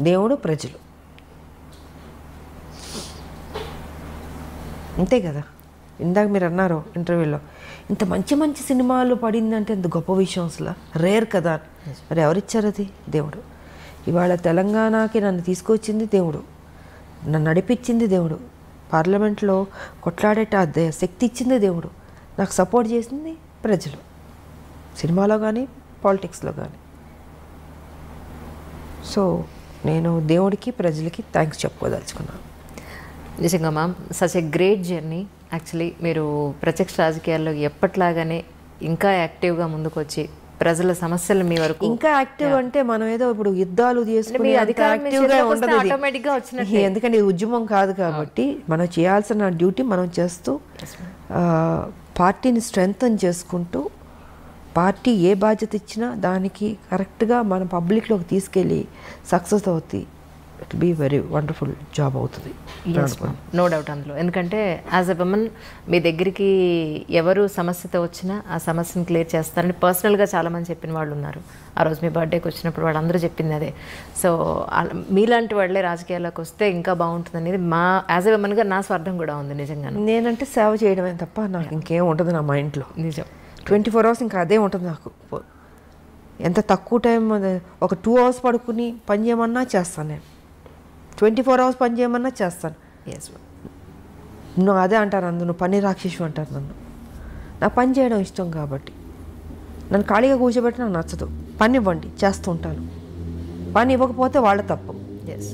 దేవుడు, ప్రజలు, అంతే కదా. ఇందాక మీరు అన్నారు ఇంటర్వ్యూలో, ఇంత మంచి మంచి సినిమాలు పడిందంటే ఎంత గొప్ప విషయం, అసలు రేర్ కదా. మరి ఎవరిచ్చారు అది? దేవుడు. ఇవాళ తెలంగాణకి నన్ను తీసుకొచ్చింది దేవుడు, నన్ను నడిపించింది దేవుడు, పార్లమెంట్లో కొట్లాడేట శక్తి ఇచ్చింది దేవుడు, నాకు సపోర్ట్ చేసింది ప్రజలు, సినిమాలో కానీ పాలిటిక్స్లో కానీ. సో నేను దేవుడికి, ప్రజలకి థ్యాంక్స్ చెప్పుకోదలుచుకున్నాను. నిజంగా ma'am, such a great journey. Actually మీరు ప్రత్యక్ష రాజకీయాల్లో ఎప్పట్లాగానే ఇంకా యాక్టివ్గా ముందుకు వచ్చి ప్రజల సమస్యలు మీ వరకు ఇంకా యాక్టివ్ అంటే మనం ఏదో ఇప్పుడు యుద్ధాలు చేసుకుని యాక్టివ్గా ఉండదు, ఎందుకంటే ఇది ఉద్యమం కాదు. కాబట్టి మనం చేయాల్సిన డ్యూటీ మనం చేస్తూ పార్టీని స్ట్రెంగ్తన్ చేసుకుంటూ, పార్టీ ఏ బాధ్యత ఇచ్చినా దానికి కరెక్ట్గా మన పబ్లిక్లోకి తీసుకెళ్ళి సక్సెస్ అవుతుంది. It be very wonderful job అవుతుంది, నో డౌట్ అందులో. ఎందుకంటే యాజ్ ఎ ఉమెన్ మీ దగ్గరికి ఎవరు సమస్యతో వచ్చినా ఆ సమస్యను క్లియర్ చేస్తారని పర్సనల్గా చాలామంది చెప్పిన వాళ్ళు ఉన్నారు. ఆ రోజు మీ బర్త్డేకి వచ్చినప్పుడు వాళ్ళందరూ చెప్పింది అదే. సో మీలాంటి వాళ్ళే రాజకీయాల్లోకి వస్తే ఇంకా బాగుంటుంది అనేది మా యాజ్ ఎ ఉమెన్గా నా స్వార్థం కూడా ఉంది. నిజంగా నేనంటే సేవ చేయడమే తప్ప నాకు ఇంకేం ఉంటుంది నా మైండ్లో. నిజం, 24 hours ఇంకా అదే ఉంటుంది నాకు. ఎంత తక్కువ టైం ఒక 2 hours పడుకుని పని చేయమన్నా చేస్తాను నేను. 24 hours పని చేయమన్నా చేస్తాను. Yes ma'am. నువ్వు అదే అంటారు నువ్వు పని రాక్షసు అంటారు నన్ను. నాకు పని చేయడం ఇష్టం కాబట్టి నన్ను ఖాళీగా కూర్చోబెట్టి నాకు నచ్చదు. పని ఇవ్వండి చేస్తూ ఉంటాను. పని ఇవ్వకపోతే వాళ్ళ తప్పు. ఎస్.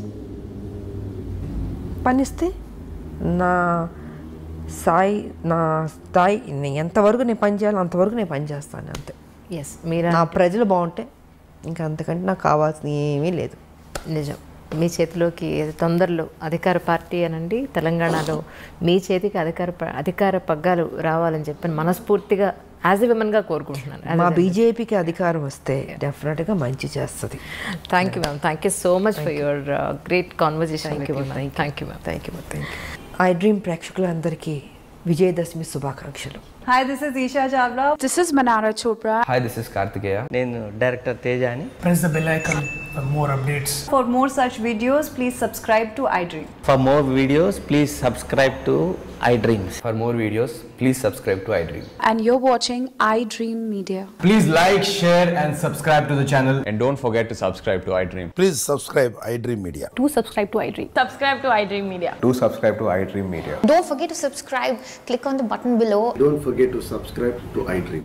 పని ఇస్తే నా స్థాయి ఎంతవరకు నేను పని చేయాలో అంతవరకు నేను పని చేస్తాను అంతే. ఎస్. మీరు నా ప్రజలు బాగుంటే ఇంకా అంతకంటే నాకు కావాల్సిన ఏమీ లేదు. నిజం. మీ చేతిలోకి తొందరలో అధికార పార్టీ అనండి తెలంగాణలో మీ చేతికి అధికార పగ్గాలు రావాలని చెప్పి మనస్ఫూర్తిగా యాజ్ ఎ విమెన్గా కోరుకుంటున్నాను. మా బీజేపీకి అధికారం వస్తే డెఫినెట్గా మంచి చేస్తుంది. Thank you ma'am. Thank you so much for your great conversation. Thank you ma'am. Thank you ma'am. I dream ప్రేక్షకులందరికీ విజయదశమి శుభాకాంక్షలు. Hi, this is Isha Chavla. This is Manara Chopra. Hi, this is Kartikeya. నేను డైరెక్టర్ తేజ అని. Press the bell icon for more updates. For more such videos, please subscribe to iDream. For more videos, please subscribe to iDreams. For more videos, please subscribe to iDream. And you're watching iDream Media. Please like, share and subscribe to the channel. And don't forget to subscribe to iDream. Please subscribe iDream Media. Do subscribe to iDream. Subscribe to iDream Media. Do subscribe to iDream Media. Don't forget to subscribe. Click on the button below. Don't forget to subscribe to iDream.